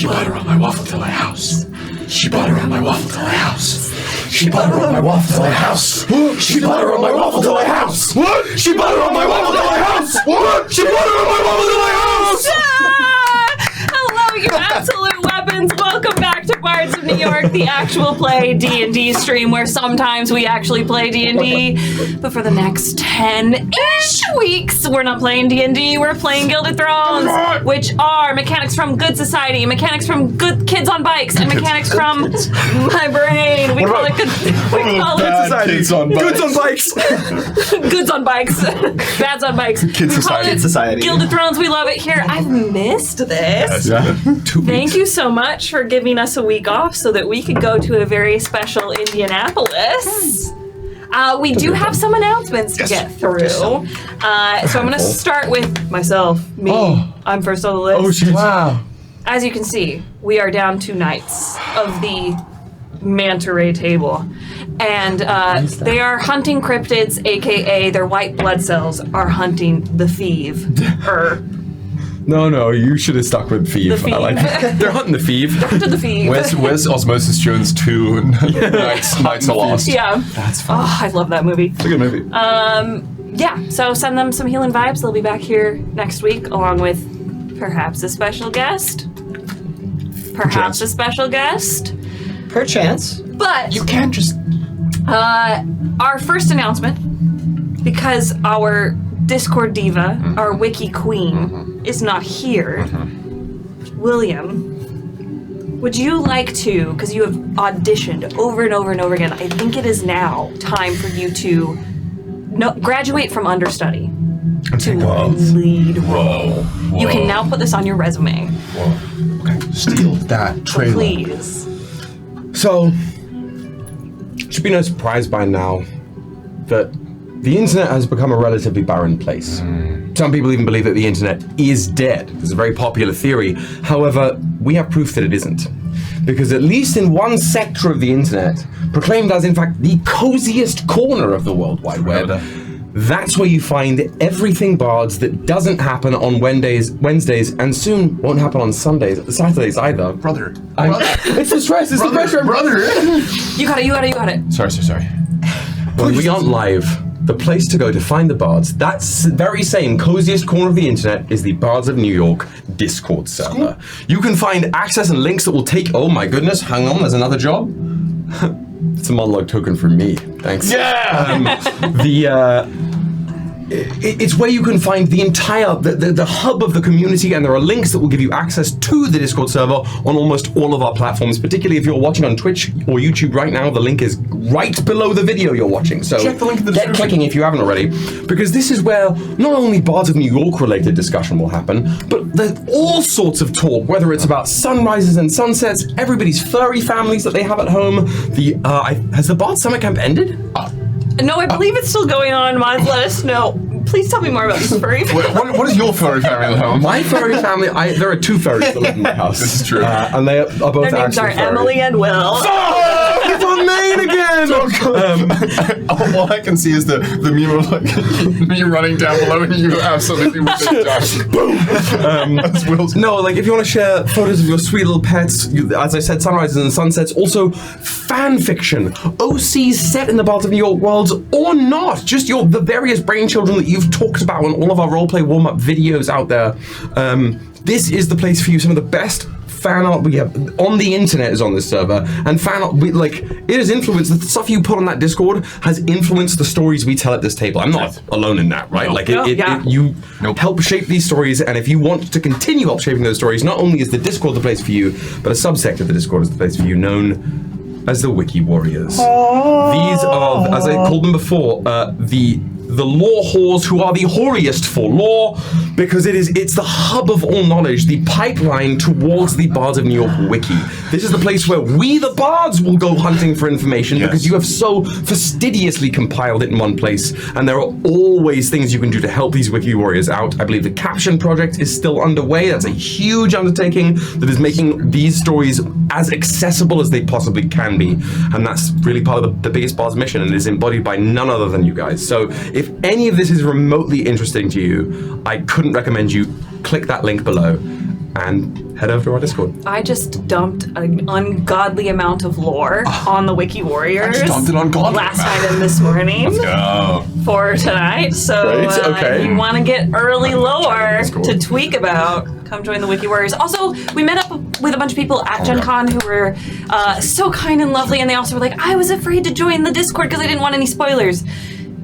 She butter on my waffle till I house. She butter on my waffle till I house. She butter on my waffle till I house. She butter on my waffle till I house. What? She butter on my waffle till I house. What? She butter on my waffle till I house. Hello, you absolute weapons. Welcome back to Bards of New York, the actual play D&D stream where sometimes we actually play D&D, but for the next 10-ish weeks, we're not playing D&D, we're playing Gilded Thrones, which are mechanics from Good Society, mechanics from Good Kids on Bikes, and mechanics from my brain. We call it Good Society. Kids on bikes. Goods on bikes. Goods on bikes. Bads on bikes. Kids Society. Gilded Thrones, we love it here. I've missed this. Yeah. 2 weeks. Thank you so much for giving us a week off so that we could go to a very special Indianapolis. We do have some announcements to get through. So I'm going to start with myself, me. Oh. I'm first on the list. Oh, shit. Wow. As you can see, we are down 2 knights of the manta ray table. And they are hunting cryptids, a.k.a. their white blood cells are hunting the thief. No, you should have stuck with thief. The I like it. They're hunting the thief. They're hunting the thief. Where's Osmosis Jones 2? Knights are Lost. Yeah. That's fun. Oh, I love that movie. It's a good movie. Yeah, so send them some healing vibes. They'll be back here next week along with perhaps a special guest. Perhaps a special guest. Perchance. But You can't just... our first announcement, because our Discord diva, our wiki queen, is not here. William, would you like to, because you have auditioned over and over and over again, I think it is now time for you to graduate from understudy to lead role. You can now put this on your resume. Whoa. Okay. Steal that trailer. Please. So, it should be no surprise by now that the internet has become a relatively barren place. Some people even believe that the internet is dead. It's a very popular theory. However, we have proof that it isn't. Because at least in one sector of the internet, proclaimed as in fact the coziest corner of the World Wide Web, that's where you find everything Bards that doesn't happen on Wednesdays, and soon won't happen on Saturdays either. Brother. It's the stress, it's the pressure. Brother. You got it. Sorry. When we aren't live, the place to go to find the Bards, that very same coziest corner of the internet, is the Bards of New York Discord server. You can find access and links that will take, oh my goodness, hang on, there's another job. It's a monologue token from me, thanks. Yeah! It's where you can find the entire, the hub of the community, and there are links that will give you access to the Discord server on almost all of our platforms, particularly if you're watching on Twitch or YouTube right now. The link is right below the video you're watching, so check the link in the get clicking if you haven't already, because this is where not only Bards of New York related discussion will happen, but there's all sorts of talk, whether it's about sunrises and sunsets, everybody's furry families that they have at home. Has the Bard Summer Camp ended? No, I believe it's still going on. Mons, let us know. Please tell me more about these furry families. What is your furry family at home? My furry family, there are 2 furries that live in my house. This is true. And they are both Their names are actually furry. Emily and Will. It's on Maine again! All I can see is the meme of like me running down below and you absolutely with the dash. Boom! That's Will's. No, like if you want to share photos of your sweet little pets, as I said, sunrises and sunsets, also fan fiction, OCs set in the Bards of New York worlds or not, just the various brain children that you've talked about in all of our roleplay warm-up videos out there. This is the place for you. Some of the best fan art we have on the internet is on this server, and fan art, it has influenced, the stuff you put on that Discord has influenced the stories we tell at this table. I'm not alone in that, right? You help shape these stories, and if you want to continue help shaping those stories, not only is the Discord the place for you, but a subsect of the Discord is the place for you, known as the Wiki Warriors. These are, as I called them before, the lore whores who are the hoariest for lore, because it's the hub of all knowledge, the pipeline towards the Bards of New York wiki. This is the place where we, the Bards, will go hunting for information, because you have so fastidiously compiled it in one place, and there are always things you can do to help these wiki warriors out. I believe the caption project is still underway. That's a huge undertaking that is making these stories as accessible as they possibly can be, and that's really part of the biggest Bards mission, and it is embodied by none other than you guys. So if any of this is remotely interesting to you, I couldn't recommend you click that link below and head over to our Discord. I just dumped an ungodly amount of lore on the Wiki Warriors. I just dumped an ungodly last amount. night and this morning. Let's go. For tonight. So Right, okay. if you want to get early lore Discord. to tweak about, come join the Wiki Warriors. Also, we met up with a bunch of people at Gen Con who were so kind and lovely, and they also were like, I was afraid to join the Discord because I didn't want any spoilers.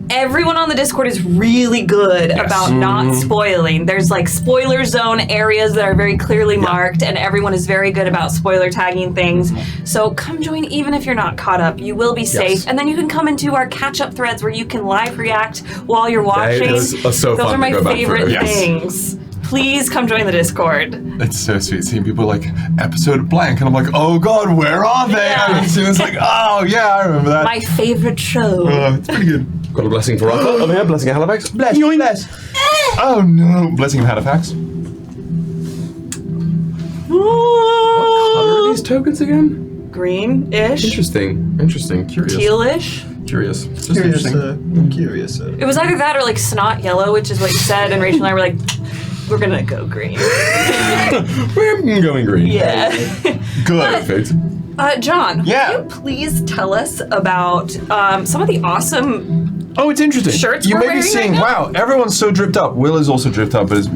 Everyone on the Discord is really good about not spoiling. There's like spoiler zone areas that are very clearly marked, and everyone is very good about spoiler tagging things. So come join even if you're not caught up. You will be safe. And then you can come into our catch-up threads where you can live react while you're watching. Those are so Those fun are my to go back favorite through. Yes. things. Please come join the Discord. It's so sweet seeing people like episode blank, and I'm like, oh god, where are they? Yeah. And it's like, oh yeah, I remember that. My favorite show. It's pretty good. Got a blessing for Rafa. Oh yeah, blessing of Halifax. Bless. Oh no, blessing of Halifax. What color are these tokens again? Green-ish. Interesting. Curious. Tealish. Curious. Just interesting. I'm curious. It was either that or like snot yellow, which is what you said, and Rachel and I were like, we're gonna go green. We're going green. Yeah. Good. Perfect. John, Yeah. will you please tell us about some of the awesome Oh, it's interesting. shirts you we're may wearing be seeing, right now? wow, everyone's so dripped up. Will is also dripped up, but it's, go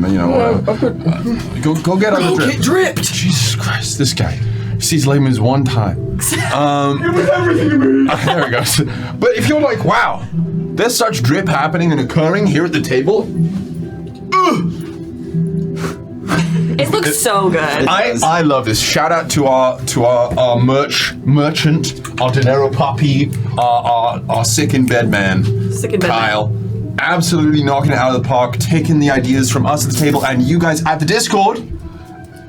get on the drip. Get dripped. Jesus Christ, this guy. He sees lemons one time. It was everything to me. There it goes. But if you're like, wow, there's such drip happening and occurring here at the table. It looks so good. I love this. Shout out to our merchant, our dinero puppy, our sick in bed man, Sick in bed Kyle. Absolutely knocking it out of the park, taking the ideas from us at the table and you guys at the Discord.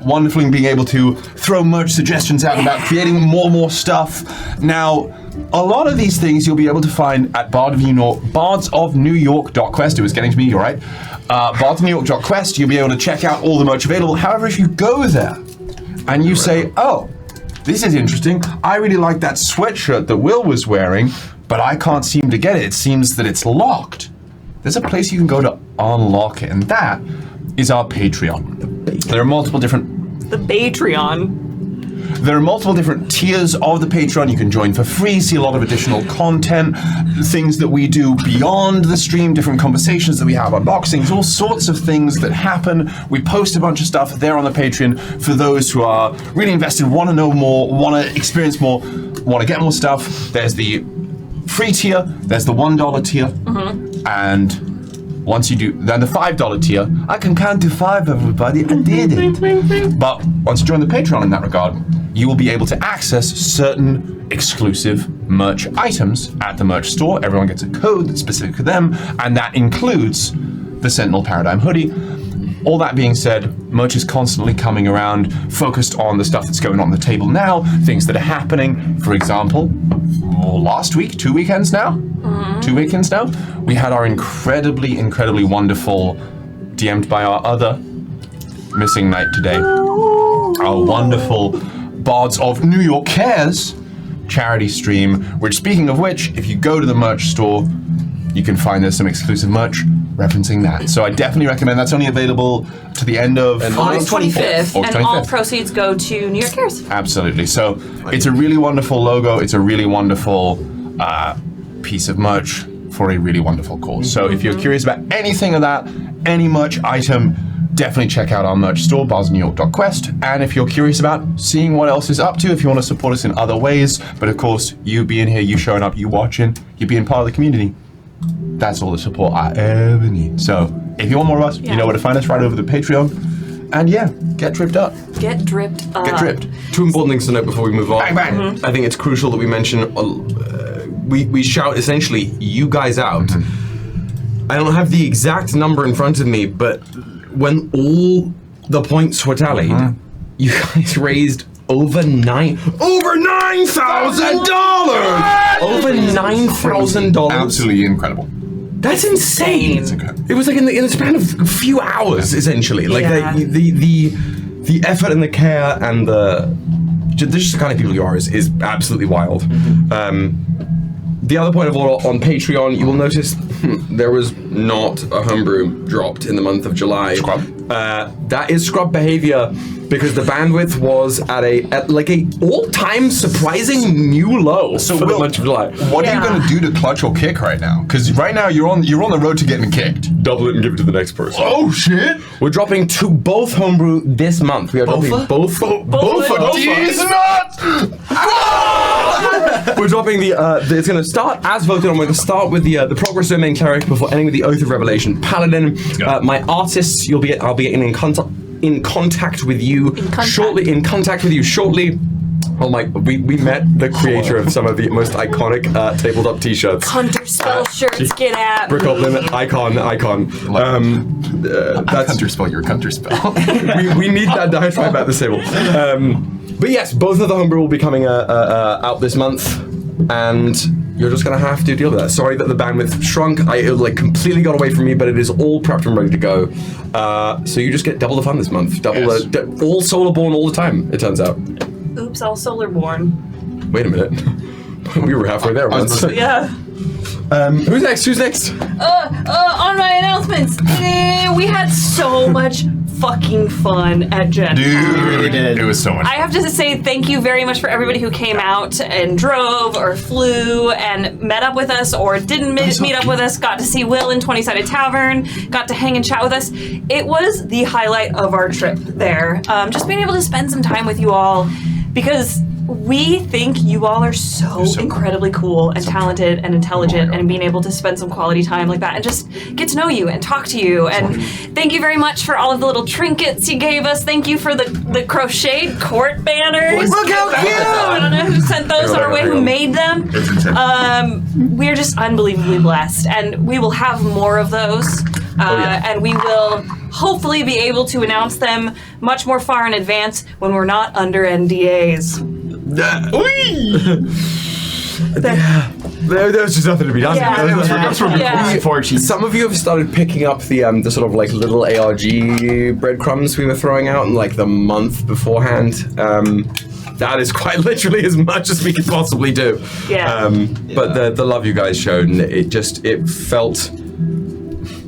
Wonderful in being able to throw merch suggestions out about creating more stuff. Now, a lot of these things you'll be able to find at bardsofnewyork.quest. It was getting to me, you're right. Bardsofnewyork.quest, you'll be able to check out all the merch available. However, if you go there and you say, oh, this is interesting. I really like that sweatshirt that Will was wearing, but I can't seem to get it. It seems that it's locked. There's a place you can go to unlock it, and that is our Patreon. There are multiple different The Patreon. There are multiple different tiers of the Patreon. You can join for free, see a lot of additional content, things that we do beyond the stream, different conversations that we have, unboxings, all sorts of things that happen. We post a bunch of stuff there on the Patreon for those who are really invested, want to know more, want to experience more, want to get more stuff. There's the free tier, there's the $1 tier, and once you do, then the $5 tier, I can count to 5, everybody, I did it. But once you join the Patreon in that regard, you will be able to access certain exclusive merch items at the merch store. Everyone gets a code that's specific to them, and that includes the Sentinel Paradigm hoodie. All that being said, merch is constantly coming around, focused on the stuff that's going on the table now, things that are happening. For example, last week, 2 weekends now, we had our incredibly wonderful, DM'd by our other missing knight today, our wonderful Bards of New York Cares charity stream, which, speaking of which, if you go to the merch store, you can find there's some exclusive merch referencing that. So I definitely recommend. That's only available to the end of August 25th, August and all 25th. proceeds go to New York Cares. Absolutely. So it's a really wonderful logo. It's a really wonderful piece of merch for a really wonderful cause. So if you're curious about anything of that, any merch item, definitely check out our merch store, bardsofnewyork.quest. And if you're curious about seeing what else is up to, if you want to support us in other ways, but of course, you being here, you showing up, you watching, you being part of the community, that's all the support I ever need. So if you want more of us, you know where to find us, right over the Patreon. And yeah, get dripped up. Get dripped up. Get dripped. Two important things to note before we move on. Bang, bang. I think it's crucial that we mention, we shout essentially you guys out. I don't have the exact number in front of me, but when all the points were tallied, you guys raised over $9,000! Over $9,000! Absolutely incredible. That's insane. It's incredible. It was like in the span of a few hours, essentially. Like Yeah. the effort and the care and just the kind of people you are is absolutely wild. The other point of all on Patreon, you will notice there was not a homebrew dropped in the month of July. Scrub. That is scrub behavior. because the bandwidth was at a all-time surprising new low for the month of July. What are you going to do to clutch or kick right now? Because right now you're on the road to getting kicked. Double it and give it to the next person. Oh shit! We're dropping both homebrew this month. We are dropping both. These nuts! We're dropping it's going to start as voted on. We're going to start with the Progress Domain Cleric before ending with the Oath of Revelation Paladin. My artists, I'll be getting in contact with you shortly. Oh my! We met the creator of some of the most iconic tabletop T-shirts. Counterspell shirts, get at Brick Goblin icon. That's Counterspell. Your Counterspell. we need that diatribe at the table. But yes, both of the homebrew will be coming out this month, and you're just gonna have to deal with that. Sorry that the bandwidth shrunk. It completely got away from me, but it is all prepped and ready to go. So you just get double the fun this month. All Solarborn all the time. It turns out. Oops, all Solarborn. Wait a minute. We were halfway there once. Yeah. Who's next? On my announcements, we had so much fucking fun at Gen Dude, Con. we really did. It was so much I have to say thank you very much for everybody who came out and drove or flew and met up with us or didn't meet up with us, got to see Will in 20-Sided Tavern, got to hang and chat with us. It was the highlight of our trip there. Just being able to spend some time with you all, because we think you all are so incredibly cool and talented and intelligent, and being able to spend some quality time like that and just get to know you and talk to you. And thank you very much for all of the little trinkets you gave us. Thank you for the crocheted court banners. Look how cute! I don't know who sent those our way, who made them. It's insane. We're just unbelievably blessed, and we will have more of those. And we will hopefully be able to announce them much more far in advance when we're not under NDAs. There's just nothing to be done. Yeah. Some of you have started picking up the sort of little ARG breadcrumbs we were throwing out in the month beforehand. That is quite literally as much as we could possibly do. Yeah. But the love you guys showed, and it felt,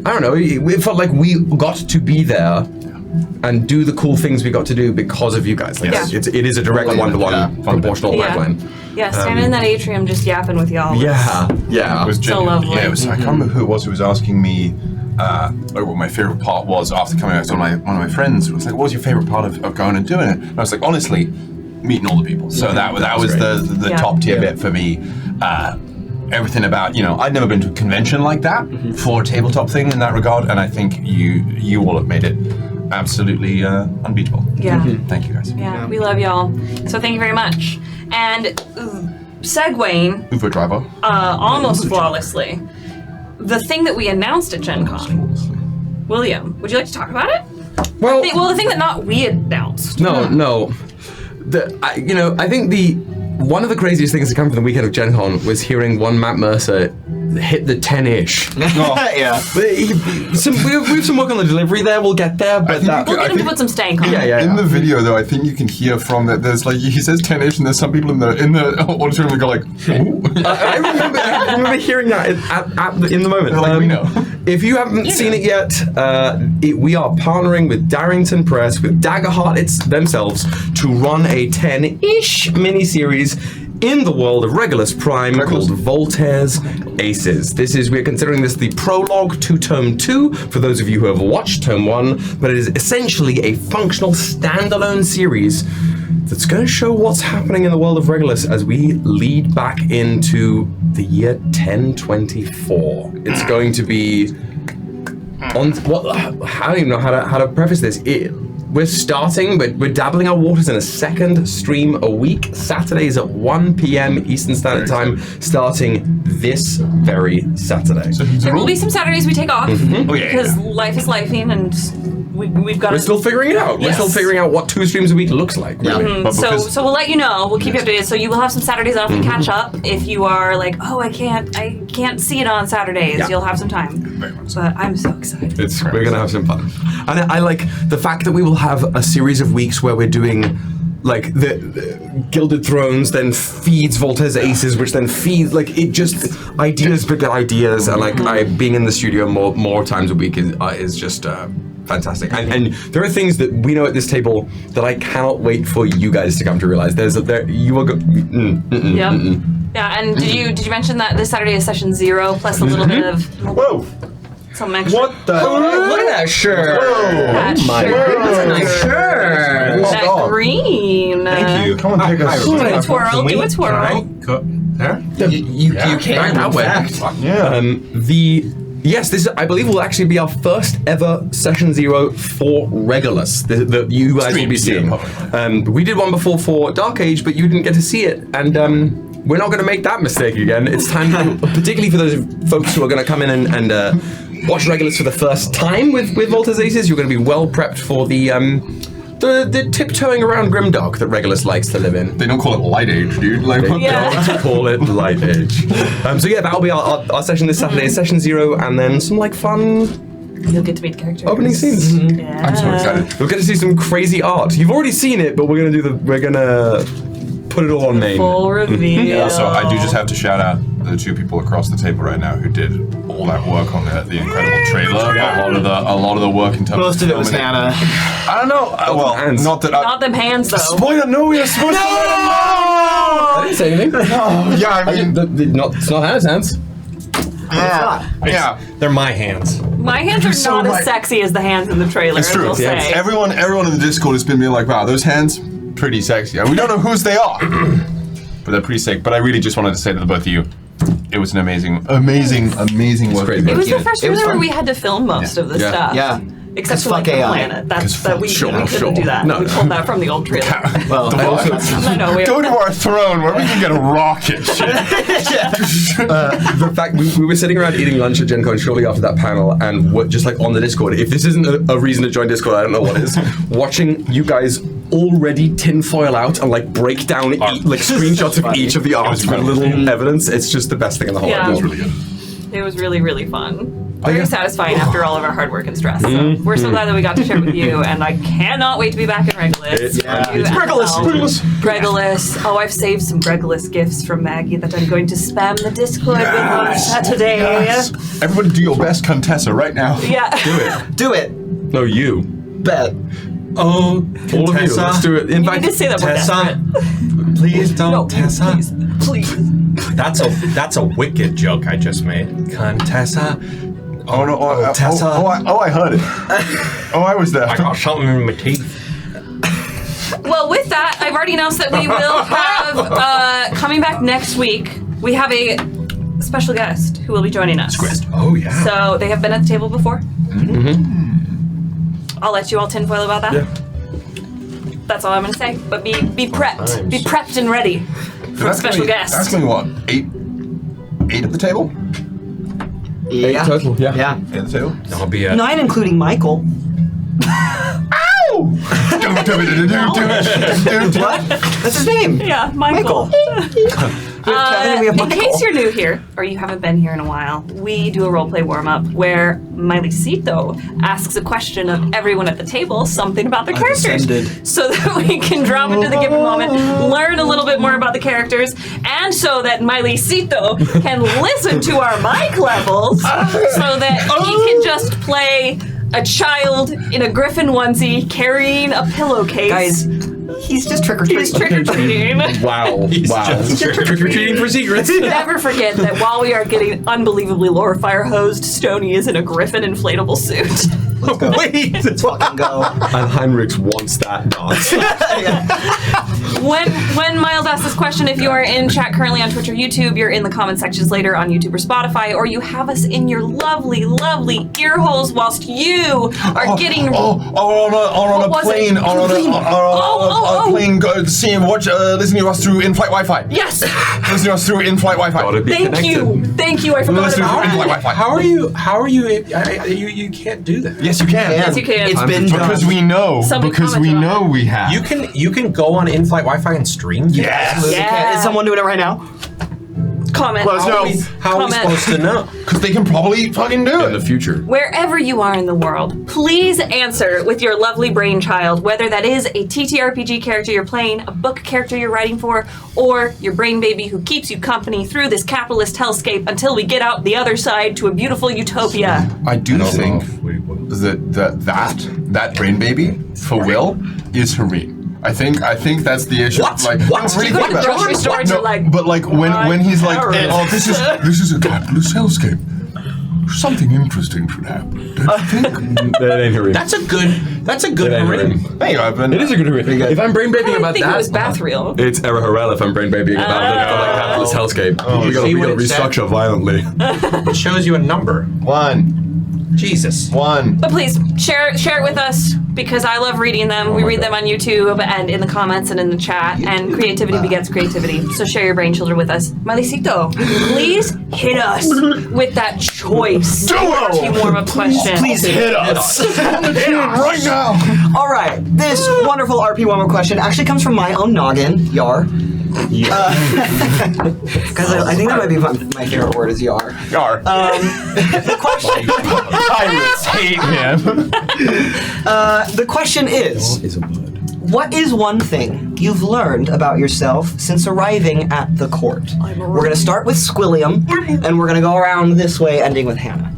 I don't know, it felt like we got to be there and do the cool things we got to do because of you guys. It is a direct one-to-one proportional pipeline. Yeah, standing in that atrium just yapping with y'all. Yeah. It was so lovely. Yeah, it was. I can't remember who it was who was asking me what my favorite part was after coming out. So one of my friends was like, "What was your favorite part of going and doing it?" And I was like, honestly, meeting all the people. So that was the top tier bit for me. Everything about, I'd never been to a convention like that for a tabletop thing in that regard, and I think you all have made it absolutely unbeatable. Yeah. Thank you guys. Yeah, we love y'all. So thank you very much. And segueing Uber driver. almost flawlessly, the thing that we announced at Gen Con. William, would you like to talk about it? Well, the thing that not we announced. No. I think one of the craziest things to come from the weekend of Gen Con was hearing one Matt Mercer hit the 10-ish. Yeah. We have some work on the delivery there. We'll get there, but We'll get him to put some stank on it. In the video, though, I think you can hear from that. There's he says 10-ish, and there's some people in the auditorium who go like, "Ooh." I remember hearing that in the moment. We know. If you haven't seen it yet, we are partnering with Darrington Press, with Daggerheart themselves, to run a 10-ish miniseries in the world of Regulus Prime called Voltaire's Aces. We're considering this the prologue to Tome 2, for those of you who have watched Tome 1, but it is essentially a functional standalone series that's going to show what's happening in the world of Regulus as we lead back into the year 1024. It's going to be I don't even know how to preface this. We're starting, but we're dabbling our waters in a second stream a week, Saturdays at 1 p.m. Eastern Standard Time, starting this very Saturday. There will be some Saturdays we take off because life is lifing, and we've got. We're still figuring it out. Yes. We're still figuring out what 2 streams a week looks like. Really. So we'll let you know. We'll keep you updated. So you will have some Saturdays off to catch up. If you are like, oh, I can't see it on Saturdays, you'll have some time. Very much so. But I'm so excited. We're gonna have some fun, and I like the fact that we will have a series of weeks where we're doing the Gilded Thrones, then feeds Voltaire's Aces, which then feeds ideas beget ideas, and being in the studio more times a week is just Fantastic. And there are things that we know at this table that I cannot wait for you guys to come to realize. You are Yeah, and did you mention that this Saturday is session 0 plus a little bit of Whoa! some extra? What the? Look at that shirt. That my shirt. goodness. That's a nice shirt. That green. Thank you. Come on, take us. Do a twirl. Do a twirl. There? You can't that way. Yeah. Yes, this I believe will actually be our first ever session 0 for Regulus that you guys will be seeing. We did one before for Dark Age, but you didn't get to see it, and we're not going to make that mistake again. It's time, particularly for those folks who are going to come in and watch Regulus for the first time with Volta's Aces. You're going to be well prepped for the tiptoeing around Grimdark that Regulus likes to live in. They don't call it Light Age, dude. Like, what the hell? To call it Light Age. So yeah, that'll be our session this Saturday, session 0, and then some fun You'll get to meet the characters. opening scenes. Yeah. I'm so excited. You'll get to see some crazy art. You've already seen it, but we're gonna put it all on main. Full reveal. Also, I do just have to shout out the 2 people across the table right now who did all that work on the incredible trailer. A lot of the work in terms Most of it was filming Hannah. I don't know. Well, hands. not that Not them hands though. Spoiler! No, we are supposed I didn't say anything. to. Yeah, I mean, It's not Hannah's hands. yeah. They're my hands. My hands are so not right. as sexy as the hands in the trailer. It's true. I will say. Everyone in the Discord has been being like, "Wow, those hands, pretty sexy." And we don't know whose they are, but they're pretty sick. But I really just wanted to say to the both of you, it was an amazing work. great. It was the Yeah. first It was trailer where fun. we had to film most of the Yeah. stuff. Yeah. Except 'Cause for like fuck the AI. planet. That's 'Cause that we sure, couldn't sure. do that. No. We pulled that from the old trailer. Well, The I what? also- I know. Go to our throne where we can get a rocket. The fact we were sitting around eating lunch at Gen Con shortly after that panel, and we're just like on the Discord. If this isn't a reason to join Discord, I don't know what is. Watching you guys already tinfoil out and like break down like screenshots of each of the arts with little evidence. It's just the best thing in the whole Yeah. world. It was really good. It was really, really fun. Very yeah. satisfying after all of our hard work and stress. So we're so glad that we got to share it with you, and I cannot wait to be back in Regulus. Regulus. Oh, I've saved some Regulus gifts from Maggie that I'm going to spam the Discord with on Saturday. Yes. Everybody do your best, Contessa, right now. Yeah. Do it. No, you. Bet. Oh, All of you. Tessa. Let's do it. In You fact, need to say that more Tessa, desperate. please don't, No, Tessa. please. That's a wicked joke I just made. Contessa. Oh no! Tessa. I heard it. Oh, I was there. I got something in my teeth. Well, with that, I've already announced that we will have, coming back next week, we have a special guest who will be joining us. Oh yeah. So they have been at the table before. I'll let you all tinfoil about that. Yeah. That's all I'm going to say. But be prepped. Times. Be prepped and ready for a special guest. That's going what? Eight at the table? Yeah. 8 total. Yeah. Yeah. 8 at the table? I'll be a 9 including Michael. Ow! What? That's his name. Yeah, Michael. Kevin, we have In Michael. case you're new here, or you haven't been here in a while, we do a roleplay warm-up where Mailicito asks a question of everyone at the table, something about the characters, descended. so that we can drop into the given moment, learn a little bit more about the characters, and so that Mailicito can listen to our mic levels, so that he can just play a child in a griffin onesie carrying a pillowcase. Guys, he's just trick-or-treating. He's trick-or-treating. Wow. just Trick-or-treating for secrets. Never forget that while we are getting unbelievably lore fire hosed, Stony is in a griffin inflatable suit. Let's go. wait. Let's fucking go. And Heinrich wants that dance. When Miles asked this question, if you are in chat currently on Twitch or YouTube, you're in the comment sections later on YouTube or Spotify, or you have us in your lovely, lovely ear holes whilst you are getting. on a was it? plane, on a plane, listening to us through in-flight Wi-Fi. Yes! Listening to us through in-flight Wi-Fi. Gotta be Thank connected. you. Thank you. I forgot Listening about through in-flight that. Wi-Fi. How are you? You can't do that. Yes, you can. Yes, you can. It's been done. Because we know. Somebody because we commented on know it. we have. You can go on in-flight Wi-Fi and stream. Yes. Yeah. Is someone doing it right now? Comment. Let us know. How are we Comment. supposed to know? Because they can probably fucking do In the it. future. Wherever you are in the world, please answer with your lovely brainchild, whether that is a TTRPG character you're playing, a book character you're writing for, or your brain baby who keeps you company through this capitalist hellscape until we get out the other side to a beautiful utopia. I do think that brain baby for Will is Hareen. I think that's the issue. What? Like, What? You go to the grocery store and you're like, but like when he's like, oh, this is a capitalist hellscape. Something interesting should happen. Don't you think? That ain't Hareen. That's a good Hareen. Hey, Ivan. It is a good Hareen. If I'm brain babying I about think that, it was Bathreel. it's Era Harel if I'm brain babying about the capitalist hellscape. we see what gotta it said? restructure violently. It shows you a number. 1. Jesus. 1. But please share it with us because I love reading them. We read them on YouTube and in the comments and in the chat. And creativity begets creativity. So share your brain children with us. Malicito, please hit us with that choice team warm-up question. Please hit us. Right now. All right, this wonderful RP warm-up question actually comes from my own noggin, Yar. Because I think that might be my favorite word is Yar. Yar. The question. Pirates hate him. The question is, what is one thing you've learned about yourself since arriving at the court? We're going to start with Squilliam, and we're going to go around this way, ending with Hannah.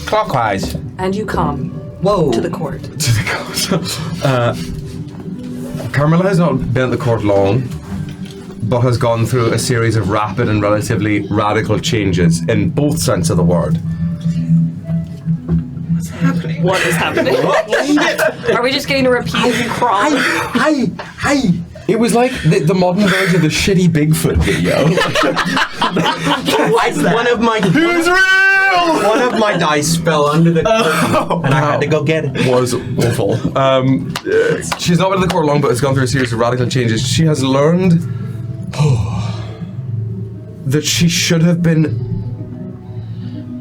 Clockwise. And you come Whoa. to the court. Carmilla has not been at the court long, but has gone through a series of rapid and relatively radical changes in both sense of the word. What is happening? Are we just getting a repeat of you crawl? Hi! It was like the modern version of the shitty Bigfoot video. One of my One of my dice fell under the curtain, and I had to go get it. Was awful. She's not been at the court long, but has gone through a series of radical changes. She has learned that she should have been,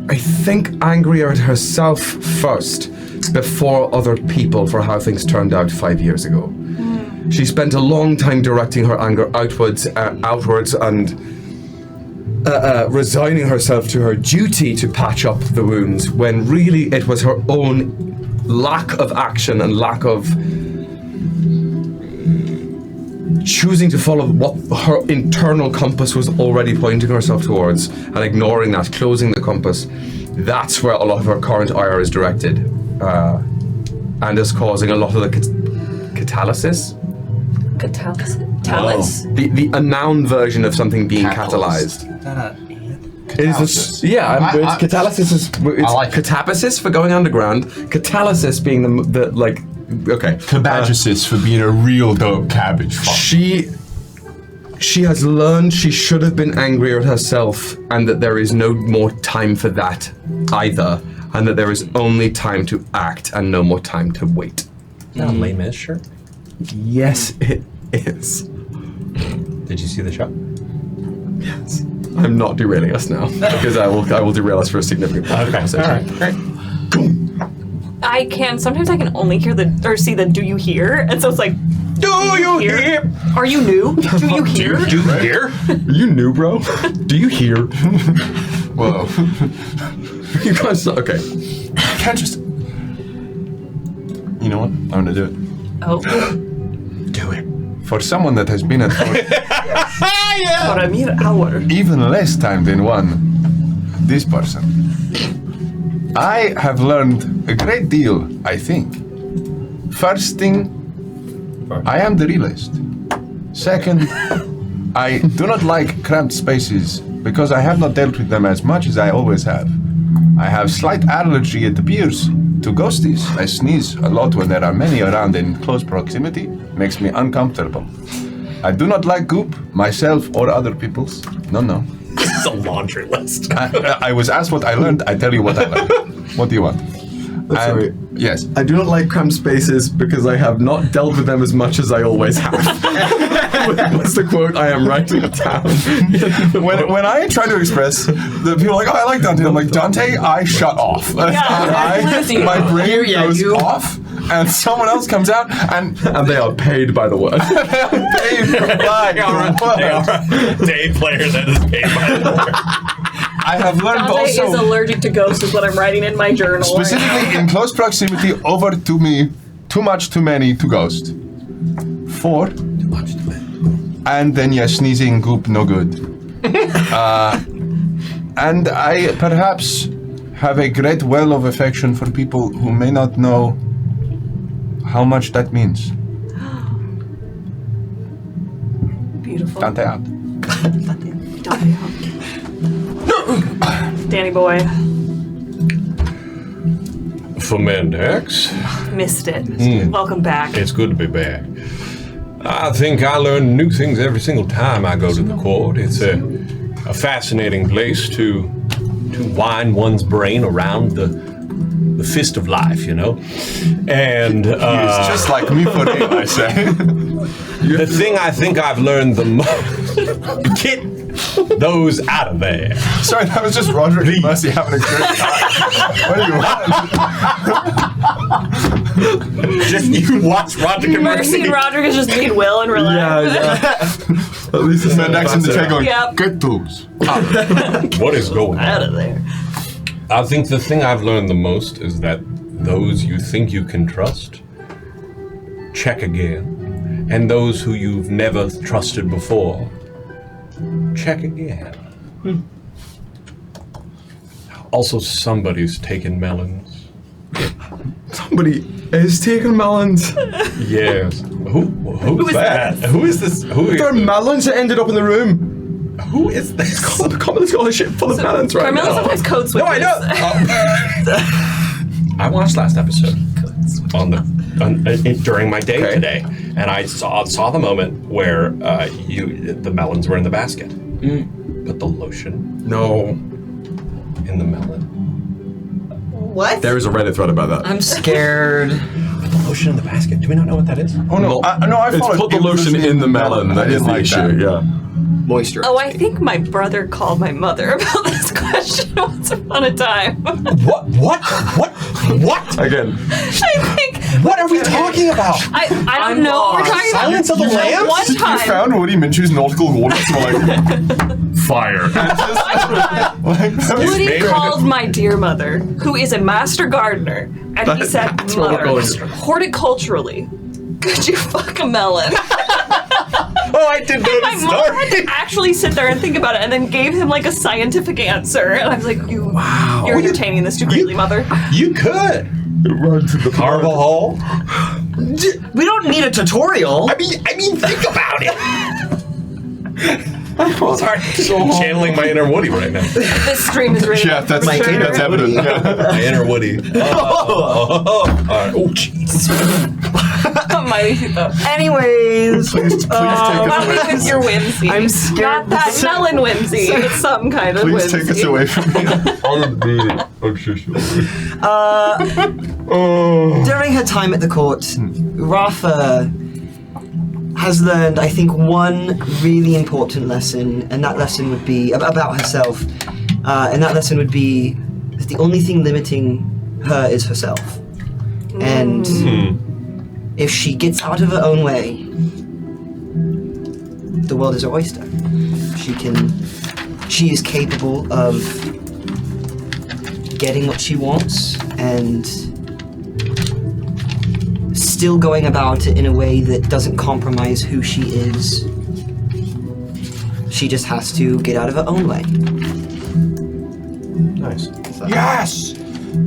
I think, angrier at herself first before other people for how things turned out 5 years ago. She spent a long time directing her anger outwards and resigning herself to her duty to patch up the wounds, when really it was her own lack of action and lack of choosing to follow what her internal compass was already pointing herself towards and ignoring that, closing the compass. That's where a lot of her current ire is directed, and is causing a lot of the catalysis. Talus? A noun version of something being Catalyst. catalyzed. It's catalysis is it's like it. catabasis for going underground. Catalysis being the okay. Cabagesis for being a real dope cabbage fuck. She has learned she should have been angrier at herself, and that there is no more time for that either, and that there is only time to act and no more time to wait. Not a lame is shirt. Yes, it is. Did you see the show? Yes. I'm not derailing us now because I will derail us for a significant part of the conversation. All right, great. Sometimes I can only hear see the do you hear? And so it's like, Do you hear? are you new? Do you hear? Do you hear? You new, bro? Do you hear? Whoa. You guys, okay. Can't just. You know what? I'm gonna do it. Oh, Do it. For someone that has been at court for a mere hour. even less time than one, this person. I have learned a great deal, I think. First thing, I am the realist. Second, I do not like cramped spaces because I have not dealt with them as much as I always have. I have slight allergy, it appears, to ghosties. I sneeze a lot when there are many around in close proximity. Makes me uncomfortable. I do not like goop, myself or other people's. No. This is a laundry list. I was asked what I learned, I tell you what I learned. What do you want? Sorry. Yes. I do not like cramped spaces because I have not dealt with them as much as I always have. What's the quote I am writing down? When I try to express, the people are like, oh, I like Dante. I'm like, Dante, I shut off. My brain goes off, and someone else comes out, and they are paid by the word. they are paid for by the word. Day player that is paid by the word. I have learned Dante also, is allergic to ghosts is what I'm writing in my journal. specifically in close proximity, over to me, too much, too many, to ghost. 4. And then sneezing, goop, no good. And I perhaps have a great well of affection for people who may not know how much that means. Beautiful. Dante out. Danny boy. For Mendax, Missed it. Welcome back. it's good to be back. I think I learn new things every single time I go to the court. It's a fascinating place to wind one's brain around the fist of life, you know? And It's just like me for real, I say. the thing I think I've learned the most... Get those out of there. Sorry, that was just Rodrick and Mercy having a great time. What do you want? Just you watch Rodrick and Mercy and Rodrick is just being Will and relax. At least it's Mendax in the chair going, Yep. get those. What is going on? Out of there. I think the thing I've learned the most is that those you think you can trust, check again. And those who you've never trusted before, check again. Also, somebody's taking melons. Somebody is taking melons. Yes. Who's that? Who is this? There are melons that ended up in the room. Who is this? Carmilla's got a ship full of melons right Carmilla now. sometimes code switches. No, I know. I watched last episode during my day today, and I saw the moment where the melons were in the basket. But the lotion No. in the melon. What? There is a Reddit thread about that. I'm scared. But the lotion in the basket. Do we not know what that is? Oh no, no, I It's followed. put the It was lotion in the melon. I That is didn't the like issue, that. yeah. Moisture. Oh, I think my brother called my mother about this question once upon a time. What? Again. I think. What are we talking about? I don't know what we're talking about. Silence of the Lambs? One You time. found Woody Minshew's nautical waters and were like, Fire. Woody me? called my dear mother, who is a master gardener, and he said, That's what "Mother, we're going to. horticulturally, could you fuck a melon?" Oh, I did know My this mom had story. to actually sit there and think about it, and then gave him like a scientific answer. And I was like, "You're entertaining this too greatly, mother." You could Run to the carve a hole. We don't need a tutorial. I mean, think about it. Sorry, channeling my inner Woody right now. This stream is really yeah, that's inner evident. Yeah. My inner Woody. All right. Oh, jeez. Anyways, Please take Not us away. even your whimsy. I'm scared. Not that melon whimsy. It's some kind of Please whimsy. take us away from me. during her time at the court, Rafa has learned, I think, one really important lesson, and that lesson would be about herself. And that lesson would be that the only thing limiting her is herself. And if she gets out of her own way, the world is her oyster. She is capable of getting what she wants and still going about it in a way that doesn't compromise who she is. She just has to get out of her own way. Nice. Yes!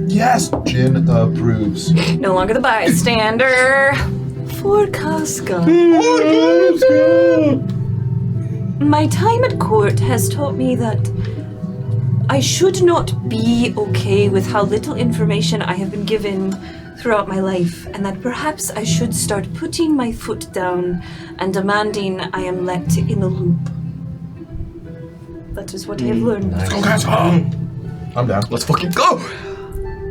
Yes! Jin approves. No longer the bystander. For Casca. My time at court has taught me that I should not be okay with how little information I have been given throughout my life, and that perhaps I should start putting my foot down and demanding I am let in the loop. That is what I have learned. I'm down. Let's fucking go!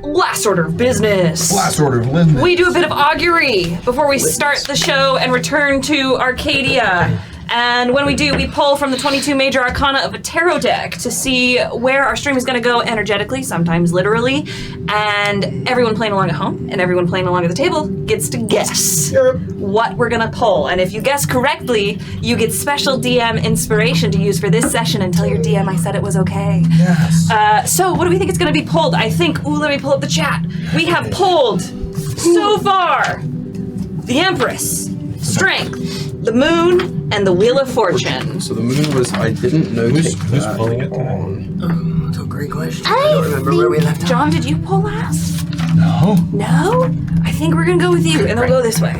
Last order of business. Last order of business. We do a bit of augury before we start the show and return to Arcadia. And when we do, we pull from the 22 major arcana of a tarot deck to see where our stream is going to go energetically, sometimes literally. And everyone playing along at home and everyone playing along at the table gets to guess what we're going to pull. And if you guess correctly, you get special DM inspiration to use for this session and tell your DM I said it was okay. Yes. So what do we think is going to be pulled? I think, let me pull up the chat. We have pulled so far the Empress, Strength, the Moon, and the Wheel of Fortune. So the moon was, I didn't notice Who's pulling it? great question. I don't remember where we left off. John, did you pull last? No. No? I think we're gonna go with you, and they'll go this way.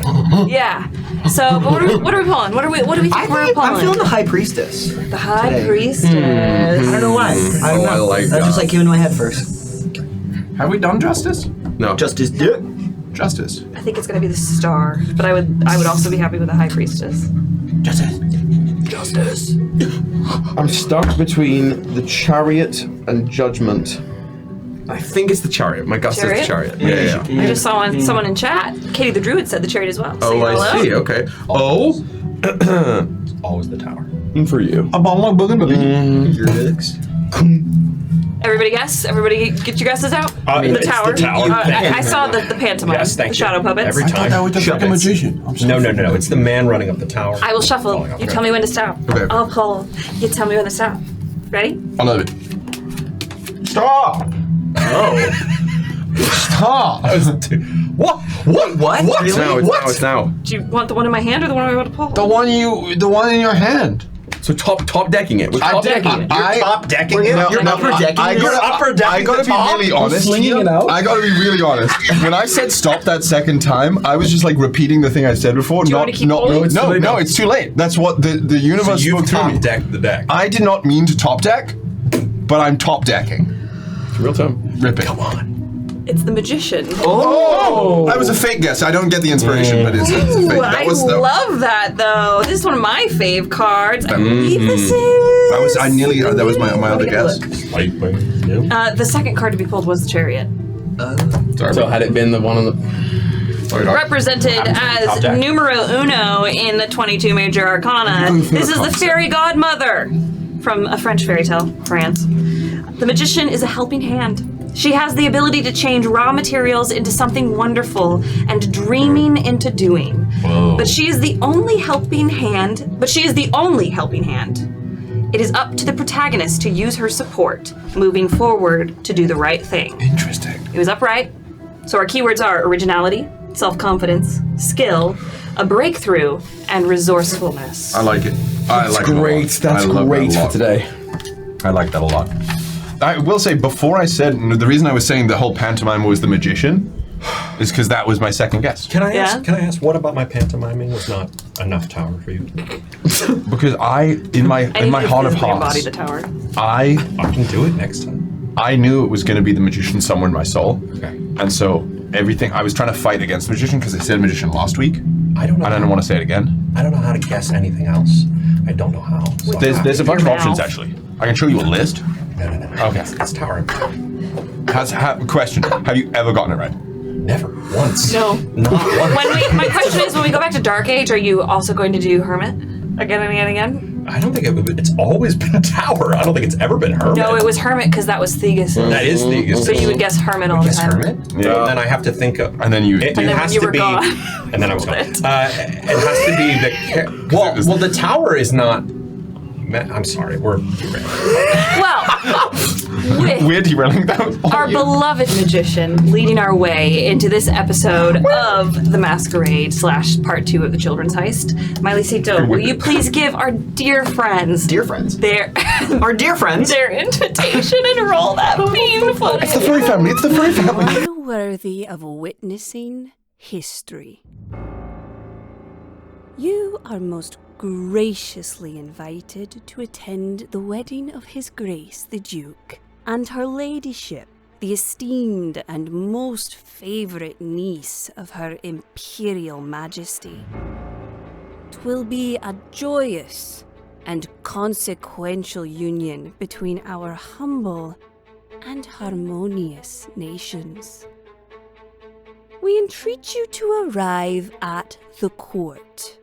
Yeah. So, but what are we pulling? What do we think we're pulling? I'm feeling the High Priestess. The High today. Priestess. I don't know why. I don't know. I like That just that. like came into my head first. Have we done justice? No. Justice Dick. Justice. I think it's gonna be the Star, but I would also be happy with the High Priestess. Justice. Justice. I'm stuck between the Chariot and Judgment. I think it's the Chariot. My gut says the Chariot. Yeah. I just saw someone in chat. Katie the Druid said the Chariot as well. Oh, Say hello. I see. Okay. Oh. Always the tower. For you. Everybody guess? Everybody get your guesses out? The It's tower. the tower. I saw the pantomime. Yes, thank the you. shadow puppets. Every time. That was just like a magician. I'm No. It's the man running up the tower. I will shuffle. Falling off You the tell me when to stop. Okay. I'll pull. You tell me when to stop. Ready? I love it. Stop! Oh. Stop! What? What? It's now. It's now. Do you want the one in my hand or the one I'm about to pull? The one in your hand. So top decking it. We're top decking it. Top decking it? No, You're no, upper decking it? You're upper decking I gotta the top? be really honest. slinging it out? I gotta be really honest. When I said stop that second time, I was just like repeating the thing I said before. you want to keep pulling? No, it's too late. That's what the universe So spoke you've through me. top decked the deck. I did not mean to top deck, but I'm top decking. It's real time. Rip it. Come on. It's the magician. Oh! That was a fake guess. I don't get the inspiration, but it's a fake. Ooh, That I was love that though. This is one of my fave cards. I believe this is. that was my other Let me get a guess. look. The second card to be pulled was the Chariot. Sorry. So had it been the one on the. Represented as deck. numero uno in the 22 major arcana. This is the fairy godmother from a French fairy tale, France. The magician is a helping hand. She has the ability to change raw materials into something wonderful and dreaming into doing. Whoa. But she is the only helping hand. It is up to the protagonist to use her support, moving forward to do the right thing. Interesting. It was upright. So our keywords are originality, self-confidence, skill, a breakthrough, and resourcefulness. I like it. I like Great. it a lot. That's I love great that a for lot. today. I like that a lot. I will say, before I said, the reason I was saying the whole pantomime was the magician is because that was my second guess. Can I ask? Yeah? Can I ask what about my pantomiming was not enough tower for you? Because in my heart of embody hearts, the tower. I can do it next time. I knew it was going to be the magician somewhere in my soul. Okay. And so everything, I was trying to fight against the magician because I said magician last week. I don't know. And I don't want to say it again. I don't know how to guess anything else. I don't know how. So There's a bunch of Your options mouth. actually. I can show you a list. No. Okay. It's tower. Question: have you ever gotten it right? Never once. No. Not once. My question is, when we go back to Dark Age, are you also going to do Hermit again and again and again? I don't think it's always been a tower. I don't think it's ever been Hermit. No, it was Hermit because that was Thegus. That is the. So you would guess Hermit all the guess time. Hermit? Yeah. Well, then I have to think of. And then you. It then has when you to were be. gone. And then I was gone. It. It has to be the. Well, the tower is not. I'm sorry, we're derailing. Well, with We're derailing that. our beloved magician leading our way into this episode of the Masquerade / Part 2 of the Children's Heist. Mileycito, will you please give our dear friends Dear friends. our dear friends. their invitation and roll that bean footage? It's the furry family. It's the furry family. Are you worthy of witnessing history? You are most graciously invited to attend the wedding of His Grace the Duke and Her Ladyship, the esteemed and most favourite niece of Her Imperial Majesty. 'Twill be a joyous and consequential union between our humble and harmonious nations. We entreat you to arrive at the court,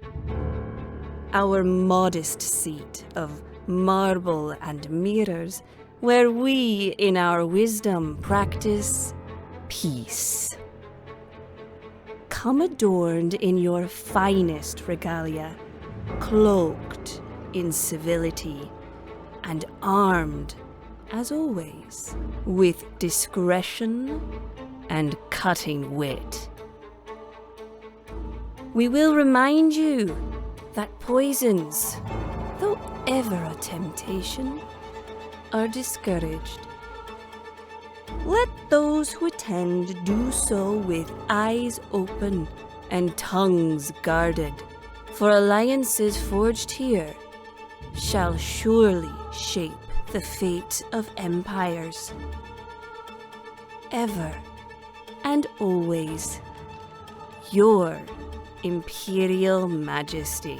our modest seat of marble and mirrors, where we, in our wisdom, practice peace. Come adorned in your finest regalia, cloaked in civility, and armed, as always, with discretion and cutting wit. We will remind you that poisons, though ever a temptation, are discouraged Let those who attend do so with eyes open and tongues guarded, for alliances forged here shall surely shape the fate of empires. Ever and always, your Imperial Majesty.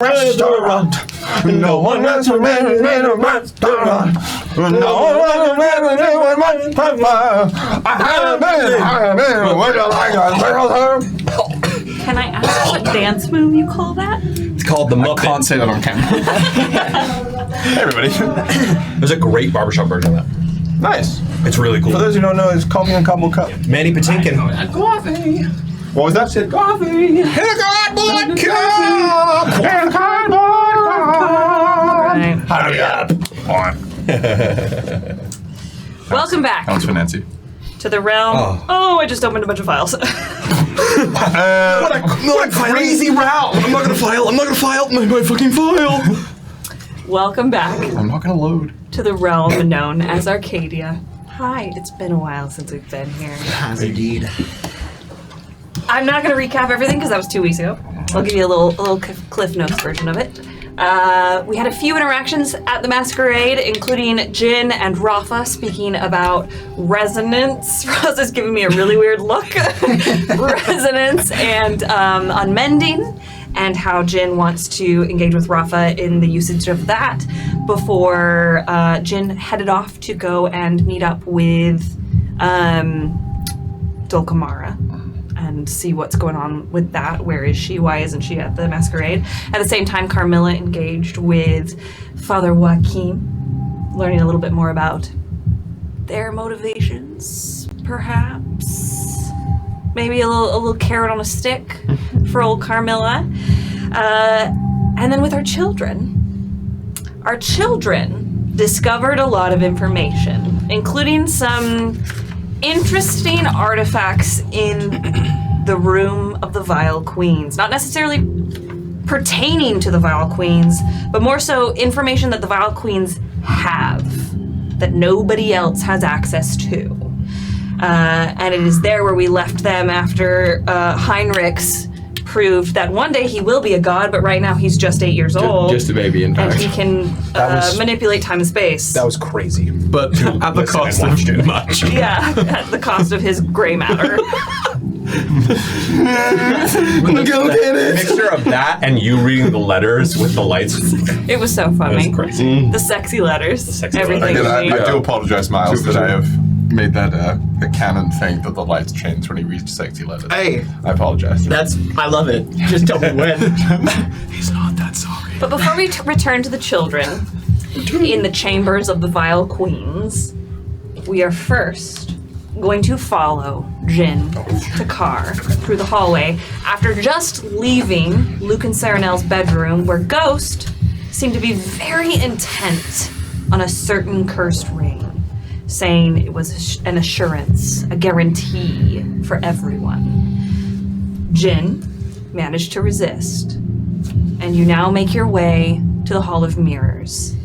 Restaurant. No one has a restaurant. No one has a restaurant. I have been. Would you like a Can I ask what dance move you call that? It's called the Muppet. I can't say that on camera. Hey, everybody. There's a great barbershop version of that. Nice. It's really cool. For those who don't know, it's Coffee and Cobble Cup. Manny Patinkin. Coffee. What was that? Said coffee. In a cardboard cup. In a cardboard cup. Hurry up. Welcome back That one's for Nancy. to the realm. Oh, I just opened a bunch of files. What a crazy route! I'm not gonna file my fucking file! Welcome back I'm not gonna load. to the realm known as Arcadia. Hi, it's been a while since we've been here. Has indeed. I'm not going to recap everything because that was 2 weeks ago. I'll give you a little Cliff Notes version of it. We had a few interactions at the masquerade, including Jin and Rafa speaking about resonance. Rafa's giving me a really weird look. Resonance and unmending, and how Jin wants to engage with Rafa in the usage of that before Jin headed off to go and meet up with Dulcamara and see what's going on with that. Where is she? Why isn't she at the masquerade? At the same time, Carmilla engaged with Father Joaquin, learning a little bit more about their motivations, perhaps. Maybe a little carrot on a stick for old Carmilla. And then with our children. Our children discovered a lot of information, including some interesting artifacts in the room of the Vile Queens. Not necessarily pertaining to the Vile Queens, but more so information that the Vile Queens have that nobody else has access to. And it is there where we left them after Heinrichs proved that one day he will be a god, but right now he's just 8 years old. Just a baby, in fact. And he can manipulate time and space. That was crazy. But at the listen cost and of watch too it. much. Yeah, at the cost of his gray matter. Go get it! Mixture of that and you reading the letters with the lights. It was so funny. That's crazy. The sexy letters. sexy everything. letters. I do apologize, Miles, that I have made that a canon thing that the lights change when he reads sexy letters. Hey, I apologize. I love it. Just tell me when. He's not that sorry. But before we return to the children in the chambers of the Vile Queens, we are first going to follow Jin to Car through the hallway after just leaving Lücan Serenel's bedroom, where Ghost seemed to be very intent on a certain cursed ring, saying it was an assurance, a guarantee for everyone. Jin managed to resist, and you now make your way to the Hall of Mirrors.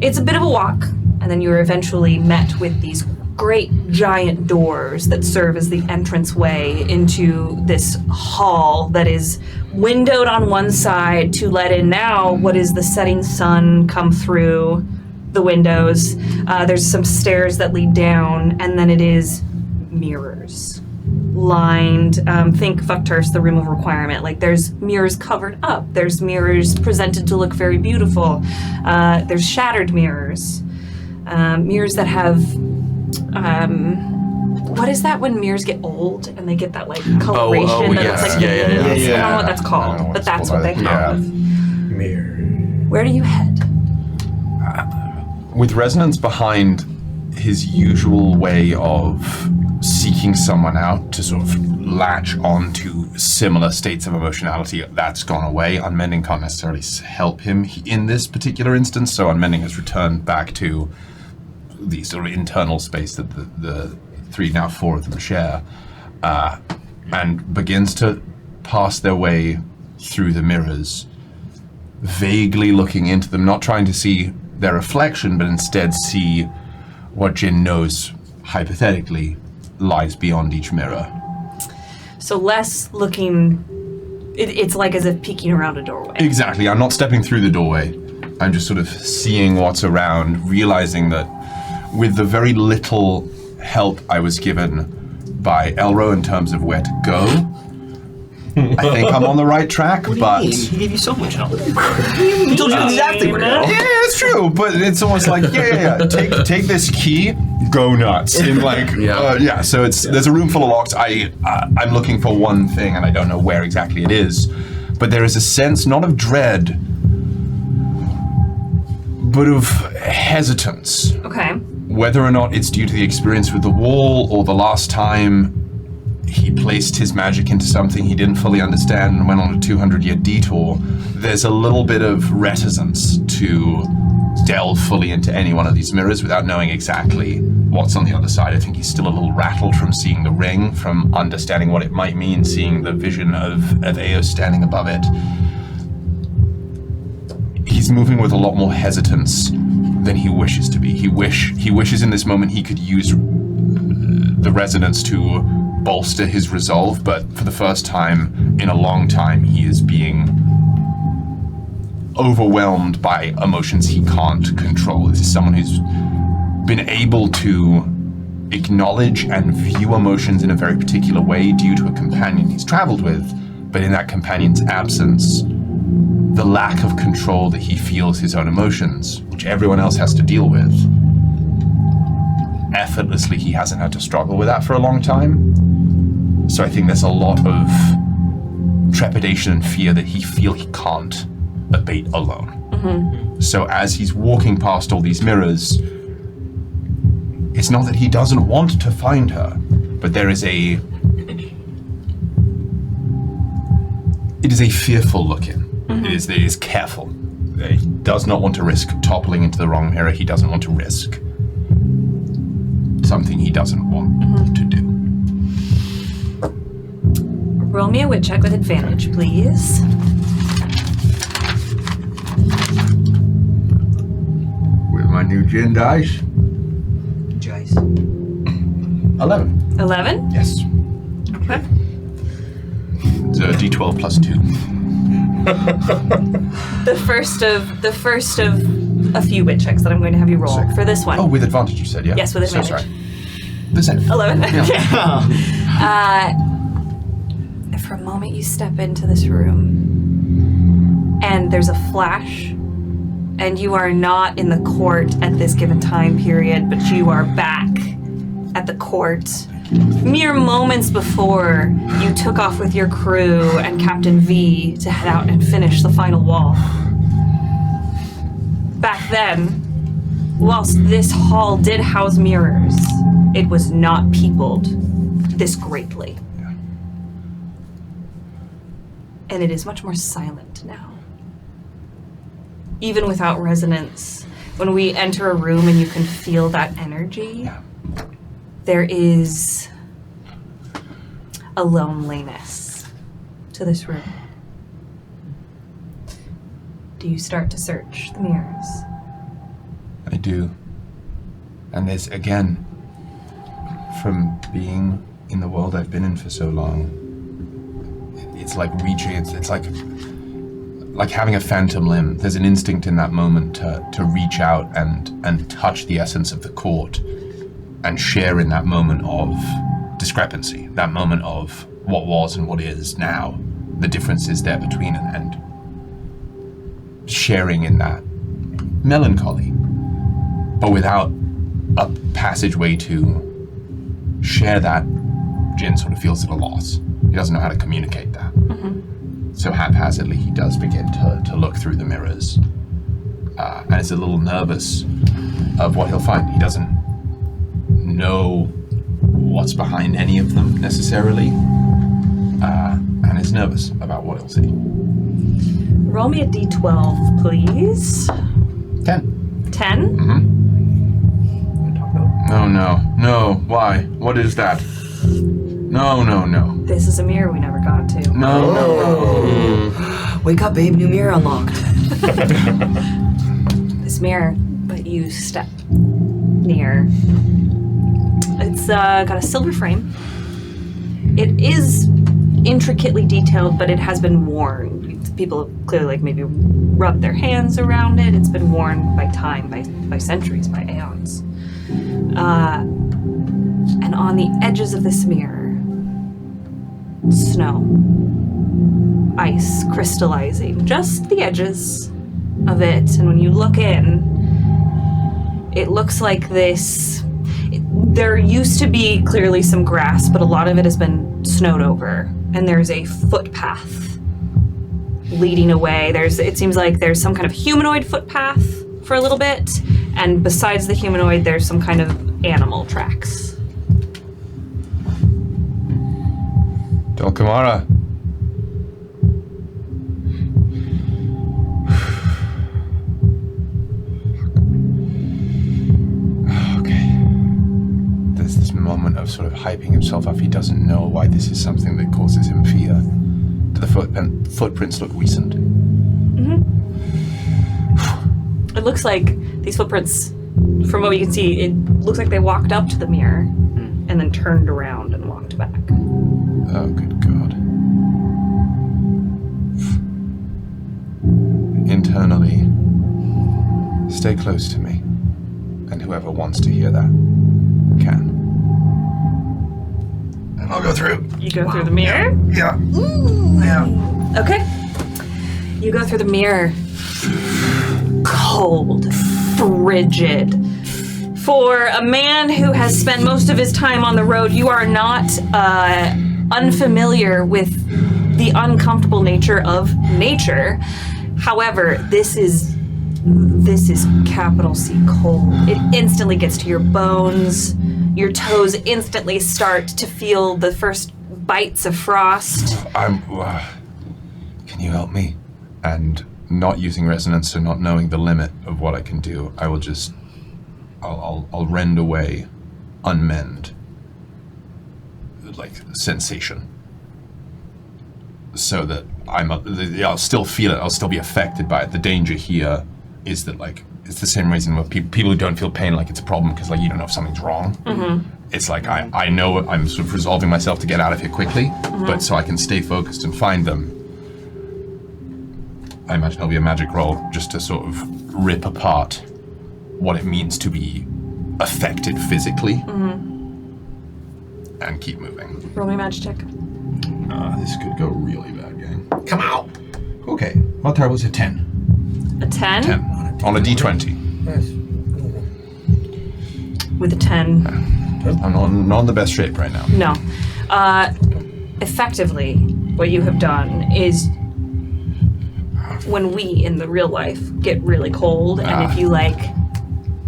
It's a bit of a walk, and then you are eventually met with these great giant doors that serve as the entranceway into this hall that is windowed on one side to let in now what is the setting sun come through the windows. There's some stairs that lead down, and then it is mirrors lined. Think Fuckturse, the room of requirement. Like, there's mirrors covered up. There's mirrors presented to look very beautiful. There's shattered mirrors. Mirrors that have what is that when mirrors get old and they get that like coloration that looks like yeah. I don't know what that's I don't know called, what but it's that's called what they either. have. Mirror. Where do you head? With Resonance behind his usual way of seeking someone out to sort of latch on to similar states of emotionality. That's gone away. Unmending can't necessarily help him in this particular instance, so Unmending has returned back to the sort of internal space that the three, now four of them share, and begins to pass their way through the mirrors, vaguely looking into them, not trying to see their reflection, but instead see what Jin knows, hypothetically, lies beyond each mirror. So less looking, it's like as if peeking around a doorway. Exactly. I'm not stepping through the doorway. I'm just sort of seeing what's around, realizing that with the very little help I was given by Elro in terms of where to go, I think I'm on the right track, but... He gave you so much help. He told you exactly where to go. Yeah, it's true, but it's almost like, take this key, go nuts. In like, so there's a room full of locks. I'm looking for one thing, and I don't know where exactly it is, but there is a sense, not of dread, but of hesitance. Okay. Whether or not it's due to the experience with the wall, or the last time he placed his magic into something he didn't fully understand and went on a 200-year detour, there's a little bit of reticence to delve fully into any one of these mirrors without knowing exactly what's on the other side. I think he's still a little rattled from seeing the ring, from understanding what it might mean, seeing the vision of Eos standing above it. He's moving with a lot more hesitance than he wishes to be. He wishes in this moment he could use the resonance to bolster his resolve, but for the first time in a long time, he is being overwhelmed by emotions he can't control. This is someone who's been able to acknowledge and view emotions in a very particular way due to a companion he's traveled with, but in that companion's absence, the lack of control that he feels his own emotions, which everyone else has to deal with, effortlessly he hasn't had to struggle with that for a long time. So I think there's a lot of trepidation and fear that he can't abate alone. Mm-hmm. So as he's walking past all these mirrors, it's not that he doesn't want to find her, but it is a fearful look in. Mm-hmm. It is careful. He does not want to risk toppling into the wrong mirror. He doesn't want to risk something he doesn't want to do. Roll me a wit check with advantage, please. With my new gin dice. Jace. 11. 11? Yes. Okay. It's a D12 plus 2. The first of a few wit checks that I'm going to have you roll for this one. Oh, with advantage, you said, yeah? Yes, with advantage. So sorry. The same. 11. Yeah. For a moment, you step into this room, and there's a flash, and you are not in the court at this given time period, but you are back at the court mere moments before you took off with your crew and Captain V to head out and finish the final wall. Back then, whilst this hall did house mirrors, it was not peopled this greatly. And it is much more silent now. Even without resonance, when we enter a room and you can feel that energy, there is a loneliness to this room. Do you start to search the mirrors? I do. And there's, again, from being in the world I've been in for so long, it's like reaching, it's like having a phantom limb. There's an instinct in that moment to reach out and touch the essence of the court and share in that moment of discrepancy, that moment of what was and what is now, the differences there between, and sharing in that melancholy, but without a passageway to share that. Jin sort of feels at a loss. He doesn't know how to communicate that. Mm-hmm. So haphazardly, he does begin to look through the mirrors, and is a little nervous of what he'll find. He doesn't know what's behind any of them necessarily, and is nervous about what he'll see. Roll me a d12, please. 10. 10? No. Why? What is that? No. This is a mirror we never got to. No. Wake up, babe. New mirror unlocked. This mirror that you step near. It's got a silver frame. It is intricately detailed, but it has been worn. People have clearly like maybe rubbed their hands around it. It's been worn by time, by centuries, by aeons. And on the edges of this mirror, snow, ice crystallizing, just the edges of it. And when you look in, it looks like this. There used to be clearly some grass, but a lot of it has been snowed over. And there's a footpath leading away. It seems like there's some kind of humanoid footpath for a little bit. And besides the humanoid, there's some kind of animal tracks. Dulcamara. Okay. There's this moment of sort of hyping himself up. He doesn't know why this is something that causes him fear. Do the footprints look recent? It looks like these footprints, from what we can see, it looks like they walked up to the mirror and then turned around and walked back. Oh, good God. Internally, stay close to me, and whoever wants to hear that can. And I'll go through. You go through the mirror? Yeah. Okay. You go through the mirror. Cold, frigid. For a man who has spent most of his time on the road, you are not unfamiliar with the uncomfortable nature of nature. However, this is capital C cold. It instantly gets to your bones. Your toes instantly start to feel the first bites of frost. Can you help me? And not using resonance, so not knowing the limit of what I can do, I will just, I'll rend away, unmend, like sensation, so that I'll still feel it. I'll still be affected by it. The danger here is that like it's the same reason where people who don't feel pain like it's a problem because like you don't know if something's wrong. Mm-hmm. It's like I know I'm sort of resolving myself to get out of here quickly, but so I can stay focused and find them. I imagine it'll be a magic roll just to sort of rip apart what it means to be affected physically and keep moving. Roll me a magic check. This could go really bad, gang. Come out. Okay. What type was it? 10. A 10? 10. On a d20. With a 10. I'm not in the best shape right now. No. Effectively, what you have done is when we in the real life get really cold and if you like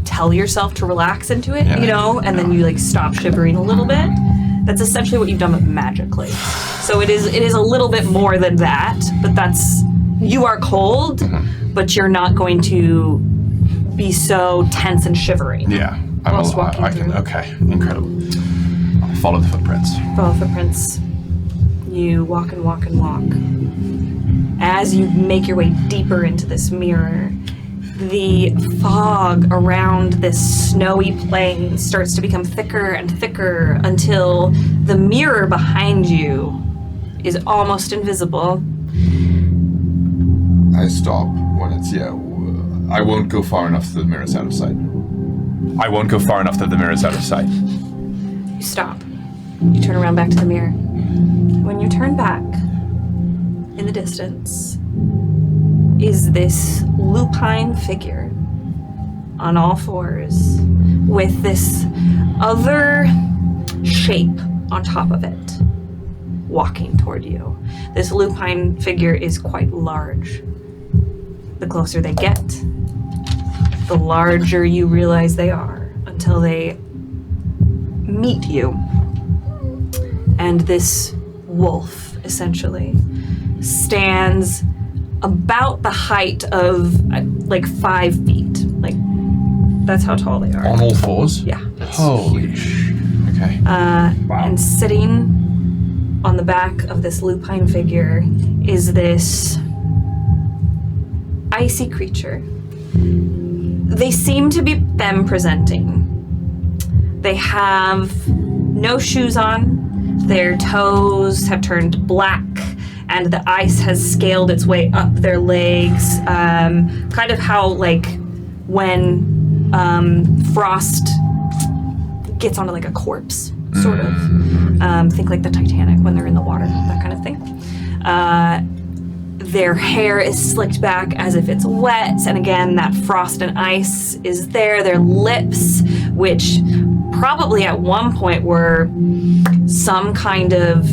tell yourself to relax into it, you know, and then you like stop shivering a little bit, that's essentially what you've done, but magically. So it is a little bit more than that, but you are cold, but you're not going to be so tense and shivering. Yeah. I can. Okay. Incredible. I'll follow the footprints. Follow the footprints. You walk and walk and walk. As you make your way deeper into this mirror, the fog around this snowy plain starts to become thicker and thicker until the mirror behind you is almost invisible. I stop when it's, I won't go far enough that the mirror's out of sight. You stop. You turn around back to the mirror. When you turn back, in the distance, is this lupine figure on all fours with this other shape on top of it, walking toward you. This lupine figure is quite large. The closer they get, the larger you realize they are until they meet you. And this wolf essentially, stands about the height of like 5 feet. Like, that's how tall they are. On all fours? Yeah. Holy sh. Okay. And sitting on the back of this lupine figure is this icy creature. They seem to be femme presenting. They have no shoes on. Their toes have turned black, and the ice has scaled its way up their legs. Kind of how, like, when frost gets onto like a corpse, sort of. Think like the Titanic when they're in the water, that kind of thing. Their hair is slicked back as if it's wet, and again, that frost and ice is there. Their lips, which probably at one point were some kind of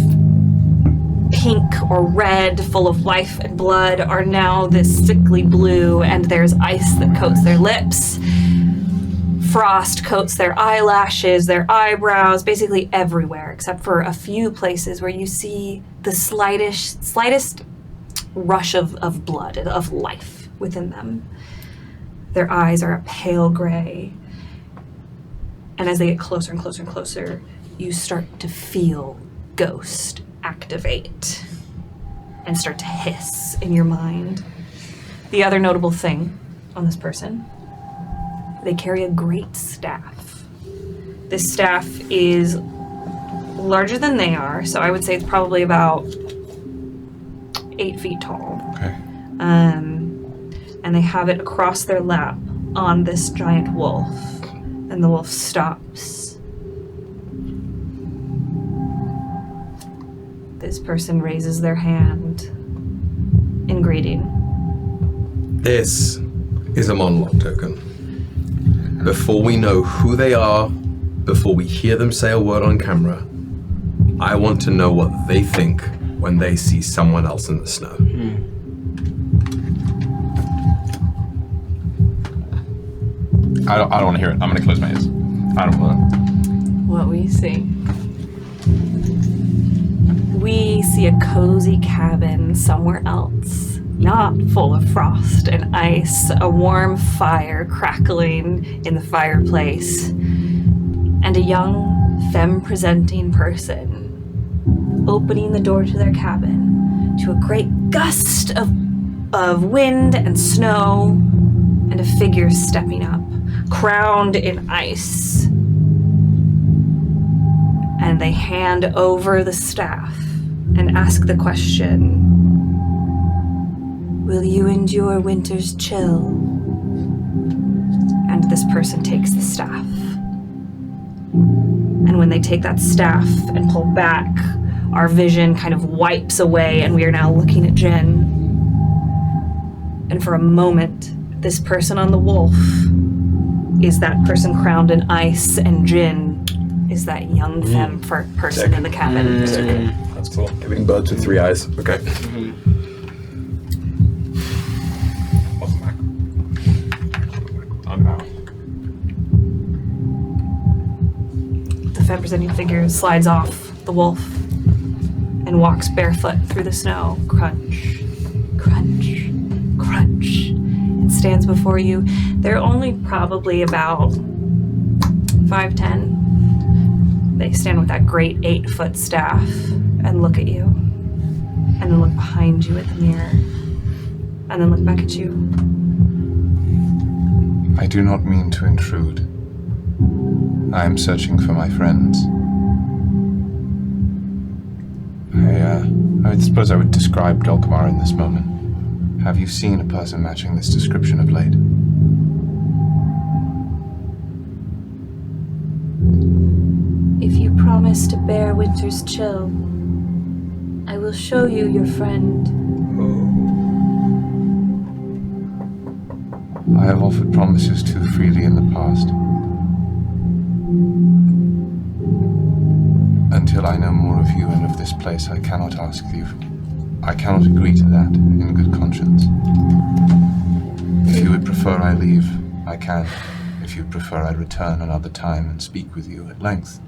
pink or red full of life and blood, are now this sickly blue, and there's ice that coats their lips. Frost coats their eyelashes, their eyebrows, basically everywhere, except for a few places where you see the slightest rush of blood, of life within them. Their eyes are a pale gray. And as they get closer and closer and closer, you start to feel ghost activate and start to hiss in your mind. The other notable thing on this person, they carry a great staff. This staff is larger than they are, so I would say it's probably about 8 feet tall. Okay. And they have it across their lap on this giant wolf. And the wolf stops. This person raises their hand in greeting. This is a monologue token. Before we know who they are, before we hear them say a word on camera, I want to know what they think when they see someone else in the snow. I don't want to hear it. I'm going to close my ears. I don't want to. What we see. We see a cozy cabin somewhere else, not full of frost and ice, a warm fire crackling in the fireplace, and a young, femme-presenting person opening the door to their cabin to a great gust of wind and snow, and a figure stepping up, crowned in ice. And they hand over the staff and ask the question, will you endure winter's chill? And this person takes the staff. And when they take that staff and pull back, our vision kind of wipes away, and we are now looking at Jen. And for a moment, this person on the wolf is that person crowned in ice, and Jin is that young femme person in the cabin. That's cool. Giving birds with 3 eyes. Okay. Welcome back. I'm out. The femme presenting figure slides off the wolf and walks barefoot through the snow. Crunch, crunch, crunch. And stands before you. They're only probably about 5'10". They stand with that great 8-foot staff and look at you. And then look behind you at the mirror. And then look back at you. I do not mean to intrude. I am searching for my friends. I suppose I would describe Dulcamara in this moment. Have you seen a person matching this description of late? If you promise to bear winter's chill, I will show you your friend. I have offered promises too freely in the past. Until I know more of you and of this place, I cannot ask you. I cannot agree to that in good conscience. If you would prefer I leave, I can. If you prefer I return another time and speak with you at length,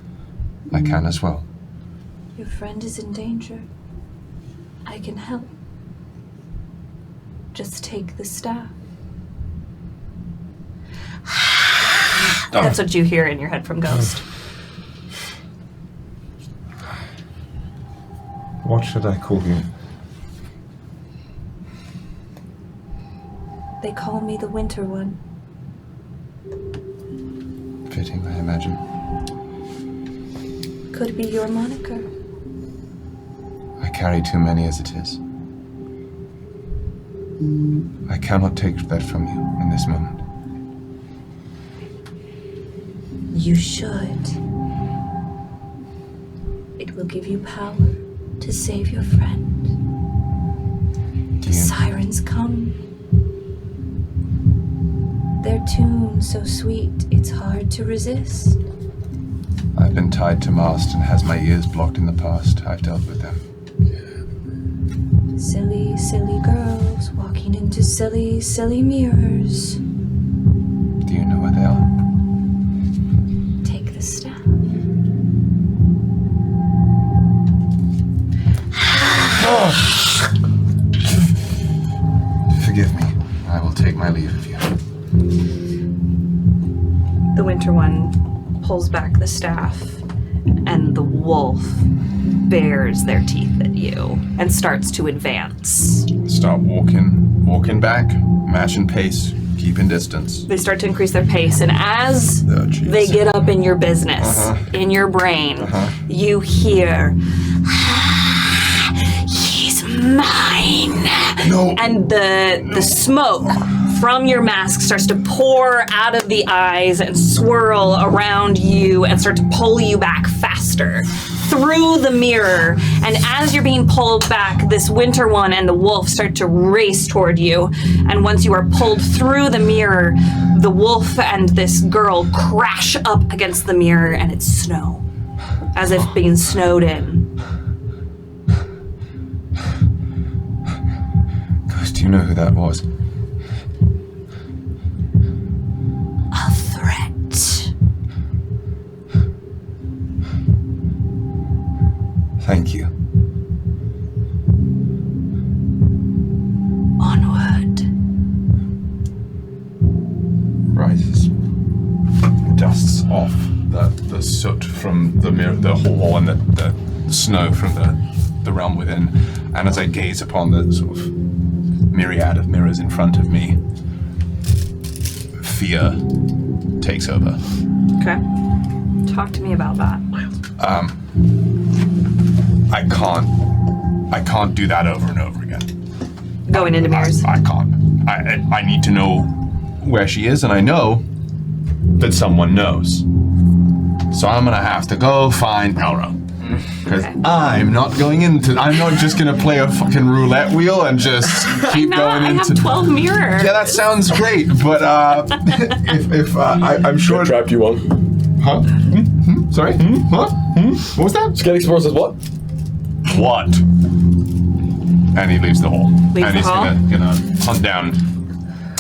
I can as well. Your friend is in danger. I can help. Just take the staff. That's what you hear in your head from Ghost. What should I call you? They call me the Winter One. Fitting, I imagine. Could be your moniker. I carry too many as it is. I cannot take that from you in this moment. You should. It will give you power to save your friend. The sirens come. Their tune so sweet, it's hard to resist. I've been tied to mast and has my ears blocked in the past. I've dealt with them. Silly, silly girls walking into silly, silly mirrors. Do you know where they are? Take the staff. Forgive me. I will take my leave of you. The Winter One pulls back the staff, and the wolf bares their teeth at you and starts to advance. Start walking back, matching pace, keeping distance. They start to increase their pace, and as they get up in your business, in your brain, you hear, "He's mine!" No. And the smoke from your mask starts to pour out of the eyes and swirl around you and start to pull you back faster through the mirror. And as you're being pulled back, this Winter One and the wolf start to race toward you. And once you are pulled through the mirror, the wolf and this girl crash up against the mirror, and it's snow, as if being snowed in. Ghost, do you know who that was? A threat. Thank you. Onward. Rises. Dusts off the soot from the mirror, the hall, and the snow from the realm within. And as I gaze upon the sort of myriad of mirrors in front of me, fear takes over. Okay. Talk to me about that. I can't do that over and over again. Going into mirrors. I can't. I need to know where she is, and I know that someone knows. So I'm gonna have to go find Elro. Because I'm not just gonna play a fucking roulette wheel and just keep going into. I have 12 mirrors. Yeah, that sounds great, but I'm sure. Trapped you on. Huh? Sorry? What? What was that? Scanning Explorer says what? What? And he leaves the hall. Leaves the hall? He's gonna hunt down.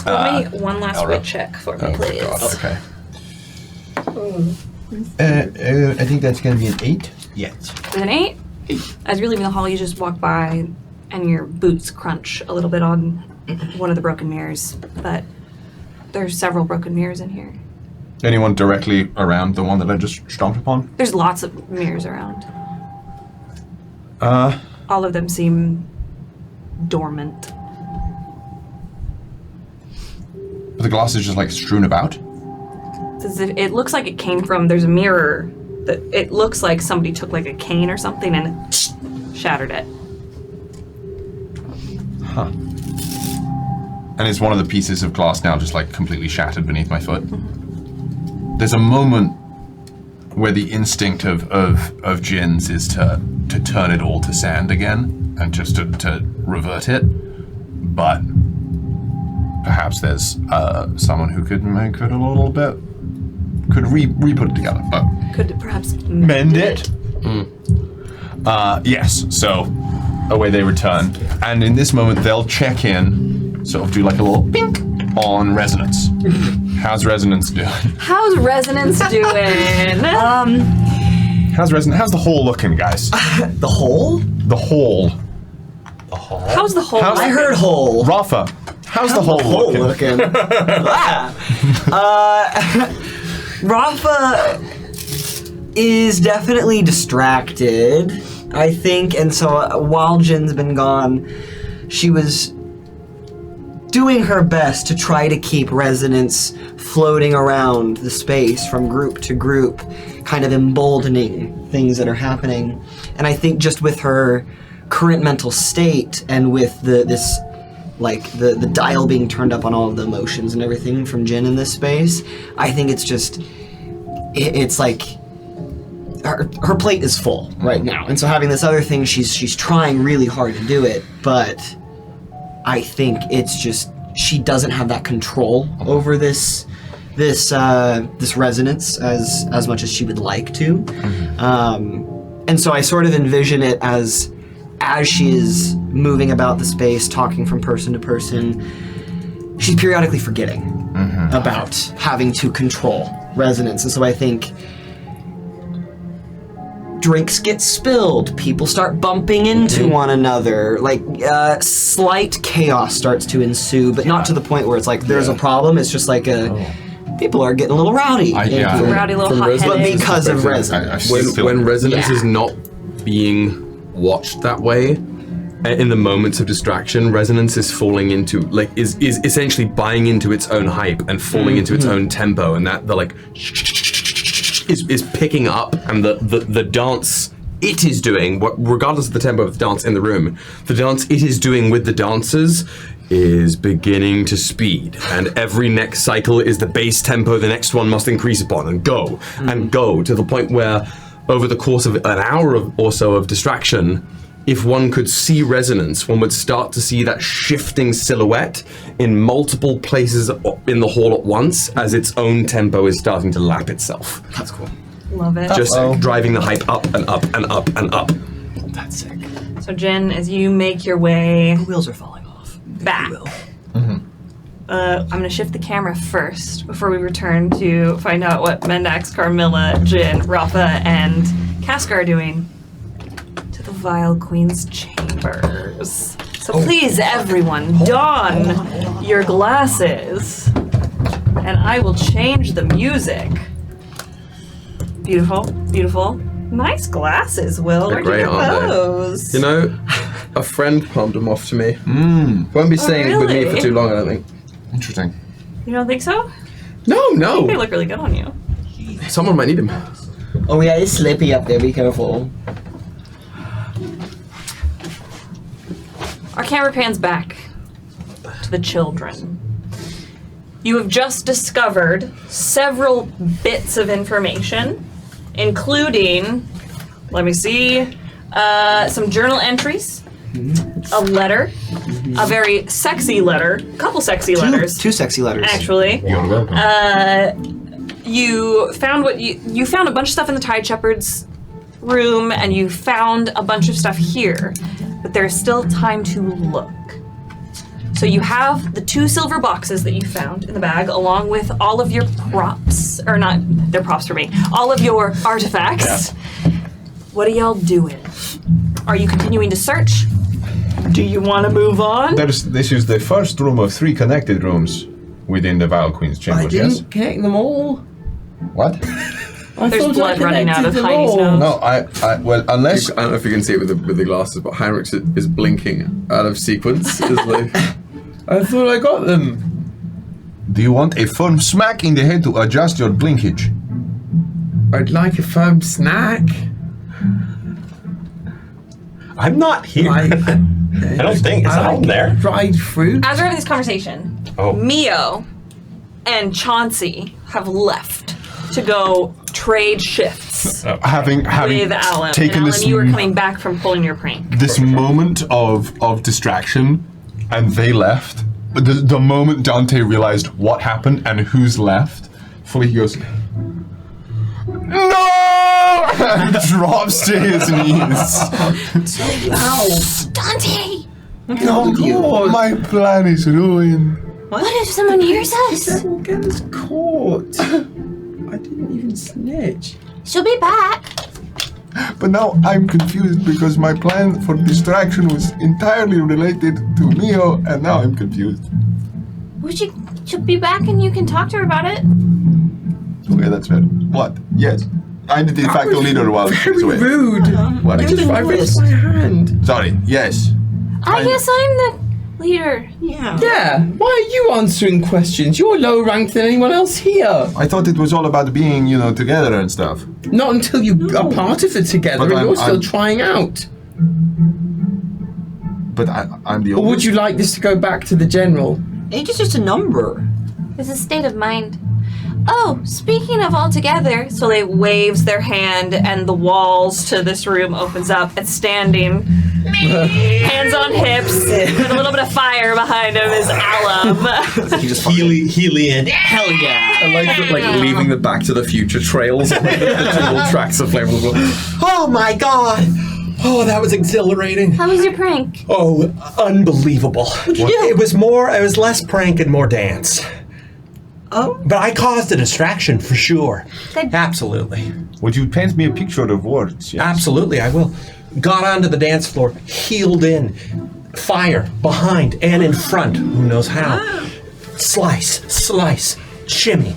Let me one last Elro. wit check for me, please. Okay. I think that's going to be an 8. Yes. With an 8? As you're leaving the hall, you just walk by and your boots crunch a little bit on one of the broken mirrors. But there's several broken mirrors in here. Anyone directly around the one that I just stomped upon? There's lots of mirrors around. All of them seem dormant. But the glass is just like strewn about? It's as if it looks like it came from, there's a mirror that it looks like somebody took like a cane or something and shattered it. Huh. And is one of the pieces of glass now just like completely shattered beneath my foot? Mm-hmm. There's a moment where the instinct of Jin's is to turn it all to sand again and just to revert it. But perhaps there's someone who could make it a little bit, could re-put it together. But could perhaps mend it? Yes, so away they return. And in this moment, they'll check in, sort of do like a little pink on Resonance. How's Resonance doing? How's Resonance doing? How's the hall looking, guys? The hole? The hall. How's the hole? I heard hole. Rafa, how's the hole looking? Rafa is definitely distracted, I think, and so while Jin's been gone, she was doing her best to try to keep resonance floating around the space from group to group, kind of emboldening things that are happening. And I think just with her current mental state and with the dial being turned up on all of the emotions and everything from Jin in this space, I think it's just, it's like her plate is full right now. And so having this other thing, she's trying really hard to do it, but I think it's just, she doesn't have that control over this resonance as much as she would like to. And so I sort of envision it as she is moving about the space, talking from person to person, she's periodically forgetting about having to control resonance. And so I think drinks get spilled, people start bumping into one another, like slight chaos starts to ensue, but not to the point where it's like there's a problem, it's just like people are getting a little rowdy. Rowdy, little hot-headed. But because of resonance. When resonance is not being watched that way, in the moments of distraction, resonance is falling into, like, is essentially buying into its own hype and falling into its own tempo, and that the like is picking up, and the dance it is doing, regardless of the tempo of the dance in the room, the dance it is doing with the dancers is beginning to speed, and every next cycle is the base tempo the next one must increase upon, and go to the point where over the course of an hour or so of distraction, if one could see resonance, one would start to see that shifting silhouette in multiple places in the hall at once as its own tempo is starting to lap itself. That's cool. Love it. Just driving the hype up and up and up and up. That's sick. So Jin, as you make your way The wheels are falling off. back, I'm going to shift the camera first before we return to find out what Mendax, Carmilla, Jin, Rafa, and Casca are doing to the Vile Queen's chambers. So please, everyone, don your glasses, and I will change the music. Beautiful, beautiful. Nice glasses, Will. They're Where'd you great, get aren't they? those? You know, a friend palmed them off to me. Won't be staying with me for too long, I don't think. Interesting. You don't think so? No. They look really good on you. Someone might need them. Oh yeah, it's slippy up there, be careful. Our camera pans back to the children. You have just discovered several bits of information, including, let me see, some journal entries, a letter, a very sexy letter, a couple sexy letters. Two sexy letters. Actually. You're welcome. You found you found a bunch of stuff in the Tide Shepherd's room, and you found a bunch of stuff here, but there's still time to look. So you have the 2 silver boxes that you found in the bag, along with all of your props, or not, they're props for me, all of your artifacts. Yeah. What are y'all doing? Are you continuing to search? Do you want to move on? This is the first room of 3 connected rooms within the Vile Queen's chambers, I didn't yes? connect them all. What? There's blood running out of Heidi's nose. No, well, unless... I don't know if you can see it with the glasses, but Heinrich is blinking out of sequence. It's like, I thought I got them. Do you want a firm smack in the head to adjust your blinkage? I'd like a firm snack. I'm not here. I don't think. Is Alum there? Dried fruit. As we're having this conversation, Mio and Chauncey have left to go trade shifts Having with Alum. taken and this Alum, you were coming back from pulling your prank. this moment of distraction, and they left. The moment Dante realized what happened and who's left, fully he goes, "No!" and drops to his knees. Dante! No, my plan is ruined. What if someone hears us? We'll get us caught. I didn't even snitch. She'll be back. But now I'm confused because my plan for distraction was entirely related to Mio, and now I'm confused. Well, she'll be back and you can talk to her about it. Okay, that's fair. What? Yes. I'm the de facto leader while she's away. Rude. What? I raised my hand. Sorry, yes. I guess I'm the leader. Yeah. Why are you answering questions? You're lower ranked than anyone else here. I thought it was all about being, together and stuff. Not until you are part of it together But and you're still I'm- trying out. But I'm the Or would oldest. you like this to go back to the general? Age is just a number. It's a state of mind. Oh, speaking of all together, Soleil waves their hand and the walls to this room opens up. It's standing, hands on hips, with a little bit of fire behind him is Alum. He just Helian. Hell yeah. I like leaving the Back to the Future trails, the dual tracks of flammable. Oh my god. Oh, that was exhilarating. How was your prank? Oh, unbelievable. What'd you do? It was less prank and more dance. Oh. But I caused a distraction for sure. Good. Absolutely. Would you paint me a picture of words? Yes. Absolutely, I will. Got onto the dance floor, heeled in, fire behind and in front, who knows how. Slice, shimmy,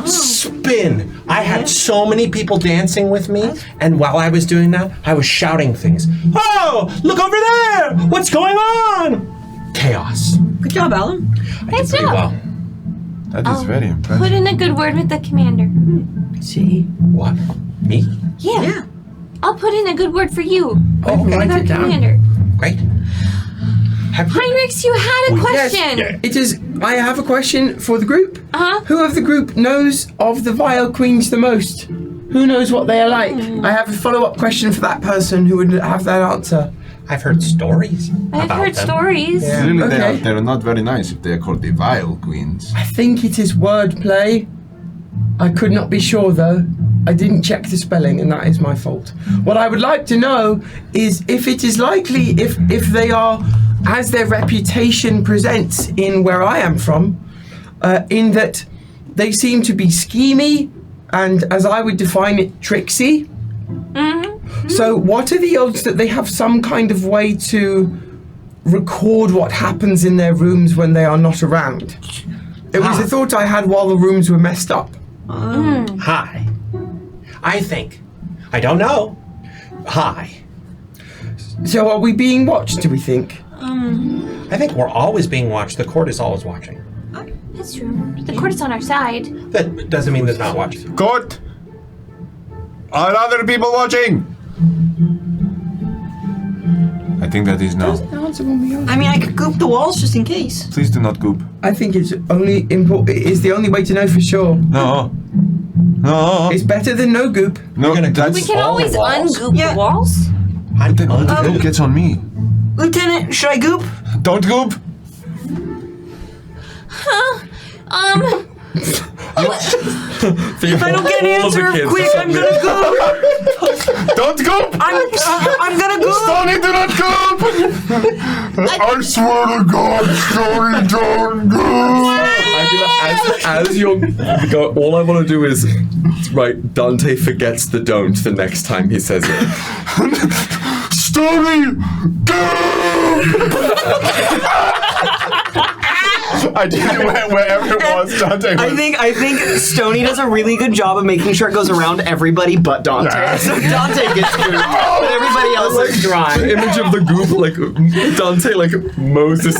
spin. I had so many people dancing with me, and while I was doing that, I was shouting things. Oh, look over there! What's going on? Chaos. Good job, Alum. Nice Pretty job. well. That is very impressive. Put in a good word with the commander. See? What? Me? Yeah. I'll put in a good word for you. Oh, With write our it down. commander. Great. Heinrichs, you had a question. Yes, it is. I have a question for the group. Uh-huh. Who of the group knows of the Vile Queens the most? Who knows what they are like? I have a follow-up question for that person who would have that answer. I've heard stories. I've about heard them. stories. Yeah. Really, Okay. they're not very nice if they are called the Vile Queens. I think it is wordplay. I could not be sure though. I didn't check the spelling and that is my fault. What I would like to know is if it is likely if they are, as their reputation presents in where I am from, in that they seem to be schemy and, as I would define it, tricksy. So what are the odds that they have some kind of way to record what happens in their rooms when they are not around? It was a thought I had while the rooms were messed up. Hi. I think. I don't know. Hi. So are we being watched, do we think? I think we're always being watched. The court is always watching. That's true. The court is on our side. That doesn't mean there's not watching. Court! Are other people watching? I think that is no. I mean, I could goop the walls just in case. Please do not goop. I think it's only important. It's the only way to know for sure. No. No. It's better than no goop. No, that's... We can all always the walls? ungoop Yeah. the walls. Then all the goop gets on me. Lieutenant, should I goop? Don't goop! If I don't get an answer quick, I'm gonna goop. Don't goop! I'm gonna goop. Stoney, do not goop! I swear to God, Stoney, don't goop! As you're go, all I want to do is write Dante forgets the don't the next time he says it. Stoney, goop! I did it wherever it was, Dante was. I think Stoney does a really good job of making sure it goes around everybody but Dante. So Dante gets goop, but everybody else is dry. The image of the goop, like Dante, like Moses.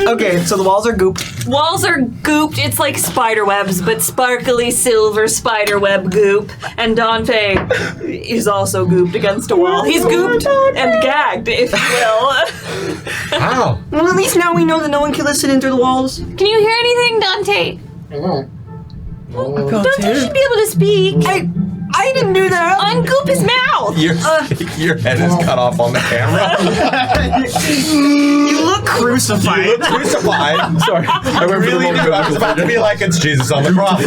Okay, so the walls are goop. Walls are gooped. It's like spider webs, but sparkly silver spider web goop. And Dante is also gooped against a wall. He's gooped and gagged, if you will. Wow. Well, at least now we know that no one can listen in through the walls. Can you hear anything, Dante? Dante should be able to speak. I didn't do that. Ungoop his mouth. Your head is cut off on the camera. You look crucified. Crucified. Sorry, I went Really do. I was about to be like, it's Jesus on the cross.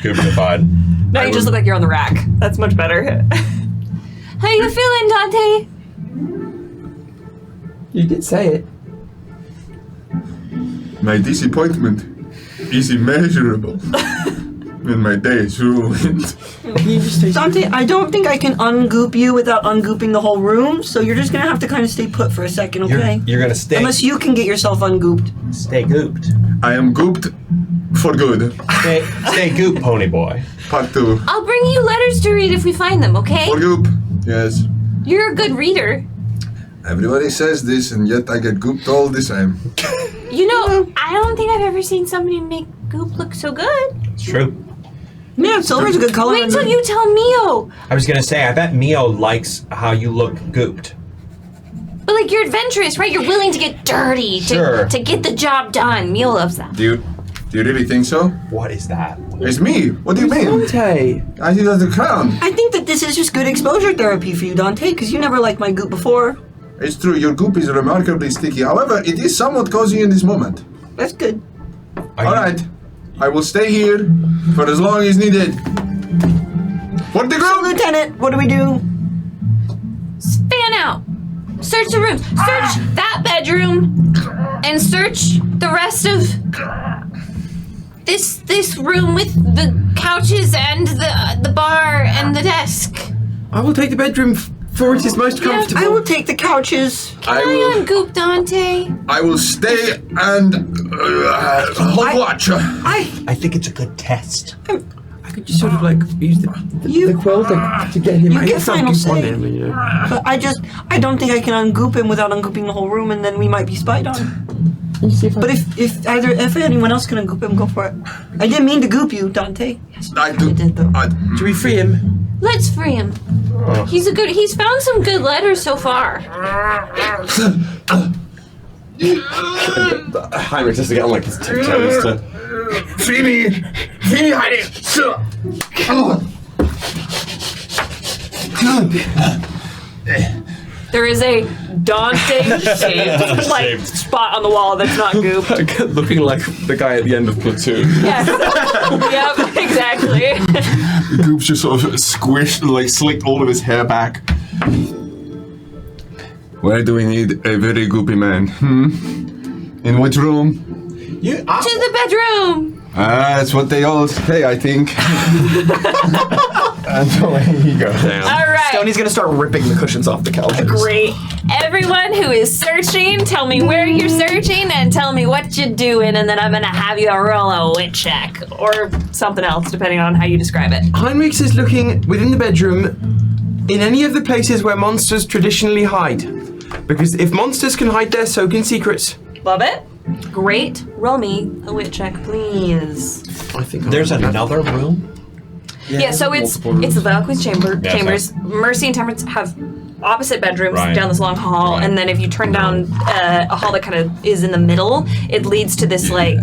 Crucified. Now you just look like you're on the rack. That's much better. How you feeling, Dante? You did say it. My disappointment is immeasurable. And my day is ruined. Dante, I don't think I can ungoop you without ungooping the whole room, so you're just gonna have to kind of stay put for a second, okay? You're gonna stay. Unless you can get yourself ungooped. Stay gooped. I am gooped for good. Stay goop, pony boy. Part 2. I'll bring you letters to read if we find them, okay? For goop. Yes. You're a good reader. Everybody says this, and yet I get gooped all the time. You know, I don't think I've ever seen somebody make goop look so good. It's true. Yeah, silver's a good color. Wait till you tell Mio. I was gonna say, I bet Mio likes how you look gooped. But like, you're adventurous, right? You're willing to get dirty to get the job done. Mio loves that. Do you really think so? What is that? It's me. What do you mean? Dante. I think that's the crown. I think that this is just good exposure therapy for you, Dante, because you never liked my goop before. It's true, your goop is remarkably sticky. However, it is somewhat cozy in this moment. That's good. Alright. I will stay here for as long as needed. For the So, group! Lieutenant, what do we do? Span out. Search the rooms. Search that bedroom, and search the rest of this room with the couches and the bar and the desk. I will take the bedroom for it is most comfortable. I will take the couches. Can I ungoop Dante? I will stay and hold watch. I think it's a good test. I could just sort of like use the quill to get him. You I get guess I'll final goop on say. him, you know. But I don't think I can ungoop him without ungooping the whole room, and then we might be spied on. But if anyone else can ungoop him, go for it. I didn't mean to goop you, Dante. Yes, I do. did though. Do we free him? Let's free him. He's found some good letters so far. Heinrich has to get on like his tiptoes to. Free me! Free me, Heidi! There is a Dante-shaped like spot on the wall that's not goop. Looking like the guy at the end of Platoon. Yes. Yep, exactly. The goop's just sort of squished, like slicked all of his hair back. Where do we need a very goopy man? In which room? To the bedroom. That's what they all say, I think. And away he goes. All right. Stoney's gonna start ripping the cushions off the couches. Great. Everyone who is searching, tell me where you're searching and tell me what you're doing, and then I'm gonna have you roll a wit check or something else, depending on how you describe it. Heinrich is looking within the bedroom in any of the places where monsters traditionally hide. Because if monsters can hide there, so can secrets. Love it. Great. Roll me a wit check, please. I think There's another room? Yeah, so it's the Valkyrie's chambers. Mercy and Temperance have opposite bedrooms down this long hall, and then if you turn down a hall that kind of is in the middle, it leads to this like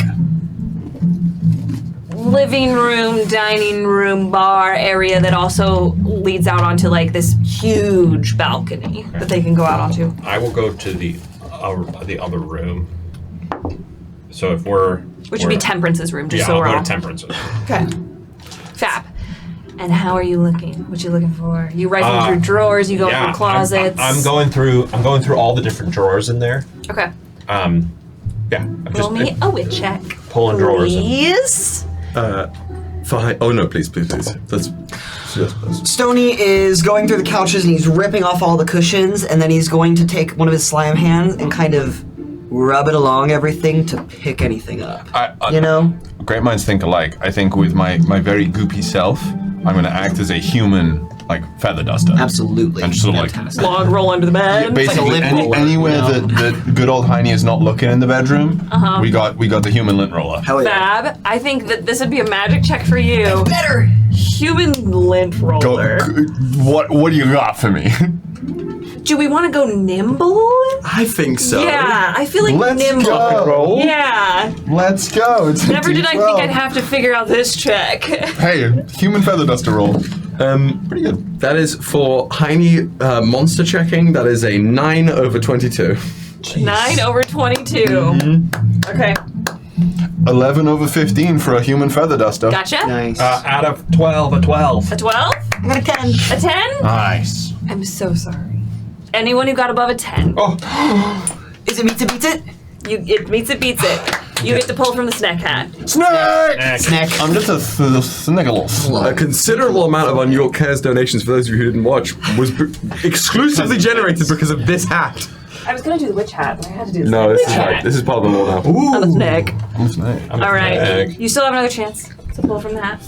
living room, dining room, bar area that also leads out onto like this huge balcony that they can go out onto. I will go to the other room. So if we're... Which would be Temperance's room, just so I'll we're go all... to Temperance's. Okay. Fab. And how are you looking? What you looking for? You rifling through drawers, you go through closets. I'm going through all the different drawers in there. Okay. I'm Roll just me a wit check. pulling drawers in. Please. Fine. Oh no, please. Let's. Stoney is going through the couches and he's ripping off all the cushions, and then he's going to take one of his slime hands and kind of rub it along everything to pick anything up. You know? Great minds think alike. I think with my very goopy self, I'm going to act as a human, like, feather duster. Absolutely. And just sort of like... Log roll under the bed. Basically, anywhere that good old Heine is not looking in the bedroom, we got the human lint roller. Hell yeah. Fab. I think that this would be a magic check for you. Better! Human lint roller. What do you got for me? Do we want to go nimble? I think so. Yeah, I feel like Let's nimble. go. Yeah. Let's go. It's a Never did I D12. think I'd have to figure out this check. Hey, human feather duster roll. Pretty good. That is for Heine monster checking. That is a 9 over 22. 9 over 22. Okay. 11 over 15 for a human feather duster. Gotcha. Nice. Out of 12, a 12. A 12? I got a 10. A 10? Nice. I'm so sorry. Anyone who got above a 10. Is it meets it beats it? It meets it, beats it. You get to pull from the snack hat. Snack! I'm just a sniggelos. A considerable amount of On York Cares donations, for those of you who didn't watch, was exclusively generated because of this hat. I was gonna do the witch hat, but I had to do the No, witch this is hat. like, this is part of the law now. I'm a snake. I'm a snake. All right. You still have another chance to pull from the hat.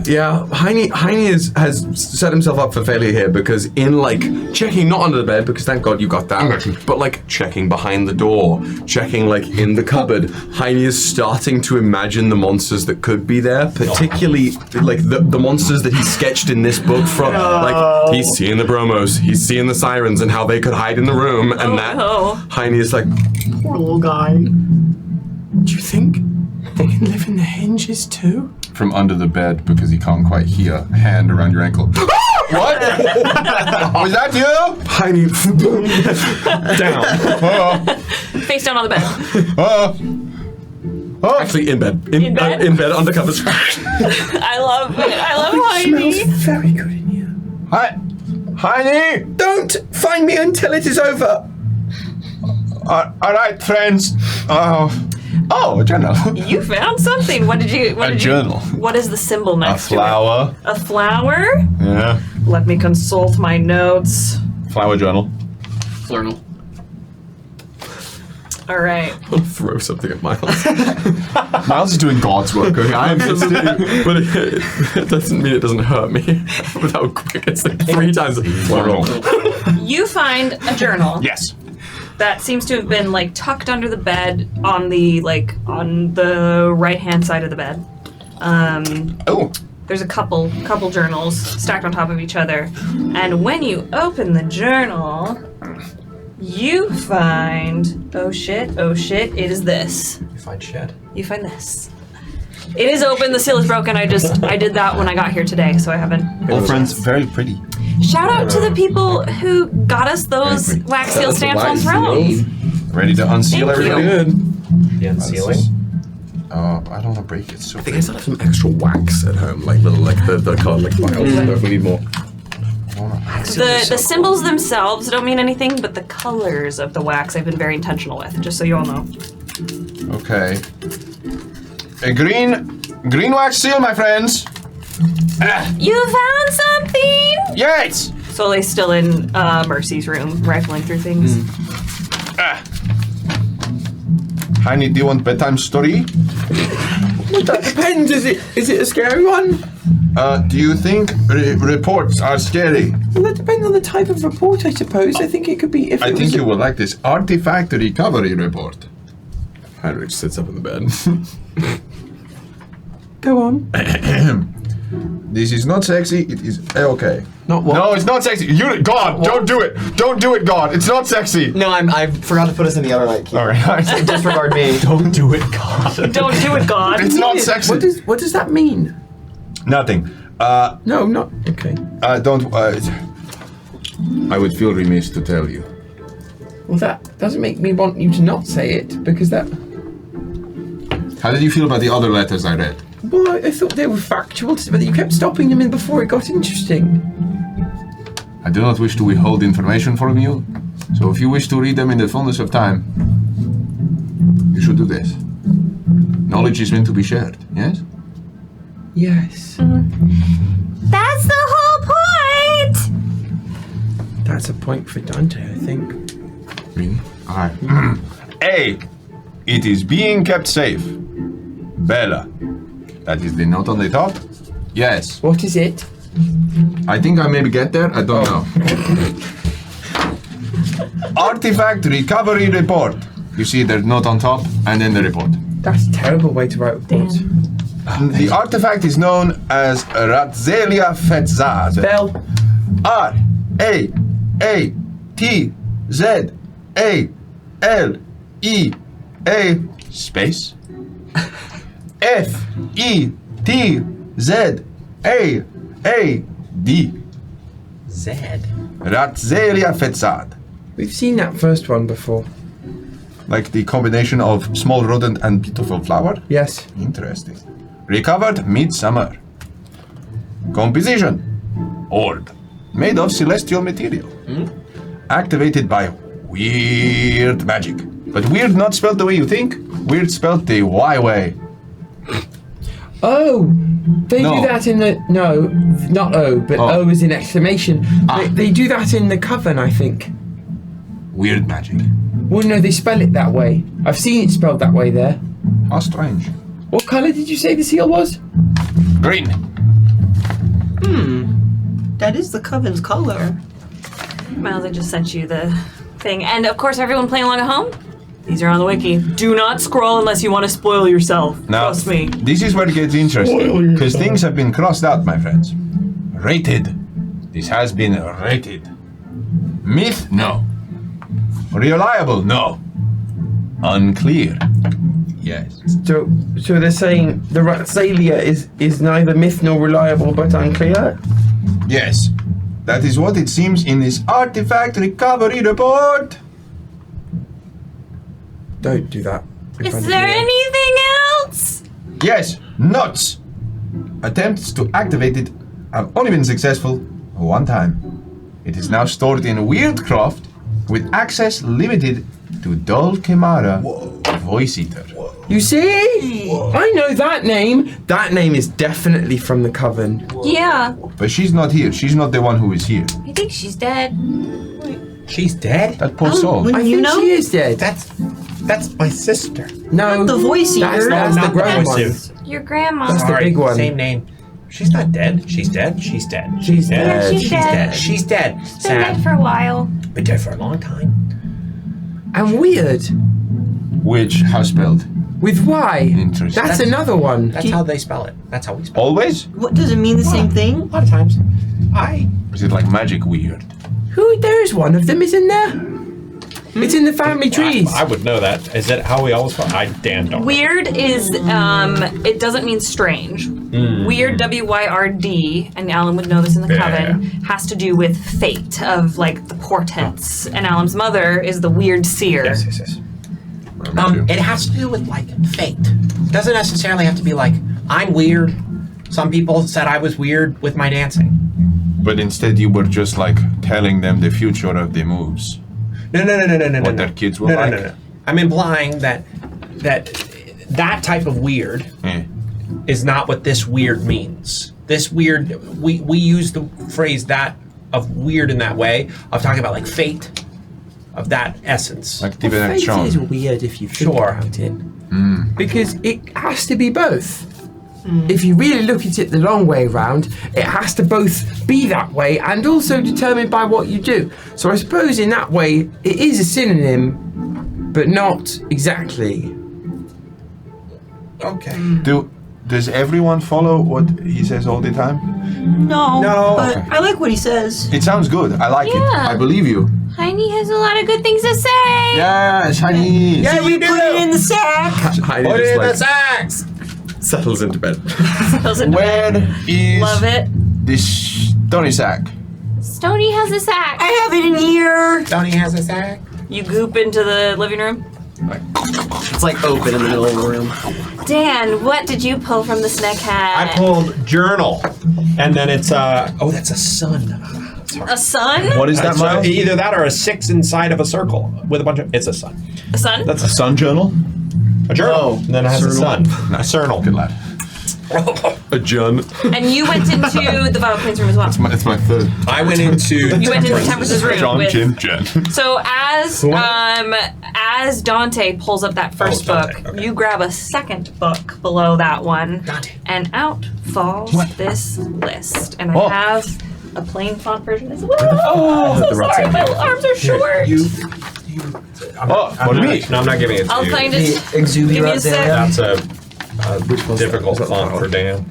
Yeah, Heine has set himself up for failure here because in like checking not under the bed, because thank God you got that, but like checking behind the door, checking like in the cupboard, Heine is starting to imagine the monsters that could be there, particularly like the monsters that he sketched in this book from like he's seeing the bromos, he's seeing the sirens and how they could hide in the room, and Heine is like, poor little guy. Do you think they can live in the hinges too? From under the bed because he can't quite hear. Hand around your ankle. What? Was that you? Heine down. Face down on the bed. Actually, in bed. In bed, under covers. I love it. I love Heine. Very good in you. Heine! Don't find me until it is over. All right, friends. Oh, a journal. You found something. What did you? A journal. What is the symbol next to it? A flower. A flower? Yeah. Let me consult my notes. Flower journal. Flurnal. All right. I'll throw something at Miles. Miles is doing God's work. Okay? I am just But it doesn't mean it doesn't hurt me. With how quick it's like 3 times. You find a journal. Yes. That seems to have been like tucked under the bed on the right-hand side of the bed. There's a couple journals stacked on top of each other, and when you open the journal, you find oh shit, it is this. You find shit. You find this. It is open. The seal is broken. I did that when I got here today, so I haven't. All friends, very pretty. Shout out to the people who got us those wax seal stamps on thrones. Ready to unseal Thank you. everything? The unsealing. I don't want to break it. So I think I still have some extra wax at home, like little, like the card, like vials. So if we need more. The symbols themselves don't mean anything, but the colors of the wax I've been very intentional with, just so you all know. Okay. A green wax seal, my friends. You found something? Yes. Sully's still in Mercy's room, rifling through things. Heine, do you want bedtime story? Well, that depends. Is it a scary one? Do you think reports are scary? Well, that depends on the type of report, I suppose. I think it could be. I think you will like this artifact recovery report. Heinrich sits up in the bed. Go on. This is not sexy. It is okay. Not what? No, it's not sexy. God, don't do it. Don't do it, God. It's not sexy. No, I forgot to put us in the other light. All right. Disregard me. Don't do it, God. Don't do it, God. It's not sexy. What does that mean? Nothing. No, not okay. Don't. I would feel remiss to tell you. Well, that doesn't make me want you to not say it because that. How did you feel about the other letters I read? Well, I thought they were factual, but you kept stopping them in before it got interesting. I do not wish to withhold information from you, so if you wish to read them in the fullness of time, you should do this. Knowledge is meant to be shared, yes? Yes. That's the whole point! That's a point for Dante, I think. Really? Alright. A. It is being kept safe. Bella. That is the note on the top? Yes. What is it? I think I maybe get there. I don't know. Artifact recovery report. You see there's note on top and then the report. That's a terrible way to write reports. The artifact is known as Ratzelia Fetzad. Spell. R-A-T-Z-A-L-E-A space F-E-T-Z-A-A-D. Zed. Ratzelia Fetzad. We've seen that first one before. Like the combination of small rodent and beautiful flower? Yes. Interesting. Recovered midsummer. Composition. Orb. Made of celestial material. Activated by weird magic. But weird not spelled the way you think. Weird spelled the Y way. Oh, they No. do that in the not O, but O is in exclamation. They do that in the Coven, I think. Weird magic. Well, no, they spell it that way. I've seen it spelled that way there. How strange. What colour did you say the seal was? Green. That is the Coven's color. Miles, I just sent you the thing. And of course, everyone playing along at home, these are on the wiki. Do not scroll unless you want to spoil yourself. Now, Trust me. this is where it gets interesting, because things have been crossed out, my friends. Rated. This has been rated. Myth? No. Reliable? No. Unclear? Yes. So they're saying the Ratsalia is neither myth nor reliable, but unclear. Yes. That is what it seems in this artifact recovery report. Don't do that. Is there anything else? Yes, nuts. Attempts to activate it have only been successful one time. It is now stored in Weirdcraft with access limited to Dulcamara, Voice Eater. You see? I know that name. That name is definitely from the Coven. Yeah. But she's not here. She's not the one who is here. I think she's dead. She's dead? That poor soul. I think she is dead. That's my sister. No, The voice eater. that's the not grown one. voice. Your grandma. That's the big one. Same name. She's not dead. She's dead. She's dead. She's dead. she's dead. She's dead. Been Sad. dead for a while. Been dead for a long time. And weird. Which, how spelled? With Y. Interesting. That's another one. That's how they spell it. That's how we spell Always? What, does it mean the same it. thing? A lot of times. Is it like magic weird? Who? There is one of them, isn't there? It's in the family trees. I would know that. Is that how we always spell? I damn don't. Weird is, it doesn't mean strange. Weird, W-Y-R-D, and Alum would know this in the Coven, has to do with fate, of like the portents. And Alum's mother is the weird seer. Yes. It has to do with like fate. Doesn't necessarily have to be like, I'm weird. Some people said I was weird with my dancing. But instead you were just like telling them the future of the moves. No. What their kids will like. No. I'm implying that type of weird is not what this weird means. This weird, we use the phrase that of weird in that way of talking about like fate, of that essence. Like Fate is divination. weird if you think Sure. about it. Because it has to be both. If you really look at it the long way round, it has to both be that way and also determined by what you do. So I suppose in that way, it is a synonym, but not exactly. Okay. Does everyone follow what he says all the time? No. But Okay. I like what he says. It sounds good. I like it. Yeah. I believe you. Heine has a lot of good things to say. Yes, Chinese. Yeah, we do. Put it in the sack. Heidi Put just, it in the like, sacks. settles into bed. Where is Love it. this Tony sack? Stony has a sack. I have it in here. Tony has a sack. You goop into the living room. It's like open in the middle of the room. Dan, what did you pull from the snack hat? I pulled journal, and then it's that's a sun. A sun? What is that, Miles? Either that or a 6 inside of a circle with a bunch of. It's a sun. A sun? That's a sun journal? A journal. Oh, And then it has a sun. A cernal. Good lad. A Jun. And you went into the Vile Queen's room as well. It's my third. I went into. You went into Temperance's room John with. Chin Jen. So as Dante pulls up that first book, Dante, okay. you grab a second book below that one, Dante. and out falls this list. And I have a plain font version as well. Oh, so sorry, my arms are short. For me. No, I'm not giving it to I'll you. find The it. Give me a exuberant sec. there. That's a difficult font for Dan.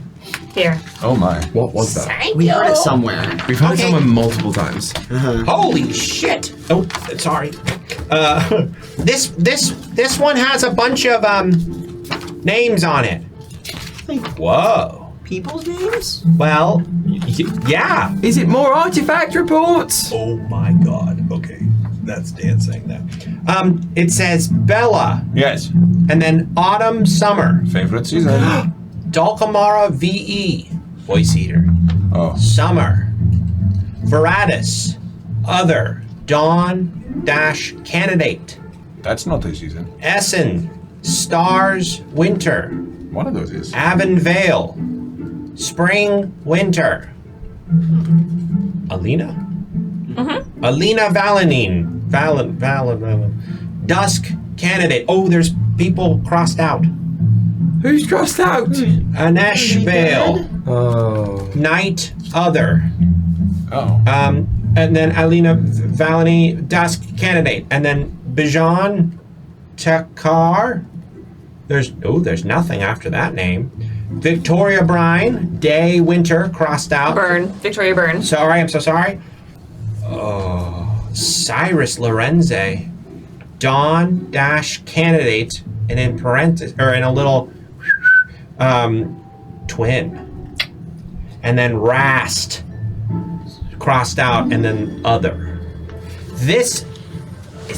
Here. Oh my. What was that? Thank We you. heard it somewhere. We've heard someone multiple times. Holy shit! Oh, sorry. This one has a bunch of names on it. Whoa. People's names? Well, yeah. Is it more artifact reports? Oh my god. Okay, that's Dan saying that. It says Bella, Yes. and then Autumn, Summer, Favorite season. Dulcamara VE, Voice Eater, Oh. Summer, Veratus, Other, Dawn, Dash, Candidate, That's not a season. Essen, Stars, Winter. One of those is. Avon Vale, Spring, Winter. Alina? Mm-hmm. Alina Valenine. Valen. Dusk, Candidate. Oh, there's people crossed out. Who's crossed out? Anesh Vale. Oh. Night, Other. Oh. And then Alina Valani, Dusk, Candidate. And then Bijan Takar. There's nothing after that name. Victoria Brine, Day, Winter, crossed out. Burn. Victoria Burn. Sorry, I'm so sorry. Oh, Cyrus Lorenzae, Dawn dash Candidate, and in parentheses, or in a little twin. And then Rast, crossed out, and then Other. Is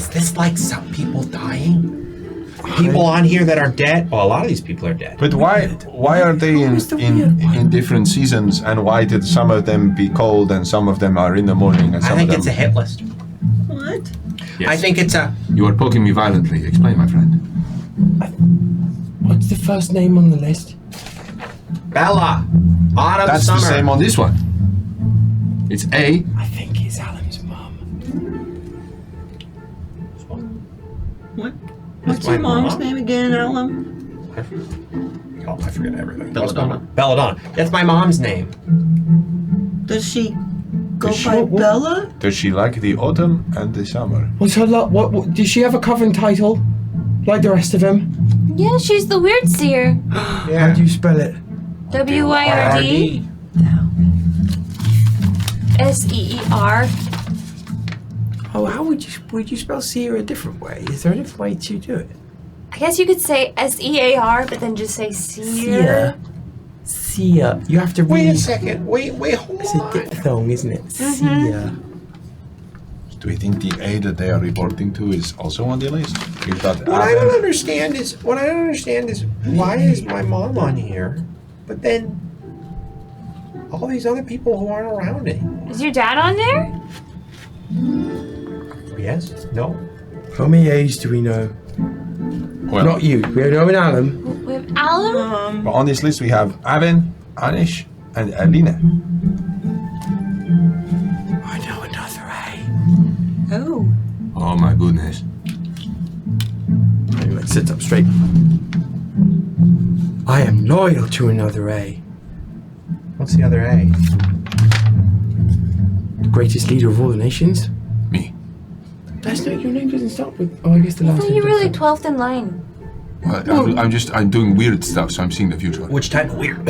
this like some people dying? People on here that are dead? Well, a lot of these people are dead. But why are they in different seasons, and why did some of them be cold and some of them are in the morning and some I think of them... it's a hit list. What? Yes. I think it's a... You are poking me violently. Explain, my friend. What's the first name on the list? Bella. Autumn, That's Summer. the same on this one. It's A. I think it's Alum's mum. What? That's What's your my mom's mom. name again, Alum? I forget everything. Belladonna. Belladonna. That's my mom's name. Does she go Does she- by Bella? Does she like the autumn and the summer? What's her what does she have a coven title? Like the rest of them? Yeah, she's the weird seer. How do you spell it? WYRD SEER. Oh, how would you spell seer a different way? Is there a different way to do it? I guess you could say SEAR, but then just say seer. Seer. You have to read. Wait a second. Wait, hold It's a on. diphthong, isn't it? Seer. Do we think the A that they are reporting to is also on the list? You've got What I don't Aven. understand is why is my mom on here, but then all these other people who aren't around it. Is your dad on there? Yes? No? How many A's do we know? Well, Not you. We know an Alum. We have Alum. well, on this list we have Aven, Anish, and Alina. I know another A. Oh. Oh my goodness. Anyway, sit up straight. I am loyal to another A. What's the other A? The greatest leader of all the nations. Me. That's not your name. Doesn't start with. Oh, I guess the I last thought name. you were does like start. 12th in line. Well, I'm doing weird stuff, so I'm seeing the future. Which type of weird?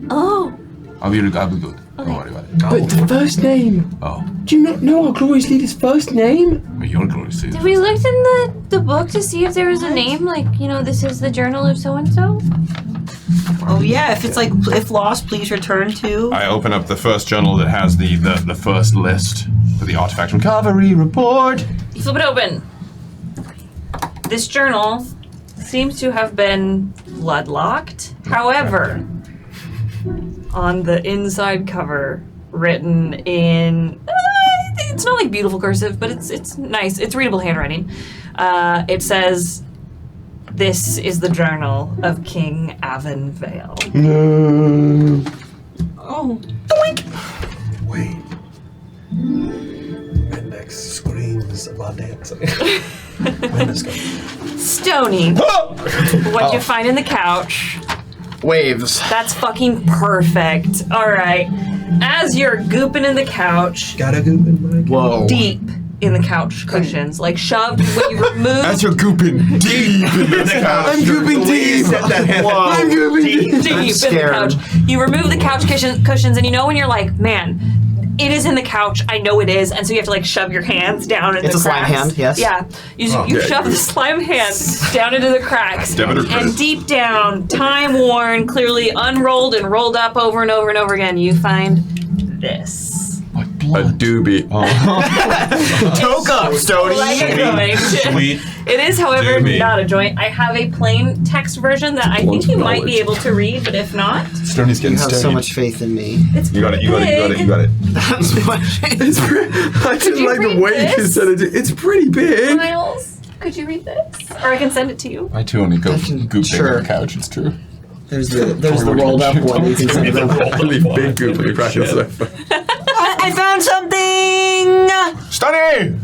Oh. I'll be good. Don't worry about it. But the first name. Oh, Do you not know our glorious leader's first name? but you're glorious. Did we look in the book to see if there was a name? Like, this is the journal of so-and-so? Oh yeah, if it's like, if lost, please return to. I open up the first journal that has the first list for the artifact recovery report. You flip it open. This journal seems to have been bloodlocked. However, on the inside cover, written in it's not like beautiful cursive, but it's nice. It's readable handwriting. It says, "This is the journal of King Avon Vale." No. Oh. Wait. Mendax screams about dancing. Mendax goes, Stony, what'd you find in the couch? Waves. That's fucking perfect. All right. As you're gooping in the couch, gotta goop in my Whoa. deep in the couch cushions, like shoved when you remove As you're gooping deep in the couch. I'm gooping deep. I'm gooping deep. deep in the scared. couch. You remove the couch cushions, and when you're like, man, it is in the couch. I know it is, and so you have to like shove your hands down in It's the a slime cracks. hand, yes. Yeah, you shove the slime hand down into the cracks, Debit or and credit? deep down, time worn, clearly unrolled and rolled up over and over and over again, you find this. A doobie. Toke up, Stony. Like a joint. Sweet. It is, however, Do me. not a joint. I have a plain text version that I think you might be able to read, but if not, Stoney's You getting have so stoned. much faith in me. it's You got it. You got it. You got it. You got it. That's much. I didn't you like the read way you this? said it. It's pretty big. Miles. Could you read this? Or I can send it to you. I too only go goop sure. on the couch. It's true. There's the rolled up one. You can send it out. I leave big goop on the crack of the sofa. I found something! Study!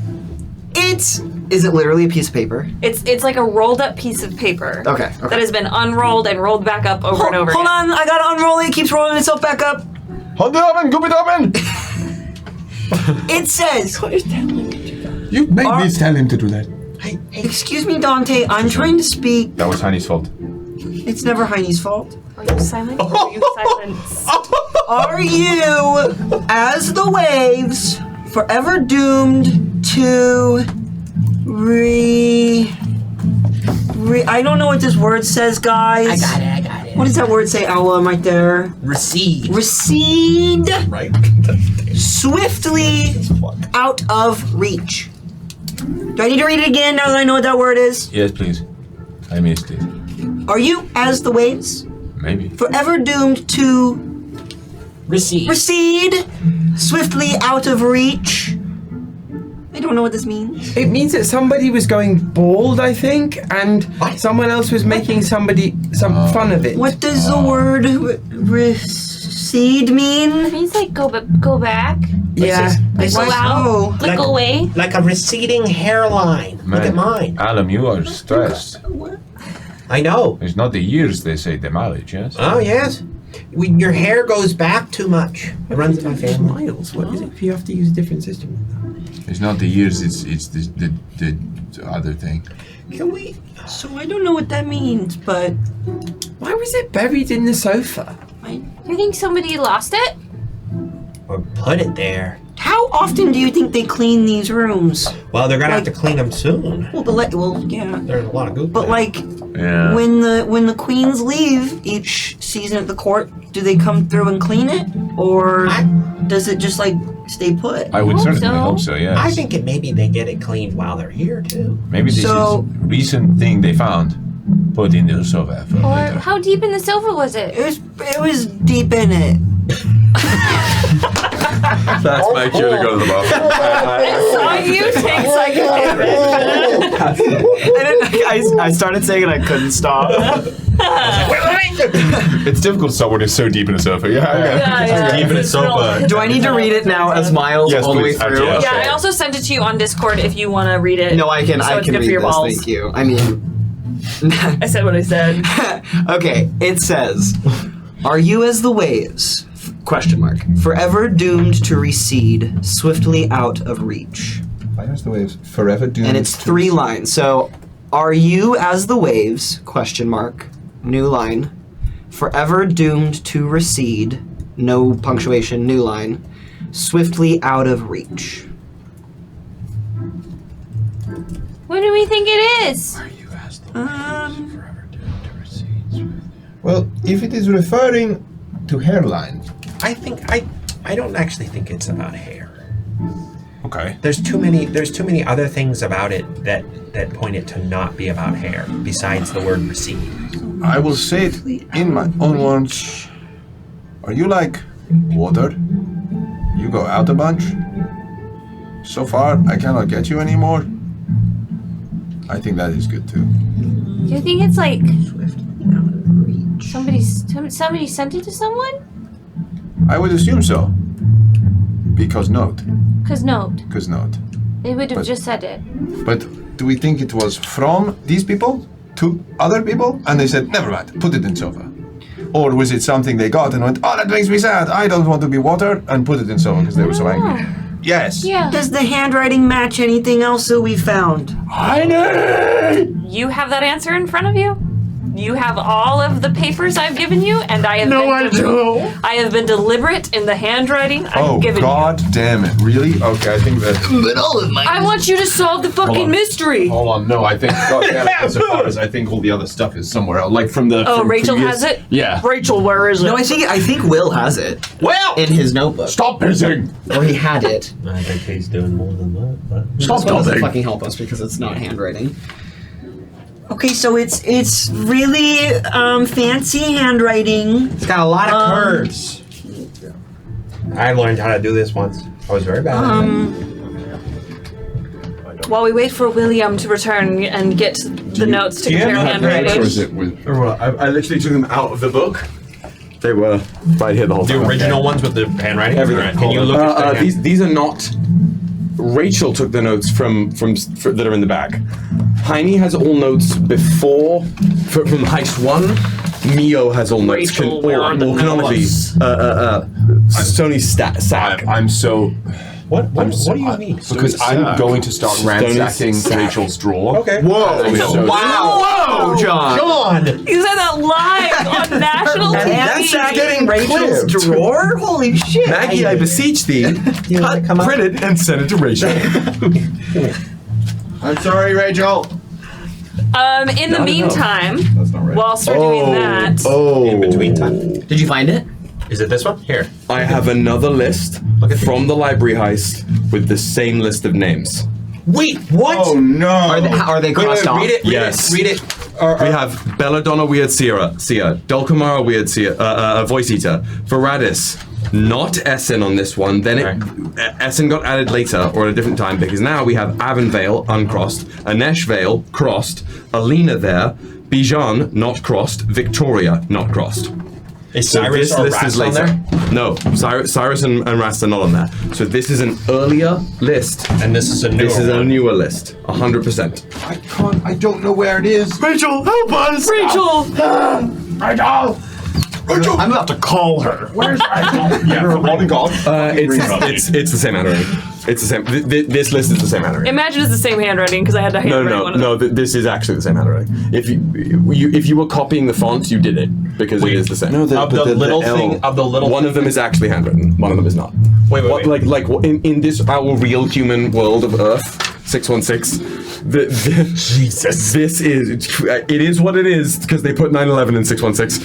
Is it literally a piece of paper? It's like a rolled up piece of paper. Okay. That has been unrolled and rolled back up over and over Hold again. on, I gotta unroll it. It keeps rolling itself back up. Hold it open, goop it open! It says, You made me tell him to do that. excuse me, Dante, I'm trying to speak. That was Honey's fault. It's never Heine's fault. Are you silent? Or are you silenced? Are you, as the waves, forever doomed to I don't know what this word says, guys. I got it. What does that word say, Alum, right there? Recede. Recede Right. swiftly out of reach. Do I need to read it again now that I know what that word is? Yes, please. I missed it. Are you, as the waves, Maybe. forever doomed to Recede. recede swiftly out of reach? I don't know what this means. It means that somebody was going bald, I think, and someone else was making some fun of it. What does the word recede mean? It means like go back, Yeah. like go out, like Like- go away. Like a receding hairline. Look at mine. Alum, you are stressed. I know. It's not the years they say the mileage, yes? Oh, yes. Your hair goes back too much. It runs in my family. Miles. What is it if you have to use a different system? It's not the years, it's the other thing. Can we? So I don't know what that means, but Why was it buried in the sofa? You think somebody lost it? Or put it there. how often do you think they clean these rooms? Well, they're gonna have to clean them soon. Well, yeah. There's a lot of goop. But there. like, Yeah. when the queens leave each season at the court, do they come through and clean it, or does it just like stay put? I would hope certainly so. hope so, yes. I think maybe they get it cleaned while they're here too. Maybe this So- is recent thing they found. Put in the sofa for Or later. how deep in the sofa was it? It was deep in it. That's my cue to go to the bathroom. I saw you take psychotherapy. I started saying it, I couldn't stop. It's difficult to stop when it's so deep in a sofa. Yeah. Deep in a sofa. Do I need to read it now as Miles Yes, all the way please. through? Yeah. Yeah, I also sent it to you on Discord if you want to read it. No, I can. So I it's can good read for your this. balls. Thank you. I mean, I said what I said. okay. It says, "Are you as the waves? Question mark. Forever doomed to recede swiftly out of reach." Why is the waves forever doomed? And it's 3 lines. So, "Are you as the waves? Question mark. New line. Forever doomed to recede. No punctuation. New line. Swiftly out of reach." What do we think it is? Well, if it is referring to hairline. I think I don't actually think it's about hair. Okay. There's too many other things about it that point it to not be about hair besides the word recede. I will say it in my own words. Are you like water? You go out a bunch. So far, I cannot get you anymore. I think that is good too. Do you think it's like somebody sent it to someone? I would assume so. Because note. Cause note, they would have But- just said it. But do we think it was from these people to other people? And they said, never mind, put it in sofa. Or was it something they got and went, oh, that makes me sad. I don't want to be water, and put it in sofa because they were so angry. Yes. Yeah. Does the handwriting match anything else that we found? You have that answer in front of you? You have all of the papers I've given you, and I have I have been deliberate in the handwriting I've Oh, given God damn it. Really? Okay, I think that... But all of you. I want you to solve the Hold fucking on. mystery. Hold on, no, I think... God damn it, as far as I think all the other stuff is somewhere else. Like from the... Oh, from Rachel previous- has it? Yeah. Rachel, where is it? No, I think Will has it. Well! In his notebook. Stop pissing! Or he had it. I think he's doing more than that. But Stop This one doesn't talking! fucking help us because it's not handwriting. Okay, so it's really fancy handwriting. It's got a lot of curves. I learned how to do this once. I was very bad. while we wait for William to return and get the notes to compare handwriting. Or is it with? I literally took them out of the book. They were right here the whole time. The original ones with the handwriting? Everything. Can you look at these are not... Rachel took the notes from that are in the bag. Heine has all notes before... From Heist 1. Mio has all notes. Rachel, where are the canonically. Sony's sack. I'm so... What do you mean? Because I'm going to start ransacking Rachel's drawer. Okay. Whoa! Wow! Whoa, John! You said that live on national TV. That's getting Rachel's drawer? Holy shit. Maggie, I beseech thee, print it and send it to Rachel. I'm sorry, Rachel. In the meantime, That's not right. whilst we're doing that, In between time. Did you find it? Is it this one? Here. I have another list from the library heist with the same list of names. Wait, what? Oh no! Are they crossed off? Read it. Yes. Read it. We have Belladonna, Weird Seer, Dulcamara, Weird Seer, Voice Eater, Varadis, not Essen on this one. Then Essen got added later or at a different time because now we have Avonvale uncrossed, Anesh Vale crossed, Alina there, Bijan not crossed, Victoria not crossed. Is So Cyrus this or list is Rast on later. there? No, Cyrus and Rast are not on there. So this is an earlier list. And this is a newer This is a one. newer list, 100%. I don't know where it is. Rachel, help us! Rachel. Rachel! I'm about to call her. Where's Rachel? Yeah, from Morning God. It's the same handwriting. It's the same. This list is the same handwriting. Imagine it's the same handwriting because I had to handwrite one of them. This is actually the same handwriting. If you were copying the font, you did it because it is the same. Of the little thing. One of them is actually handwritten. One of them is not. Wait. Like in this our real human world of Earth 616. Jesus. This is it is what it is because they put 9/11 in 616.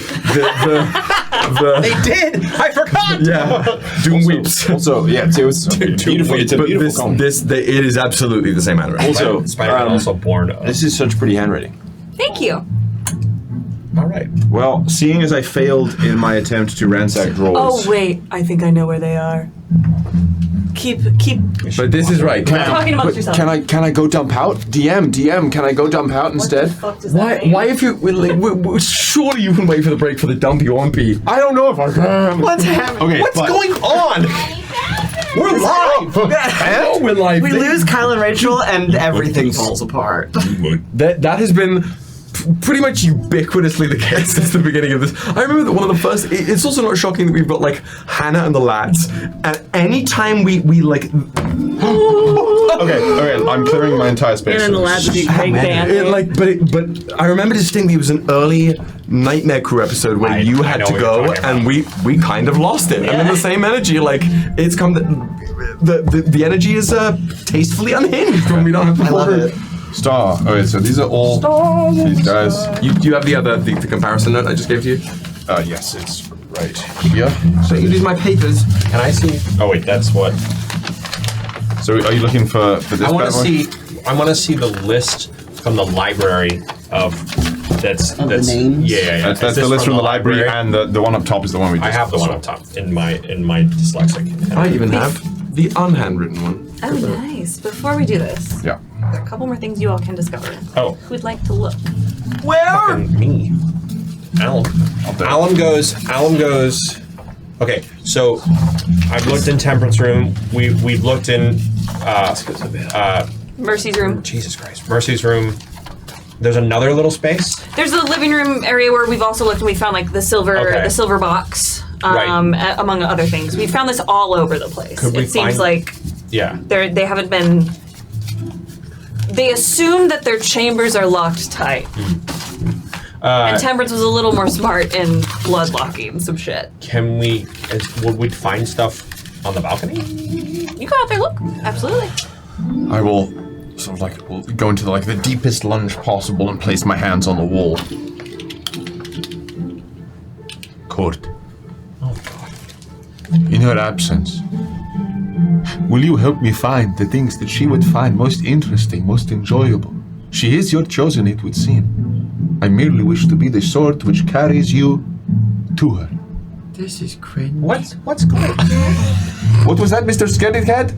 They did. I forgot. Yeah. Doom weeps. Also, yeah, it was beautiful. It's a beautiful column. It is absolutely the same handwriting. Also, Spider-Man also born. This is such pretty handwriting. Thank you. All right. Well, seeing as I failed in my attempt to ransack drawers. Oh wait, I think I know where they are. Keep. But this is right. Talking amongst yourselves. Can I go dump out? DM, can I go dump out instead? What does that mean? Why if you surely you can wait for the break for the dump you won't be. I don't know if I can. What's happening? Okay, What's going on? We're live. Oh, we're live. We lose Kyle and Rachel and everything falls apart. That has been pretty much ubiquitously the case since the beginning of this. I remember that one of the first. It's also not shocking that we've got like Hannah and the lads, and any time we like. Okay, I'm clearing my entire space. And the lads would be big band. But I remember distinctly it was an early Nightmare Crew episode where you had know to what you're go talking and we kind of lost it. And then the same energy, like it's come the energy is tastefully unhinged when we don't have to I love it. Star. Okay, so these are all these guys. You have the comparison note I just gave to you? Yes, it's right here. So you lose my papers. Can I see? Oh wait, that's what. So are you looking for this? I want to bad boy? see. I want to see the list from the library of. That's the names? Yeah. That's the list from the library, and the one up top is the one we just I have the one saw. up top in my dyslexic. I even have the unhandwritten one. Oh, nice. Before we do this, Yeah. there are a couple more things you all can discover. Oh. Who would like to look? Fucking me. Alum. Alum goes. Okay, so I've looked in Temperance Room. We've looked in. Mercy's room. Jesus Christ, Mercy's room. There's another little space. There's a living room area where we've also looked and we found like the silver box, Right. among other things. We found this all over the place. Could we It seems find- like Yeah. they haven't been. They assume that their chambers are locked tight. And Temperance was a little more smart in blood locking some shit. Can we? Would we find stuff on the balcony? You go out there, look. Absolutely. I will sort of like go into the deepest lunge possible and place my hands on the wall. Court. Oh God. In her absence, will you help me find the things that she would find most interesting, most enjoyable? She is your chosen, it would seem. I merely wish to be the sword which carries you to her. This is cringe. What's going on? What was that, Mr. Scaredy Cat?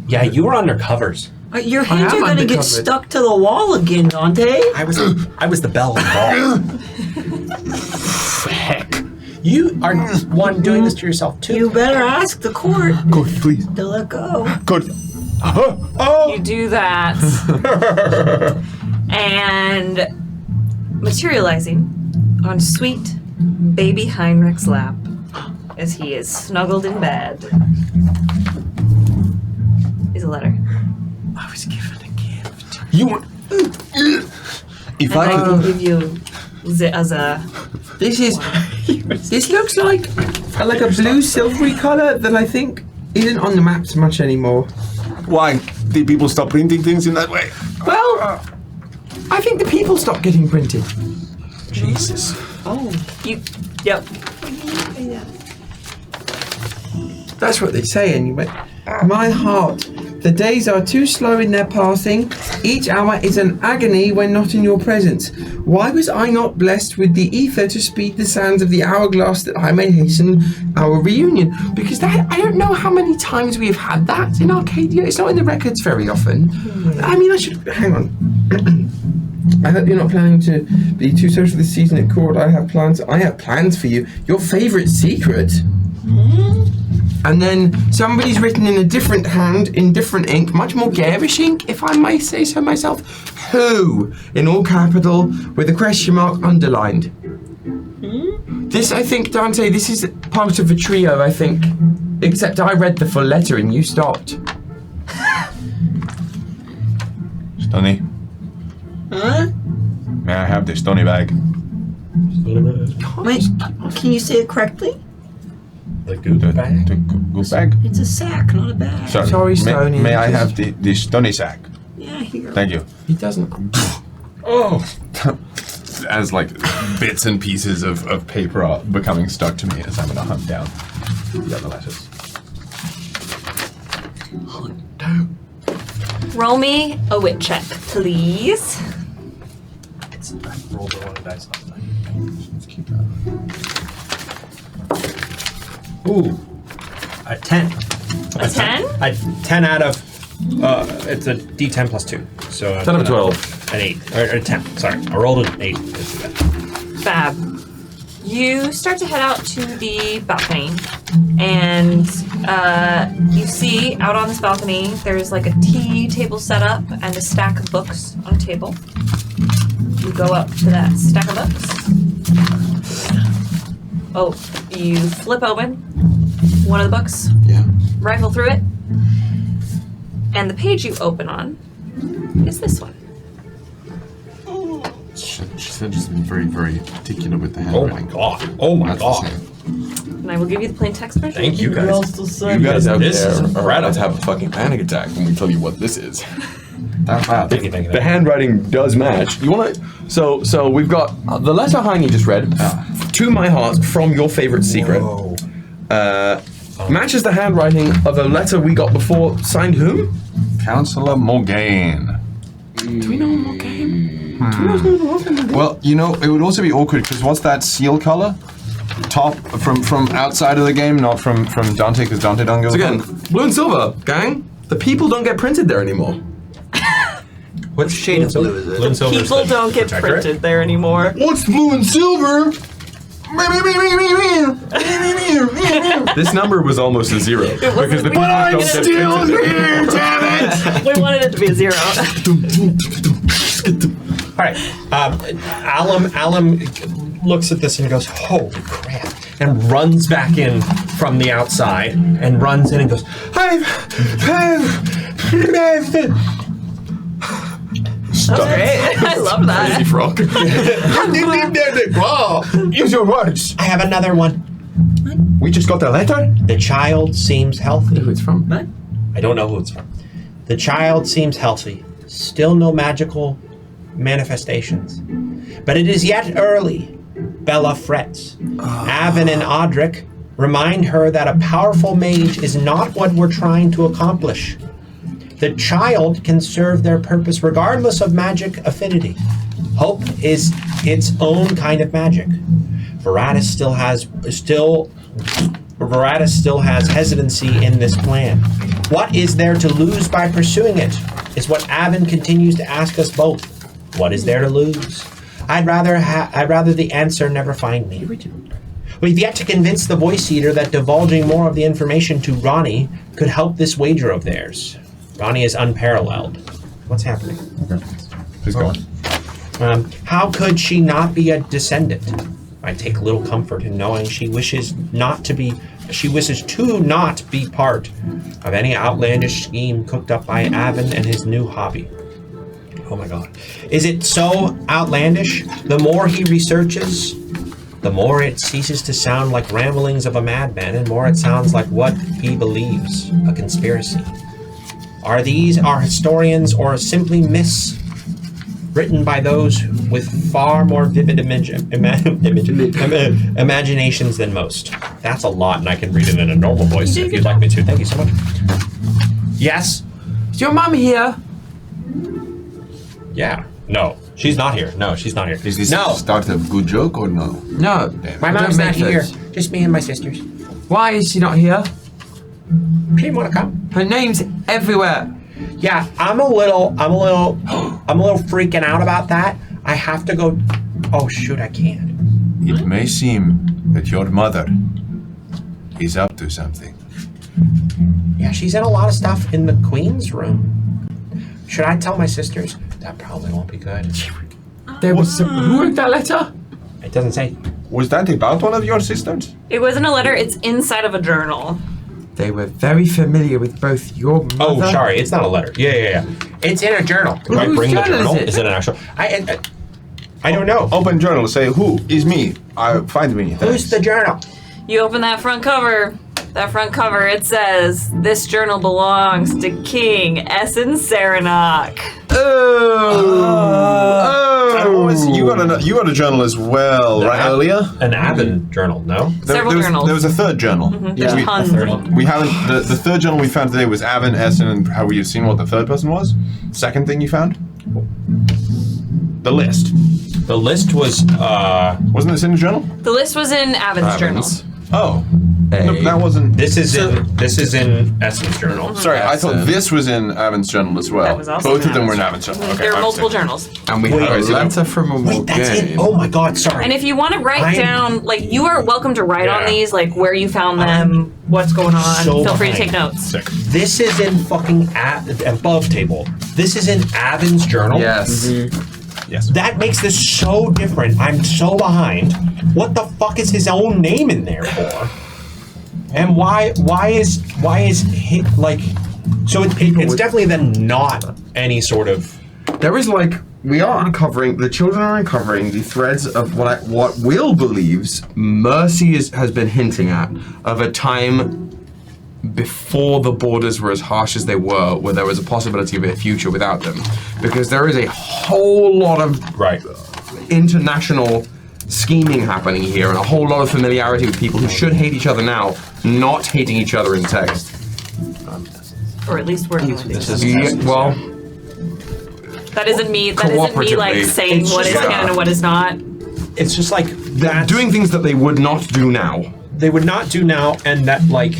Yeah, you were under covers. Your hands I am are gonna get undercovered. stuck to the wall again, Dante. I was the bell involved. Heck. You are one doing this to yourself too. You better ask the court Good, please. to let go. Good. You do that. And materializing on sweet baby Heinrich's lap as he is snuggled in bed is a letter. I was given a gift. You want... If And I I will could... give you as a This is. This looks like a blue silvery color that I think isn't on the maps much anymore. Why? Did people stop printing things in that way? Well, I think the people stopped getting printed. Jesus. Yep. That's what they say anyway. My heart, the days are too slow in their passing. Each hour is an agony when not in your presence. Why was I not blessed with the ether to speed the sands of the hourglass that I may hasten our reunion? Because that, I don't know how many times we have had that in Arcadia. It's not in the records very often. I mean, I should... Hang on. I hope you're not planning to be too social this season at court. I have plans for you. Your favourite secret. And then somebody's written in a different hand, in different ink, much more garish ink, if I may say so myself. Who? In all capital, with a question mark underlined. This, I think, Dante, this is part of a trio, I think. Except I read the full letter and you stopped. Stoney. Huh? May I have this Stoney bag? Wait, can you say it correctly? The goop bag? The goop bag? It's a sack, not a bag. Sorry, Stoney. May I have the Stoney sack? Yeah, here. Thank you. He doesn't. Oh. As like bits and pieces of paper are becoming stuck to me as I'm gonna hunt down the other letters. Roll me a wit check, please. I rolled a lot of dice last time. Let's keep that. Ooh, a 10. A 10? A 10 out of, it's a D10 plus 2. So 10 out of 12. An 8, or 10, sorry. I rolled an 8. Fab. You start to head out to the balcony, and you see out on this balcony there's like a tea table set up and a stack of books on a table. You go up to that stack of books. Oh, you flip open one of the books, Yeah. rifle through it, and the page you open on is this one. She said she's been very, very particular with the Oh handwriting. my god. Oh my That's god. the same. And I will give you the plain text version. Thank you guys. You guys out This is there are about incredible. to have a fucking panic attack when we tell you what this is. That bad. Thank you. The handwriting does match. You want to? So we've got the letter Heine just read. To my heart, from your favorite secret. Matches the handwriting of a letter we got before. Signed whom? Councillor Morgaine. Do we know Morgaine? Well, you know, it would also be awkward because what's that seal color? Top from outside of the game, not from Dante, because Dante don't go. So again, blue and silver, gang. The people don't get printed there anymore. What shade of blue is it? Blue and silver. People don't get printed there anymore. What's blue and silver? This number was almost a 0 because the people don't get printed. here, damn it! We wanted it to be a 0. All right. Alum looks at this and goes, "Holy crap!" and runs back in from the outside and runs in and goes, Okay, I love that. Frog. Use your words. "I have another one. We just got the letter. The child seems healthy." Who it's from? I don't know who it's from. "The child seems healthy. Still no magical manifestations. But it is yet early." Bella frets. Avon and Rodrick remind her that a powerful mage is not what we're trying to accomplish. The child can serve their purpose regardless of magic affinity. Hope is its own kind of magic. Veratus still has hesitancy in this plan. What is there to lose by pursuing it? is what Avon continues to ask us both. What is there to lose? I'd rather the answer never find me. We've yet to convince the voice eater that divulging more of the information to Ronnie could help this wager of theirs. Ronnie is unparalleled. What's happening? Please go on. How could she not be a descendant? I take little comfort in knowing she wishes to not be part of any outlandish scheme cooked up by Avon and his new hobby. Oh my god. Is it so outlandish? The more he researches, the more it ceases to sound like ramblings of a madman, and more it sounds like what he believes, a conspiracy. Are these our historians, or simply myths written by those with far more vivid imaginations than most? That's a lot, and I can read it in a normal voice if you'd like me to. Thank you so much. Yes? Is your mum here? Yeah. No. She's not here. No, she's not here. Is this no. start a good joke or no? No. My mom's not here. Just me and my sisters. Why is she not here? She didn't want to come. Her name's everywhere. Yeah, I'm a little freaking out about that. I have to go. Oh shoot, I can't. It may seem that your mother is up to something. Yeah, she's in a lot of stuff in the Queen's room. Should I tell my sisters? That probably won't be good. There was some, who wrote that letter? It doesn't say. Was that about one of your sisters? It wasn't a letter, it's inside of a journal. They were very familiar with both your mother. Oh, sorry, it's not a letter. Yeah. It's in a journal. Do I bring the journal? Is it an actual? I don't know. Open journal. Say who is me. Find me. Who's the journal? You open that front cover. It says, "This journal belongs to King Essen Serenel." You got a journal as well, right? Earlier, an Avon journal. No, several journals. There was a third journal. Mm-hmm. There's tons. We haven't. The third journal we found today was Avon, Essen, and have you seen what the third person was? Second thing you found? The list. The list was. Wasn't this in the journal? The list was in Avon's journal. Oh. No, that wasn't. This is in Essen's journal. Mm-hmm. Sorry, I thought this was in Avon's journal as well. That was also Both in of them were in Avon's Avon's journal. Okay, there are multiple journals. And we have a letter from a Wait, that's it. Oh my god, sorry. And if you want to write down, like, you are welcome to write on these, like, where you found them, what's going on. So Feel free to behind. take notes. Sick. This is in fucking above table. This is in Avon's journal. Yes. Mm-hmm. Yes. That makes this so different. I'm so behind. What the fuck is his own name in there for? And why is he, like, so it's definitely then not any sort of. There is the children are uncovering the threads of what Will believes Mercy has been hinting at, of a time before the borders were as harsh as they were, where there was a possibility of a future without them. Because there is a whole lot of international scheming happening here, and a whole lot of familiarity with people who should hate each other now, not hating each other in text. Or at least working with each other. Well, That isn't me, like, saying what is canon and what is not. It's just like they're doing things that they would not do now. They would not do now, and that, like.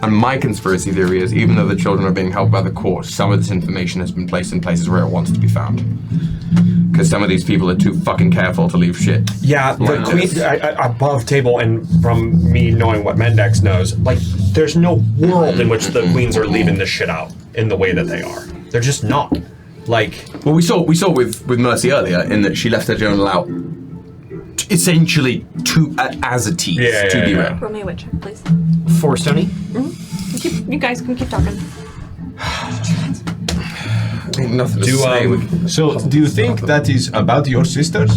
And my conspiracy theory is, even though the children are being held by the court, some of this information has been placed in places where it wants to be found. Because some of these people are too fucking careful to leave shit. Yeah, the queen above table, and from me knowing what Mendax knows, like, there's no world in which the queens are leaving this shit out in the way that they are. They're just not. Like, well, we saw with Mercy earlier, in that she left her journal out essentially as a tease to be read. Roll me a wit check, please. For Stony? Mm-hmm. You guys can keep talking. Nothing to say. So, do you think that is about your sisters?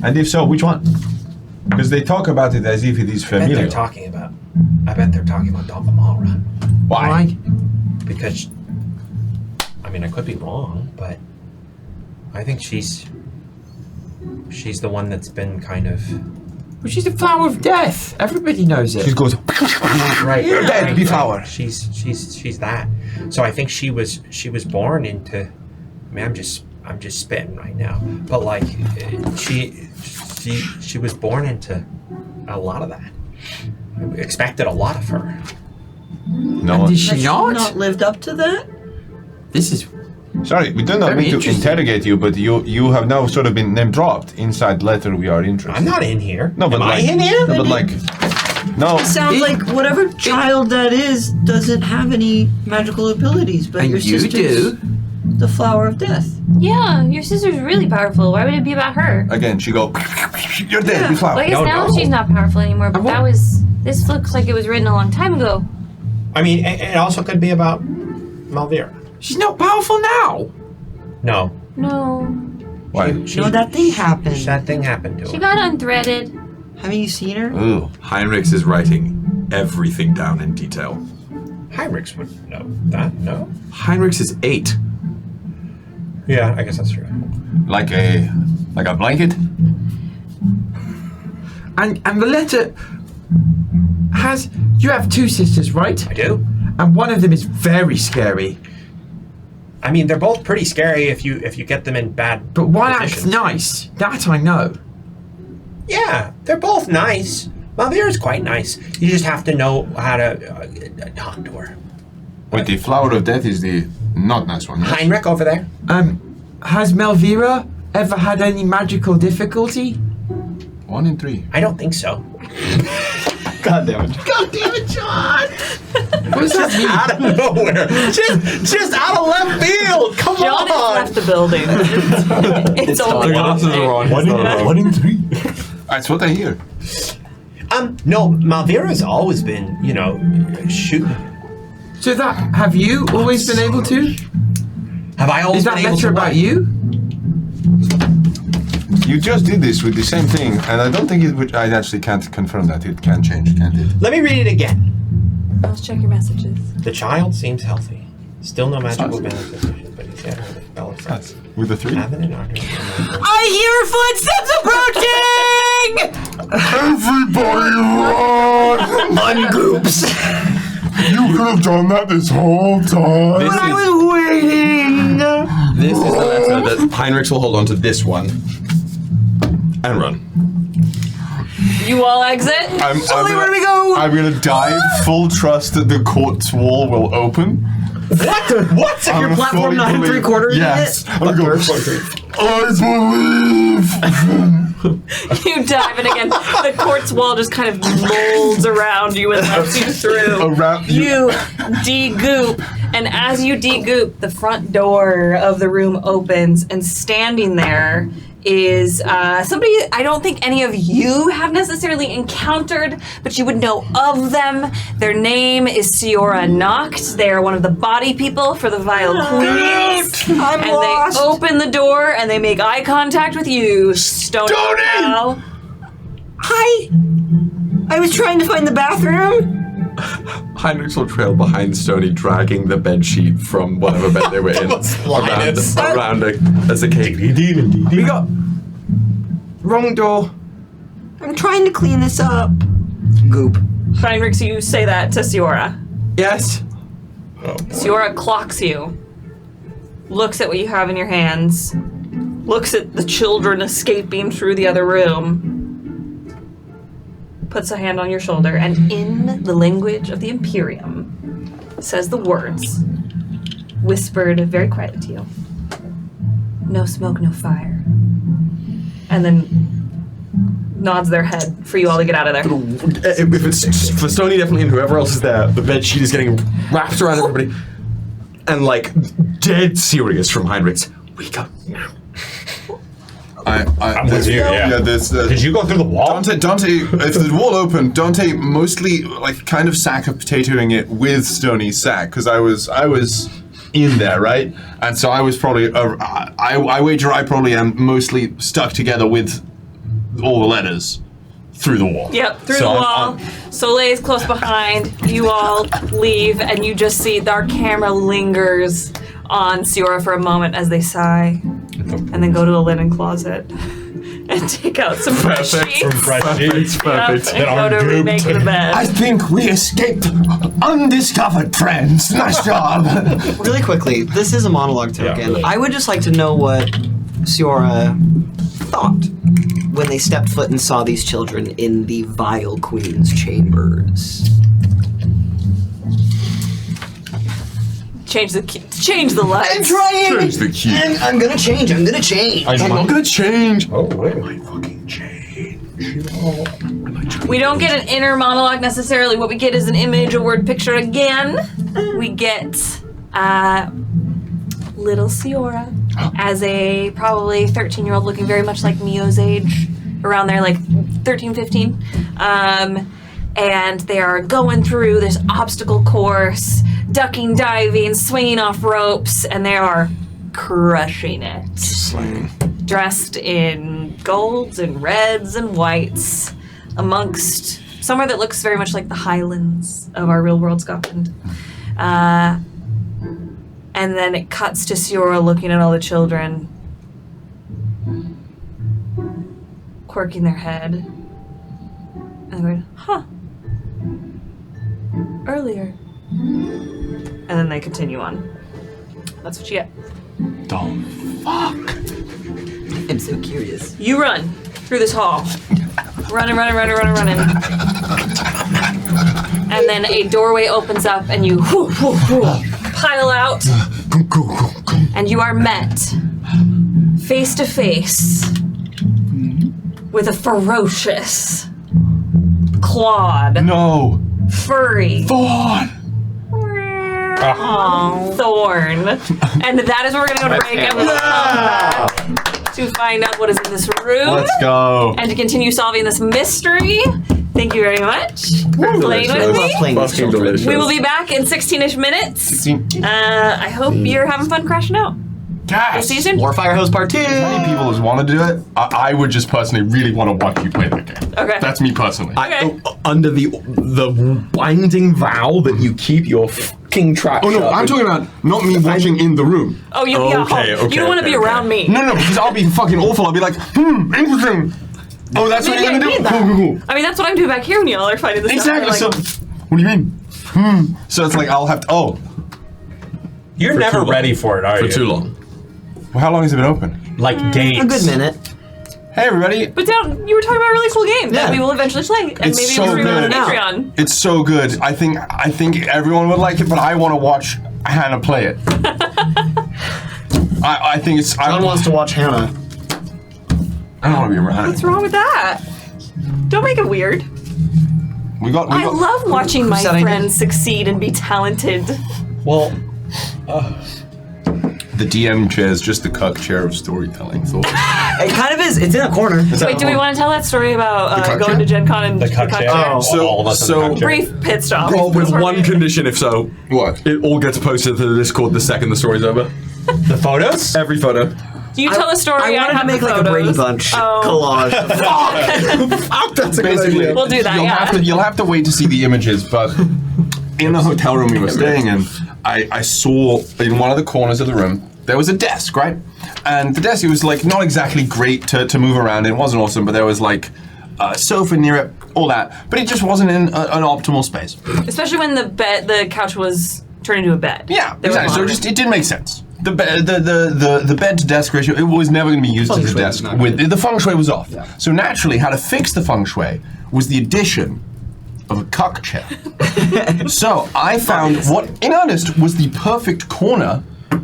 And if so, which one? Because they talk about it as if it is I bet familiar. they're talking about Dulcamara. Why? Because, I mean, I could be wrong, but I think she's the one that's been kind of. Well, she's the flower of death. Everybody knows it. She goes right. Dead, be flower. She's that. So I think she was born into. I mean, I'm just spitting right now, but like she was born into a lot of that. I expected a lot of her. No. Did she Has she not? not lived up to that? This is Sorry, we do not Very mean to interesting. interrogate you, but you have now sort of been name dropped inside letter we are interested. I'm not in here. No, but Am like, I in here? No, but like, no. It sounds like whatever child that is doesn't have any magical abilities, but And your you sister's do. the flower of death. Yeah, your sister's really powerful. Why would it be about her? Again, she go. You're dead. You flower. Well, I guess No, now no. she's not powerful anymore, but And what- that was... This looks like it was written a long time ago. I mean, it also could be about Malvira. she's not powerful now. No. No. Why? No, that thing happened. That thing happened to She her. got unthreaded. Haven't you seen her? Ooh. Heinrichs is writing everything down in detail. Heinrichs would know that, no? Heinrichs is 8. Yeah, I guess that's true. Like a blanket. And the letter has. You have 2 sisters, right? I do. And one of them is very scary. I mean, they're both pretty scary if you get them in bad But one acts positions. nice. That I know. Yeah, they're both nice. Malvira's quite nice. You just have to know how to talk to her. Wait, the flower of death is the not nice one. Yes? Heinrich over there. Has Melvira ever had any magical difficulty? 1 in 3. I don't think so. God damn it. What does that mean? Out of nowhere. just out of left field. Come John has left the building. it's only one thing. 1 in 3. That's what I hear. No, Malvira's always been, shooting. So have you always been able to? Have I always Is that been able letter to about what? you? You just did this with the same thing, and I don't think it would. I actually can't confirm that. It can change, can't it? Let me read it again. Let's check your messages. The child seems healthy. Still no magical manifestation, but he's got a spell of sense. With the 3? Having an ardor. I hear footsteps approaching! Everybody run! Ungroups. You could have done that this whole time. This I is, was waiting. this is the letter that Heinrichs will hold on to this one and run. You all exit? Where do we go? I'm gonna die. Full trust that the court's wall will open. What? What's I'm Your platform fully 9 3/4 Yes. yet? I'm gonna go. I believe. You dive in again. The court's wall just kind of molds around you and lets you through. Around You de-goop, and as you de-goop, the front door of the room opens, and standing there is somebody I don't think any of you have necessarily encountered, but you would know of them. Their name is Siora Noct. They are one of the body people for the Vile Queens. I'm And lost. they open the door and they make eye contact with you, Stony. Owl. Hi. I was trying to find the bathroom. Heinrichs will trail behind Stony, dragging the bed sheet from whatever bed they were in around as a cake. We got wrong door. I'm trying to clean this up. Goop. Heinrich, you say that to Siora. Yes. Siora clocks you, looks at what you have in your hands, looks at the children escaping through the other room, puts a hand on your shoulder, and in the language of the Imperium, says the words, whispered very quietly to you. No smoke, no fire. And then nods their head for you all to get out of there. If it's for Stony, definitely, and whoever else is there, the bed sheet is getting wrapped around everybody, and like dead serious from Heinrichs. We go now. I'm with you, yeah. Did you go through the wall? Dante, if the wall opened, Dante mostly like kind of sack of potatoing it with Stony's sack, because I was in there, right? And so I was probably, I wager I probably am mostly stuck together with all the letters through the wall. Yep, through So the I'm- wall. Soleil is close behind. You all leave, and you just see our camera lingers on Siora for a moment as they sigh, and then go to a linen closet and take out some fresh sheets. It's Yep, and go to remake the bed. I think we escaped undiscovered, friends. Nice job. Really quickly, this is a monologue token. really. I would just like to know what Siora thought when they stepped foot and saw these children in the Vile Queen's chambers. change the lights. I'm trying. Change the key. I'm gonna change. I'm gonna change. I'm not gonna change. Oh, wait. We don't get an inner monologue necessarily. What we get is an image, a word picture again. We get little Ciora as a probably 13-year-old looking very much like Mio's age, around there, like 13, 15. And they are going through this obstacle course, ducking, diving, swinging off ropes, and they are crushing it. Slaying. Dressed in golds and reds and whites, amongst somewhere that looks very much like the Highlands of our real world Scotland. And then it cuts to Ciora looking at all the children, quirking their head, and going, huh, earlier. And then they continue on. That's what you get. The fuck? I'm so curious. You run through this hall. Running. And then a doorway opens up and you pile out. And you are met face to face with a ferocious, clawed, No. furry Vaughn. thorn. And that is where we're going to go to break and we'll come back to find out what is in this room. Let's go. And to continue solving this mystery. Thank you very much for playing with me. Fucking delicious. We will be back in 16-ish minutes. 16. I hope you're having fun crashing out. Gas. This season? More Fire Hose Part 2. Many people has wanted to do it. I would just personally really want to watch you play that game. Okay. That's me personally. Okay. Under the binding vow that you keep your fucking trash. Oh no, I'm talking about not me watching in the room. Oh, you don't want to be around me. No, because I'll be fucking awful. I'll be like, interesting. Oh, that's what you're gonna do? Cool. I mean, that's what I'm doing back here when y'all are fighting this Exactly. stuff. So, what do you mean? So it's like I'll have to. Oh, You're never ready for it, are you? For too long. well, how long has it been open? Like days. A good minute. Hey, everybody. But down, you were talking about a really cool game that Yeah. we will eventually play, and It's maybe so we'll stream it on good. Patreon. It's so good. I think everyone would like it, but I want to watch Hannah play it. I think it's. John wants to watch Hannah. I don't want to be around. What's wrong with that? Don't make it weird. We got. I love watching my said I friends succeed and be talented. Well, The DM chair is just the cuck chair of storytelling. So. It kind of is. It's in a corner. Wait, do we want to tell that story about cuck going chair? to Gen Con and the cuck chair. Oh. So- all of us in so- the cuck chair. brief pit stop? Well, with before one we- condition, if so. What? It all gets posted to the Discord the second the story's over. The photos? Every photo. You tell a story. I wanted to have make the like a Brady photos. Bunch Oh. collage. That's a good Basically, idea. We'll do that, yeah. You'll have to wait to see the images, but in the hotel room we were staying in, I saw in one of the corners of the room there was a desk, right? And the desk, it was like not exactly great to move around. It wasn't awesome, but there was like a sofa near it, all that. But it just wasn't in an optimal space. Especially when the couch was turned into a bed. Yeah, There was exactly. So a lot it didn't make sense. The bed to desk ratio, it was never going to be used as a shui desk. was not good. The feng shui was off. So naturally, how to fix the feng shui was the addition of a cuck chair. So I found what, in earnest, was the perfect corner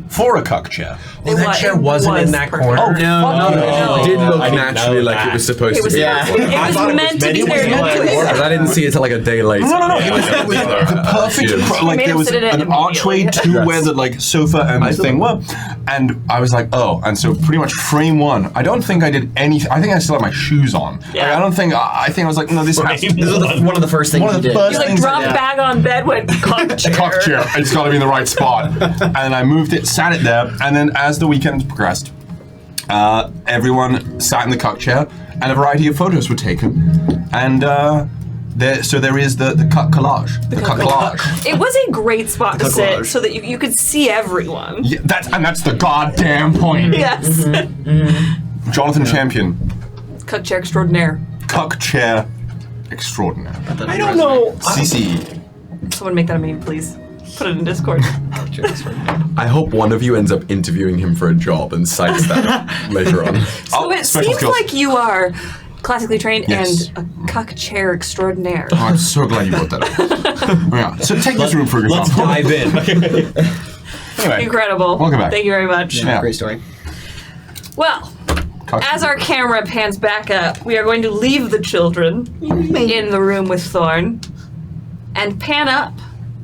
for a cuck chair. Well, that chair wasn't in that perfect. corner. Oh, no. It did look I didn't naturally know like that. it was supposed It was, to be. it I was thought it was meant to meant be to be there. in that corner. I didn't see it till like a day later. No. It was the perfect. Like Made there him was sit in it an archway immediately. to where the like sofa and the thing were, and I was like, oh, and so pretty much frame one. I don't think I did anything. I think I still had my shoes on. Yeah. Like, I don't think. I think I was like, no, this has to. This was one of the first things One of you the did. first You like things dropped I- bag on bed, went cock chair. Cock chair. It's got to be in the right spot. And I moved it, sat it there, and then as the weekend progressed, everyone sat in the cuck chair, and a variety of photos were taken. And there is the cuck collage. The cuck collage. It was a great spot to sit collage. so that you could see everyone. Yeah, that's the goddamn point. Yes. Jonathan Champion, Cuck chair extraordinaire. cuck chair extraordinaire. I don't know. CCE. Someone make that a meme, please. Put it in Discord. I hope one of you ends up interviewing him for a job and cites that later on. So it special seems skills. like you are classically trained Yes. and a cuck chair extraordinaire. Oh, I'm so glad you brought that up. Yeah. So take this room for Let's example. dive in. Anyway, Incredible. welcome back. Thank you very much. Yeah. Great story. Well, as our camera pans back up, we are going to leave the children in the room with Thorn and pan up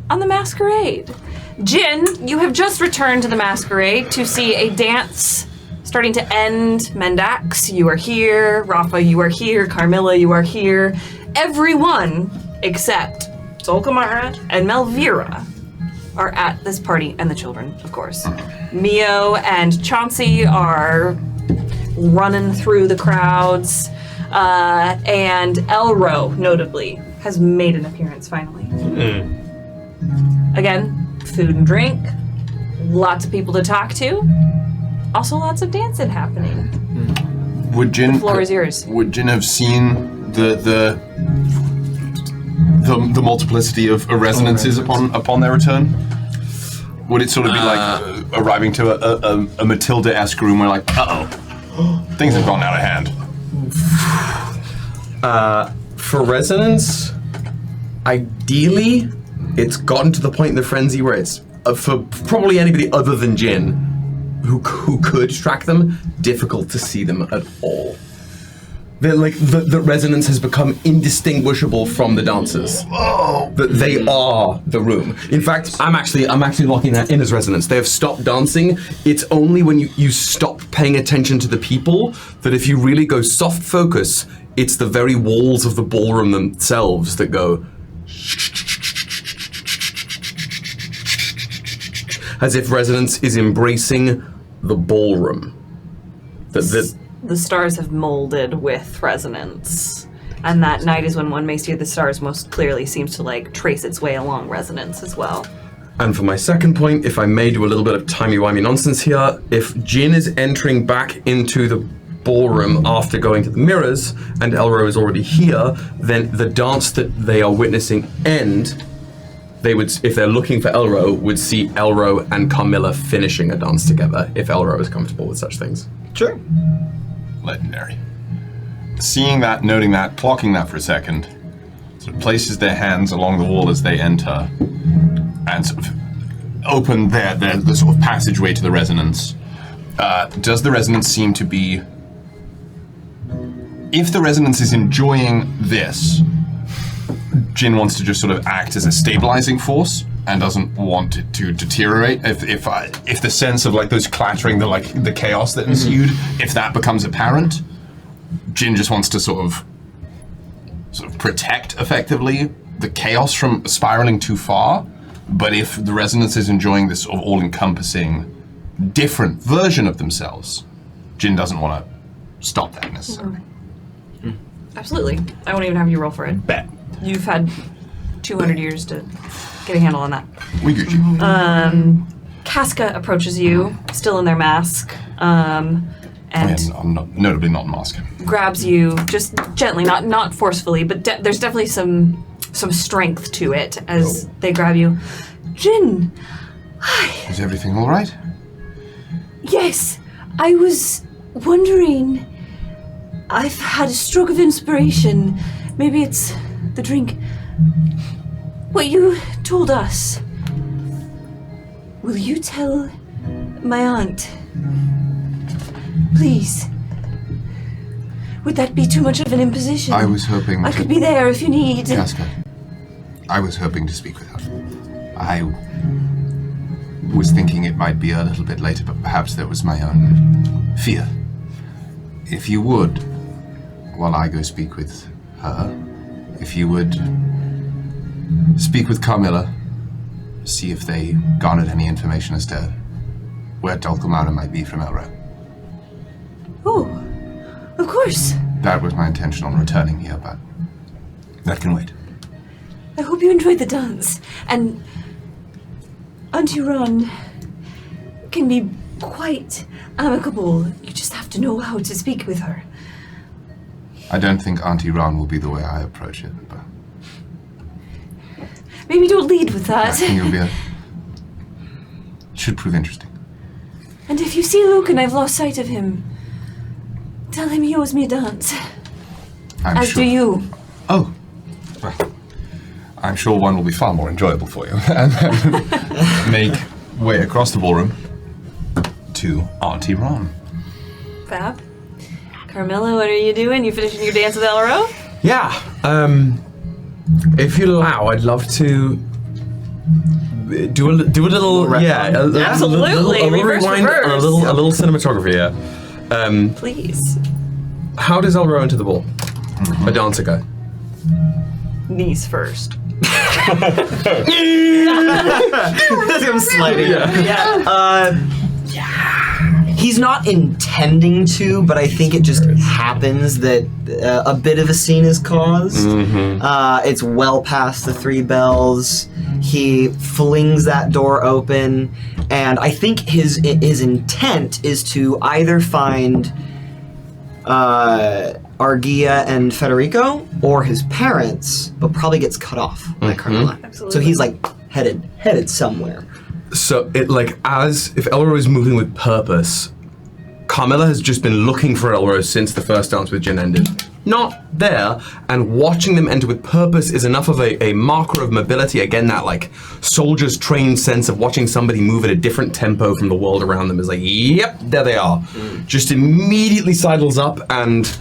on the masquerade. Jin, you have just returned to the masquerade to see a dance starting to end. Mendax, you are here. Rafa, you are here. Carmilla, you are here. Everyone except Dulcamara and Melvira are at this party, and the children, of course. Mio and Chauncey are running through the crowds, and Elro, notably, has made an appearance finally. Again, food and drink, lots of people to talk to, also lots of dancing happening. Would Jin? The floor is yours. Would Jin have seen the multiplicity of resonances upon their return? Would it sort of be like arriving to a Matilda-esque room where, like, things have gone out of hand? For resonance, ideally, it's gotten to the point in the frenzy where it's, for probably anybody other than Jin, who could track them, difficult to see them at all. The resonance has become indistinguishable from the dancers. That they are the room. In fact, I'm actually locking that in as resonance. They have stopped dancing. It's only when you stop paying attention to the people that if you really go soft focus, it's the very walls of the ballroom themselves that go as if resonance is embracing the ballroom. The stars have molded with resonance. And that night is when one may see the stars most clearly seems to, like, trace its way along resonance as well. And for my second point, if I may do a little bit of timey-wimey nonsense here, if Jin is entering back into the ballroom after going to the mirrors, and Elro is already here, then the dance that they are witnessing end, they would, if they're looking for Elro, would see Elro and Carmilla finishing a dance together, if Elro is comfortable with such things. Sure. Legendary. Seeing that, noting that, clocking that for a second, sort of places their hands along the wall as they enter, and sort of open the sort of passageway to the resonance. Does the resonance seem to be... If the resonance is enjoying this, Jin wants to just sort of act as a stabilizing force and doesn't want it to deteriorate. If the sense of, like, those clattering, the chaos that ensued, if that becomes apparent, Jin just wants to sort of protect, effectively, the chaos from spiraling too far. But if the resonance is enjoying this sort of all-encompassing, different version of themselves, Jin doesn't want to stop that necessarily. Absolutely. I won't even have you roll for it. Bet. You've had 200 years to get a handle on that. We get you. Casca approaches you, still in their mask, and notably not mask. grabs you just gently, not forcefully, but there's definitely some strength to it as they grab you. Jin, hi. Is everything all right? Yes, I was wondering. I've had a stroke of inspiration. Maybe it's the drink. What you told us. Will you tell my aunt? Please. Would that be too much of an imposition? I was hoping I could be there if you need. Casca, I was hoping to speak with her. I was thinking it might be a little bit later, but perhaps that was my own fear. If you would, while I go speak with her, if you would speak with Carmilla, see if they garnered any information as to where Dulcamara might be from Elro. Oh, of course. That was my intention on returning here, but that can wait. I hope you enjoyed the dance. And Auntie Ron can be quite amicable. You just have to know how to speak with her. I don't think Auntie Ron will be the way I approach it, but Maybe don't lead with I that. think it'll be should prove interesting. And if you see Lücan, I've lost sight of him. Tell him he owes me a dance. I'm As sure. do you. Oh. Well, I'm sure one will be far more enjoyable for you. And then make way across the ballroom to Auntie Ron. Fab. Carmilla, what are you doing? You finishing your dance with Elro? Yeah. If you allow, I'd love to do a little Absolutely. a little Reverse, rewind, reverse. a little cinematography. Yeah. Please. How does Elro enter the ball? A dancer guy. Knees first. I'm sliding. He's not intending to, but I think it just happens that a bit of a scene is caused. It's well past the 3 bells. He flings that door open, and I think his intent is to either find Argia and Federico or his parents, but probably gets cut off by Carmilla. Absolutely. So he's like headed somewhere. So it as if Elro is moving with purpose, Carmilla has just been looking for Elro since the first dance with Jin ended. Not there, and watching them enter with purpose is enough of a marker of mobility. Again, that soldier's trained sense of watching somebody move at a different tempo from the world around them is like, yep, there they are. Just immediately sidles up and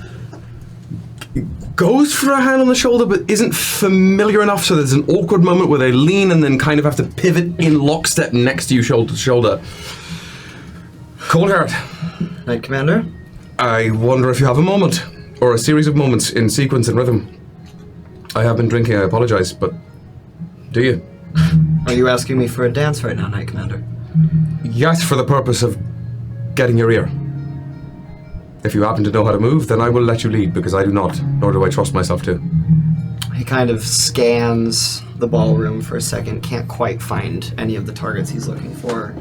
goes for a hand on the shoulder, but isn't familiar enough, so there's an awkward moment where they lean and then kind of have to pivot in lockstep next to you shoulder to shoulder. Coldheart. Knight Commander? I wonder if you have a moment, or a series of moments in sequence and rhythm. I have been drinking, I apologize, but do you? Are you asking me for a dance right now, Knight Commander? Yes, for the purpose of getting your ear. If you happen to know how to move, then I will let you lead, because I do not, nor do I trust myself to. He kind of scans the ballroom for a second, can't quite find any of the targets he's looking for.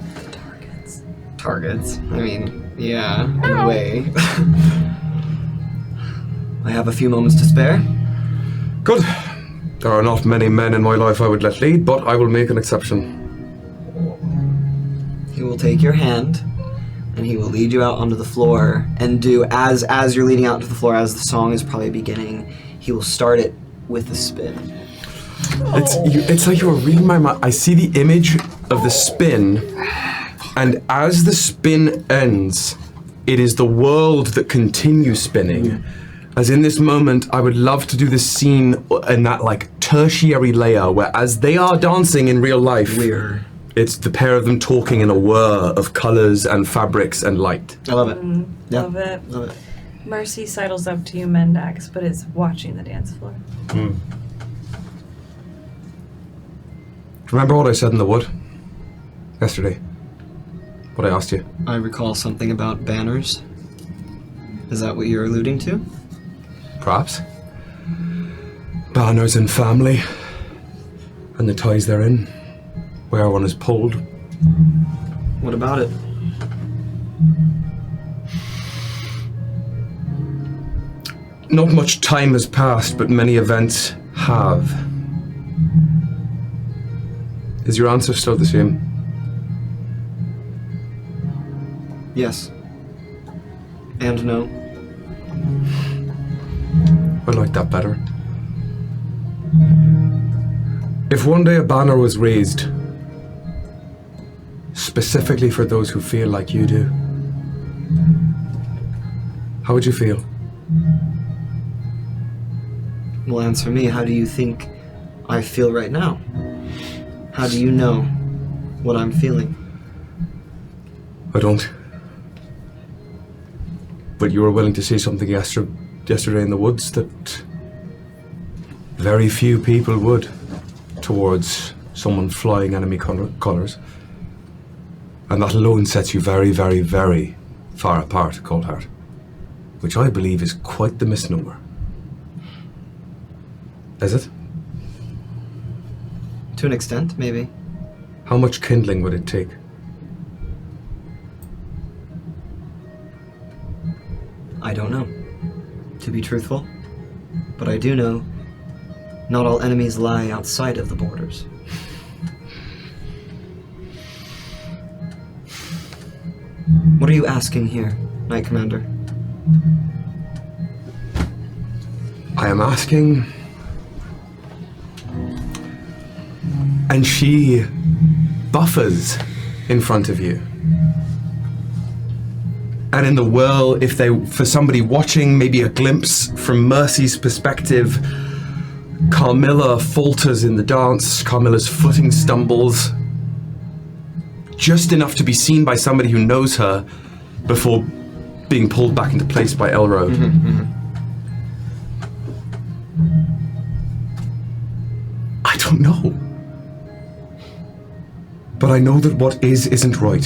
Targets? I mean, yeah, in a way. I have a few moments to spare. Good. There are not many men in my life I would let lead, but I will make an exception. He will take your hand, and he will lead you out onto the floor, and do, as you're leading out to the floor, as the song is probably beginning, he will start it with a spin. It's like you were reading my mind. I see the image of the spin, and as the spin ends, it is the world that continues spinning. As in this moment, I would love to do this scene in that tertiary layer where as they are dancing in real life, it's the pair of them talking in a whir of colors and fabrics and light. I love it. Yeah. Love it. Love it. Mercy sidles up to you, Mendax, but is watching the dance floor. Do you remember what I said in the wood yesterday? What I asked you? I recall something about banners. Is that what you're alluding to? Perhaps. Banners and family, and the ties therein, where one is pulled. What about it? Not much time has passed, but many events have. Is your answer still the same? Yes. And no. I like that better. If one day a banner was raised, specifically for those who feel like you do, how would you feel? Well, answer me. How do you think I feel right now? How do you know what I'm feeling? I don't. But you were willing to say something yesterday in the woods that very few people would towards someone flying enemy colours. And that alone sets you very, very, very far apart, Coldheart. Which I believe is quite the misnomer. Is it? To an extent, maybe. How much kindling would it take? I don't know, to be truthful. But I do know not all enemies lie outside of the borders. What are you asking here, Knight Commander? I am asking... And she buffers in front of you. And in the whirl, for somebody watching, maybe a glimpse from Mercy's perspective, Carmilla falters in the dance, Carmilla's footing stumbles, just enough to be seen by somebody who knows her before being pulled back into place by Elro. I don't know. But I know that what is isn't right.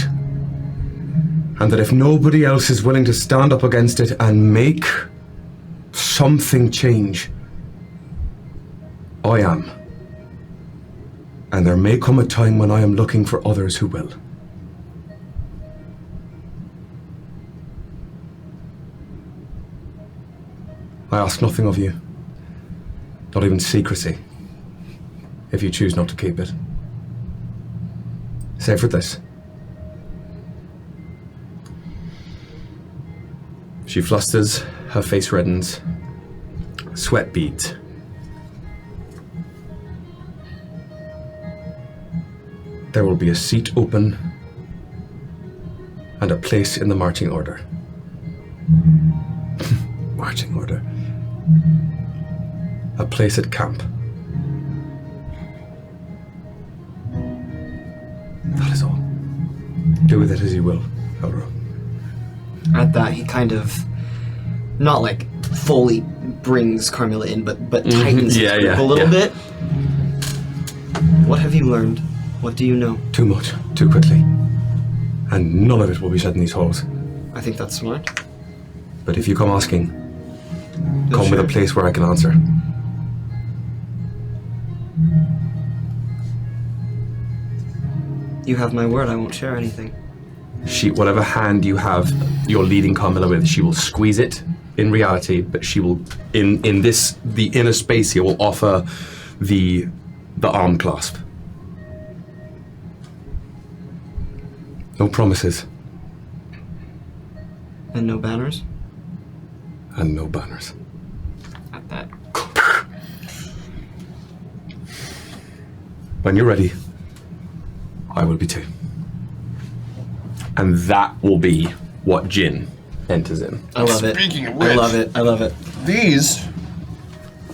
And that if nobody else is willing to stand up against it and make something change, I am. And there may come a time when I am looking for others who will. I ask nothing of you. Not even secrecy. If you choose not to keep it. Save for this. She flusters, her face reddens. Sweat beads. There will be a seat open and a place in the marching order. Marching order. A place at camp. That is all. Do with it as you will, Elro. At that, he kind of, not like fully brings Carmilla in, but tightens his grip a little bit. What have you learned? What do you know? Too much, too quickly. And none of it will be said in these halls. I think that's smart. But if you come asking, come with a place where I can answer. You have my word, I won't share anything. Whatever hand you have, you're leading Carmilla with, she will squeeze it in reality, but she will, in the inner space here, will offer the arm clasp. No promises. And no banners? And no banners. At that. When you're ready, I will be too. And that will be what Jin enters in. I love it. Speaking of which, I love it. I love it. These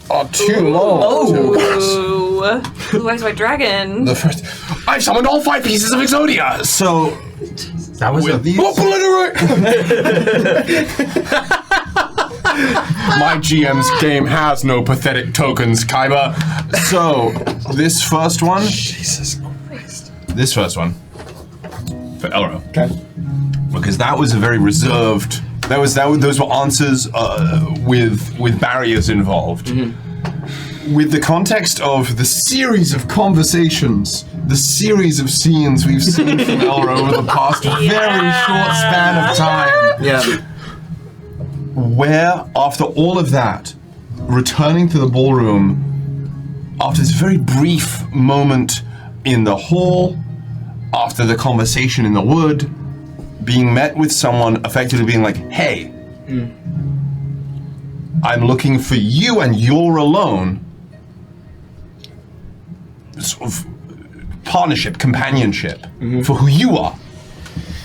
are too long. Ooh. Blue Eyes White Dragon. The first, I've summoned all 5 pieces of Exodia. So That was with these, my GM's game has no pathetic tokens, Kaiba. So this first one, Jesus Christ. This first one for Elro. Okay. Because that was a very reserved. Those were answers with barriers involved. With the context of the series of conversations, the series of scenes we've seen from Elro over the past very short span of time. Yeah. Where, after all of that, returning to the ballroom, after this very brief moment in the hall, after the conversation in the wood, being met with someone effectively being like, hey, I'm looking for you and you're alone. Sort of partnership, companionship for who you are.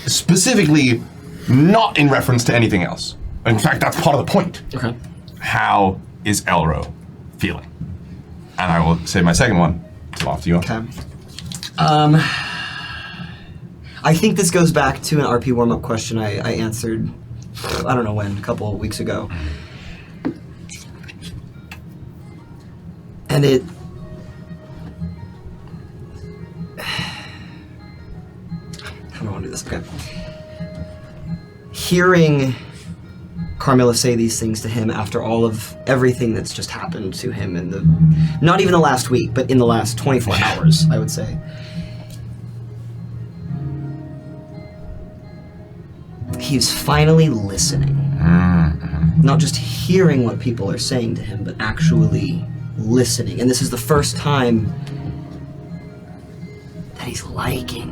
Specifically, not in reference to anything else. In fact, that's part of the point. Okay. How is Elro feeling? And I will say my second one. So after you. Okay. I think this goes back to an RP warm-up question I answered, I don't know when, a couple of weeks ago. And it... How do I want to do this? Okay. Hearing Carmilla say these things to him after all of everything that's just happened to him in the... Not even the last week, but in the last 24 hours, I would say. He's finally listening. Not just hearing what people are saying to him, but actually listening. And this is the first time that he's liking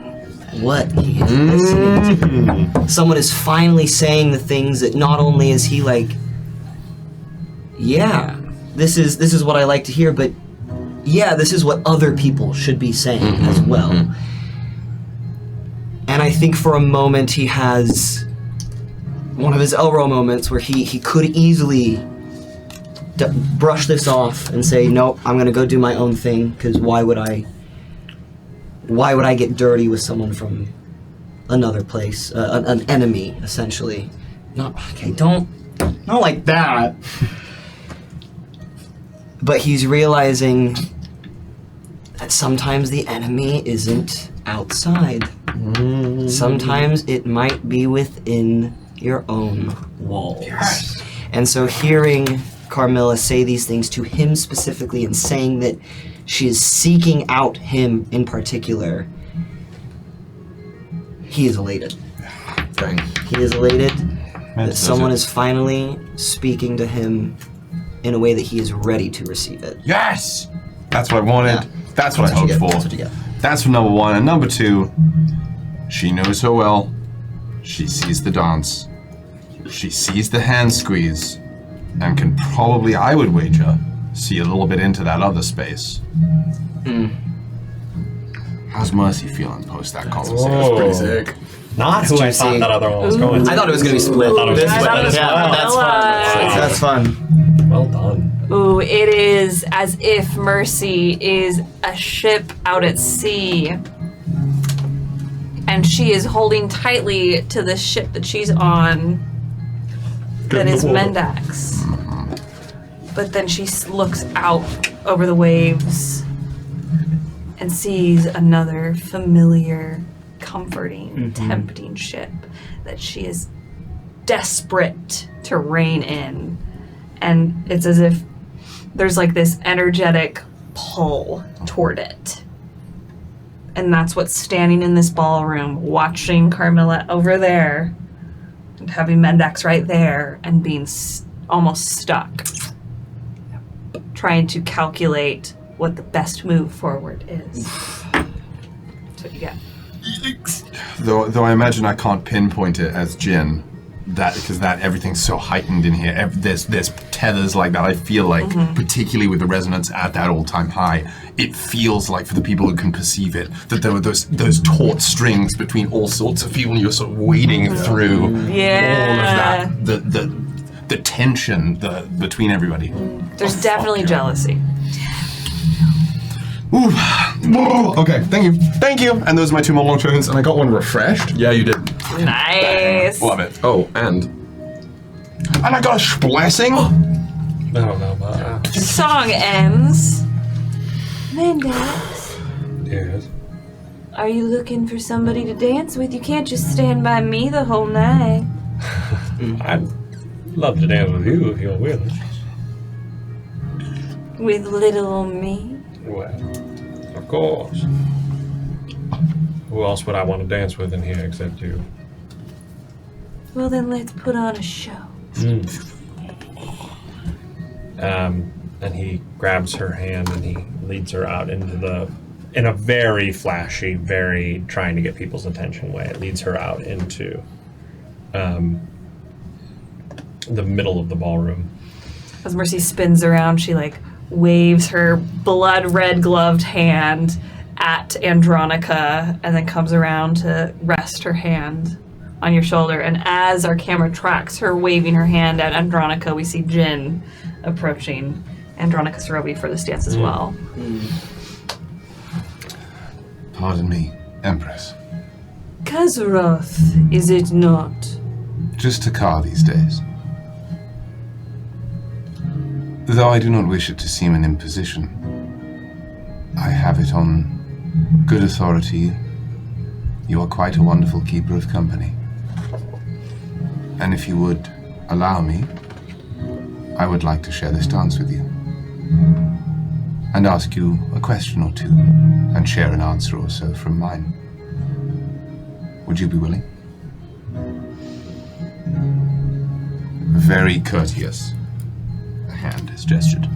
what he is listening to. Someone is finally saying the things that not only is he like, yeah, this is what I like to hear, but yeah, this is what other people should be saying as well. And I think for a moment he has one of his Elro moments where he could easily brush this off and say, nope, I'm gonna go do my own thing, because why would I get dirty with someone from another place, an enemy, essentially. Not like that. But he's realizing that sometimes the enemy isn't outside. Sometimes it might be within your own walls. Yes. And so hearing Carmilla say these things to him specifically and saying that she is seeking out him in particular, he is elated. Dang. He is elated that someone is finally speaking to him in a way that he is ready to receive it. Yes! That's what I wanted. Yeah. That's what I hoped for. That's what you get. That's for number one. And number two, she knows her well. She sees the dance. She sees the hand squeeze. And can probably, I would wager, see a little bit into that other space. How's Mercy feeling post that conversation? That's pretty sick. Not who I thought that other one was going to. I thought it was going to be split. That's fun. Well done. Ooh, it is as if Mercy is a ship out at sea. And she is holding tightly to the ship that she's on. That is Mendax. But then she looks out over the waves and sees another familiar, comforting, tempting ship that she is desperate to rein in. And it's as if there's like this energetic pull toward it. And that's what's standing in this ballroom, watching Carmilla over there, and having Mendax right there, and being almost stuck. Trying to calculate what the best move forward is. That's what you get. Though I imagine I can't pinpoint it as Jinn, because everything's so heightened in here. There's tethers like that. I feel like, particularly with the resonance at that all-time high, it feels like, for the people who can perceive it, that there were those taut strings between all sorts of people, and you're sort of wading through all of that. The tension between everybody. There's definitely jealousy. Ooh. Okay, thank you. And those are my two monologue turns, and I got one refreshed. Yeah, you did. Nice. Love it. Oh, and I got a blessing. No. The song ends. Mendax, Yes. are you looking for somebody to dance with? You can't just stand by me the whole night. I'd love to dance with you if you're willing. With little me? Well, of course. Who else would I want to dance with in here except you? Well, then let's put on a show. And he grabs her hand and he leads her out in a very flashy, very trying to get people's attention way. It leads her out into the middle of the ballroom. As Mercy spins around, she waves her blood red gloved hand at Andronica and then comes around to rest her hand on your shoulder. And as our camera tracks her waving her hand at Andronica, we see Jinn approaching Andronica Sarovei for this dance as well. Pardon me, Empress. Kazaroth, is it not? Just a car these days. Though I do not wish it to seem an imposition, I have it on good authority. You are quite a wonderful keeper of company. And if you would allow me, I would like to share this dance with you. And ask you a question or two, and share an answer or so from mine. Would you be willing? Very courteous. A hand is gestured.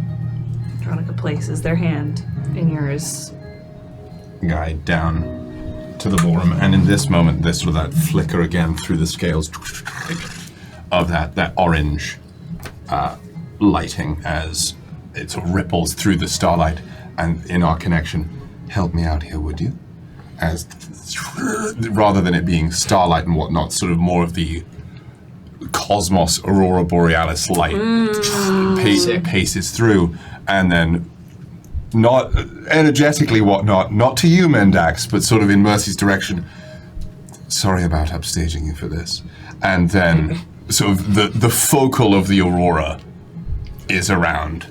Andronica places their hand in yours. Guide down to the ballroom, and in this moment, there's sort of that flicker again through the scales of that orange lighting as it sort of ripples through the starlight. And in our connection, help me out here, would you? As rather than it being starlight and whatnot, sort of more of the cosmos aurora borealis light paces through, and then not energetically whatnot, not to you, Mendax, but sort of in Mercy's direction. Sorry about upstaging you for this. And then sort of the focal of the aurora is around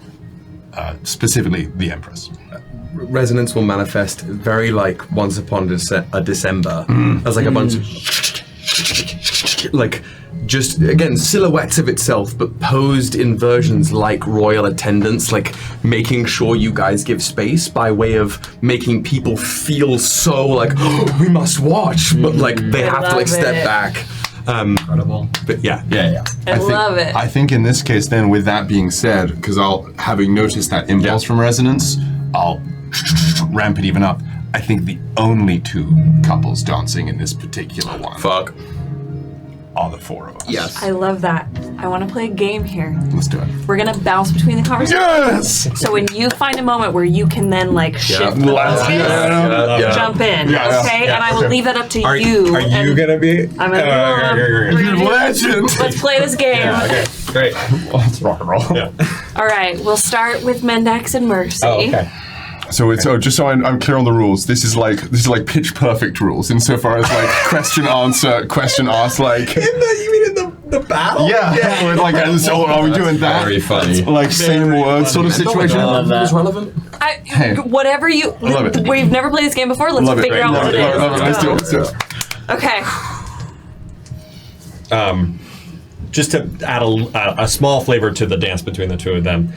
specifically the Empress. Resonance will manifest very like Once Upon a December as like a bunch of like just again silhouettes of itself but posed in versions like royal attendants, like making sure you guys give space by way of making people feel so like, oh, we must watch, but like they have to like step back. Incredible. But yeah. I love it. I think in this case then, with that being said, because having noticed that impulse from Resonance, I'll ramp it even up. I think the only two couples dancing in this particular one are the four of us. Yes. I love that. I want to play a game here. Let's do it. We're going to bounce between the conversations. Yes! So when you find a moment where you can then like shift the focus, jump in, okay? And I will leave that up to you. Are you going to be? I'm going to Legend! Let's play this game. Okay, great. Let's rock and roll. Yeah. All right, we'll start with Mendax and Mercy. Oh, okay. So it's just so I'm clear on the rules. This is like pitch perfect rules insofar as like question answer, question ask, like. You mean in the battle? Yeah. Like, so are we doing that? Very funny. Like same word sort of situation. I love that. Relevant. Whatever you. I love it. We've never played this game before. Let's figure out what it is. Let's do it. Okay. Just to add a small flavor to the dance between the two of them,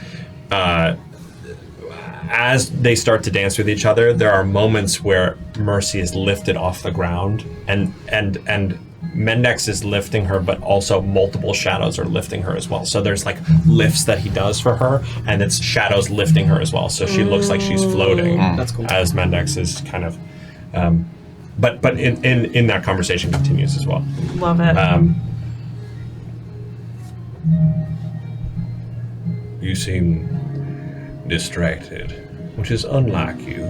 as they start to dance with each other, there are moments where Mercy is lifted off the ground, and Mendax is lifting her, but also multiple shadows are lifting her as well. So there's like lifts that he does for her, and it's shadows lifting her as well. So she looks like she's floating. That's cool. As Mendax is kind of, but in that conversation continues as well. Love it. You seem distracted, which is unlike you.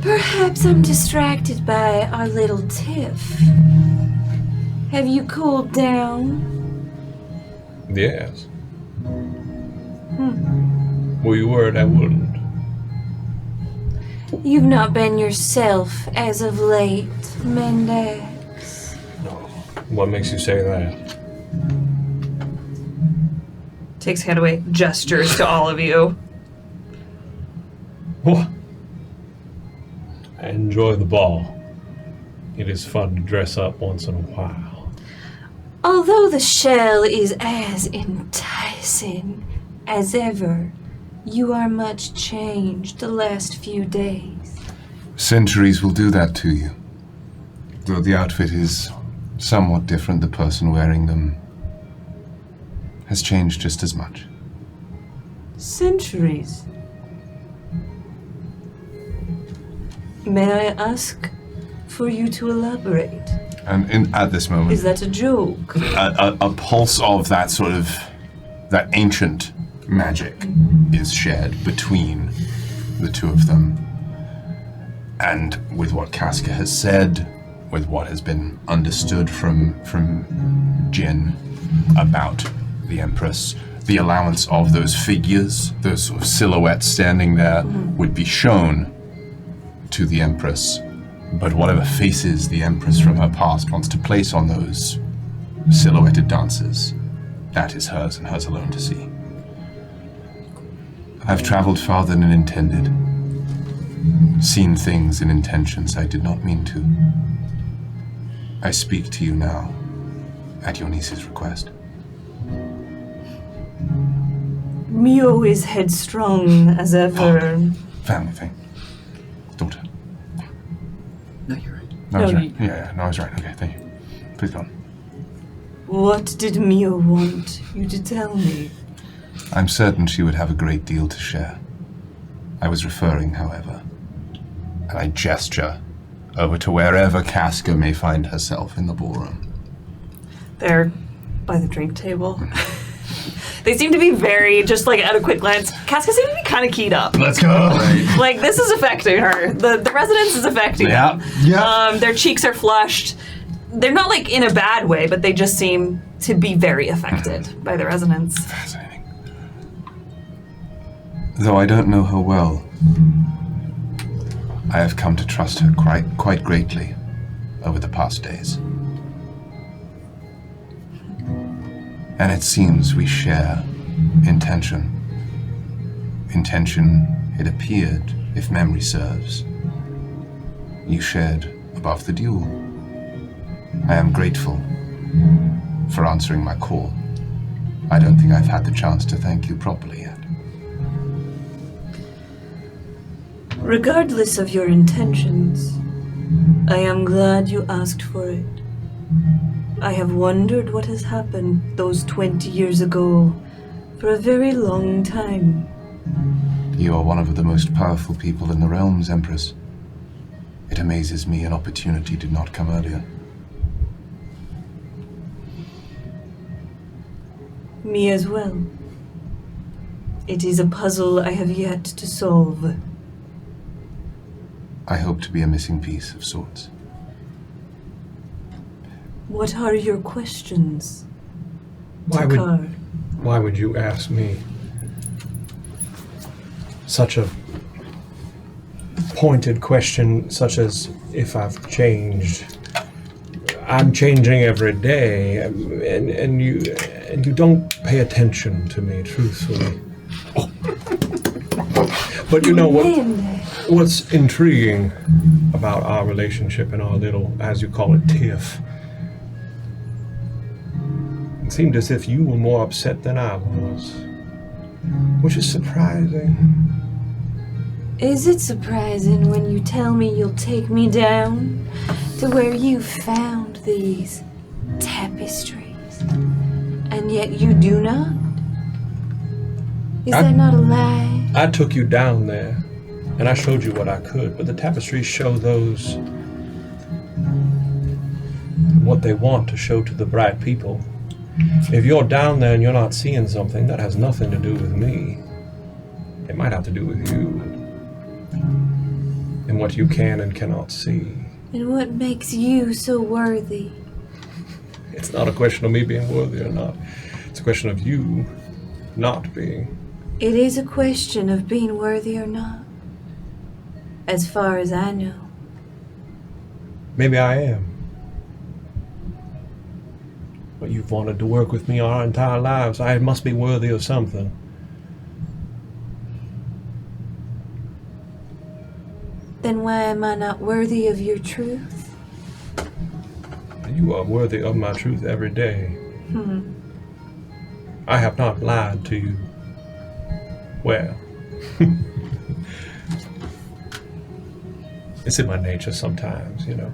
Perhaps I'm distracted by our little tiff. Have you cooled down? Yes. Well, you worried I wouldn't. You've not been yourself as of late, Mendax. What makes you say that? Takes hand away, gestures to all of you. What? I enjoy the ball. It is fun to dress up once in a while. Although the shell is as enticing as ever, you are much changed the last few days. Centuries will do that to you. Though the outfit is somewhat different, the person wearing them has changed just as much. Centuries? May I ask for you to elaborate? And at this moment, Is that a joke? a pulse of that sort of, that ancient magic is shared between the two of them. And with what Casca has said, with what has been understood from Jin about the Empress, the allowance of those figures, those sort of silhouettes standing there, would be shown to the Empress. But whatever faces the Empress from her past wants to place on those silhouetted dancers, that is hers and hers alone to see. I've traveled farther than intended, seen things and intentions I did not mean to. I speak to you now, at your niece's request. Mio is headstrong as ever. Family thing. Daughter. No, you're right. No, I was No, right. Yeah, no, I was right. Okay, thank you. Please go on. What did Mio want you to tell me? I'm certain she would have a great deal to share. I was referring, however, and I gesture over to wherever Casca may find herself in the ballroom. There, by the drink table. They seem to be very, just like at a quick glance, Casca seems to be kind of keyed up. Let's go. Like, this is affecting her. The resonance is affecting her. Yeah. Their cheeks are flushed. They're not like in a bad way, but they just seem to be very affected by the resonance. Fascinating. Though I don't know her well, I have come to trust her quite greatly over the past days. And it seems we share intention. Intention, it appeared, if memory serves, you shared above the duel. I am grateful for answering my call. I don't think I've had the chance to thank you properly yet. Regardless of your intentions, I am glad you asked for it. I have wondered what has happened those 20 years ago for a very long time. You are one of the most powerful people in the realms, Empress. It amazes me an opportunity did not come earlier. Me as well. It is a puzzle I have yet to solve. I hope to be a missing piece of sorts. What are your questions? Why would you ask me such a pointed question, such as if I've changed? I'm changing every day, and you don't pay attention to me, truthfully. But you know what's intriguing about our relationship and our little, as you call it, tiff? It seemed as if you were more upset than I was, which is surprising. Is it surprising when you tell me you'll take me down to where you found these tapestries, and yet you do not? Is that not a lie? I took you down there, and I showed you what I could, but the tapestries show those what they want to show to the bright people. If you're down there and you're not seeing something, that has nothing to do with me. It might have to do with you and what you can and cannot see. And what makes you so worthy? It's not a question of me being worthy or not. It's a question of you not being. It is a question of being worthy or not, as far as I know. Maybe I am. But you've wanted to work with me our entire lives. I must be worthy of something. Then why am I not worthy of your truth? You are worthy of my truth every day. I have not lied to you. Well, it's in my nature sometimes, you know.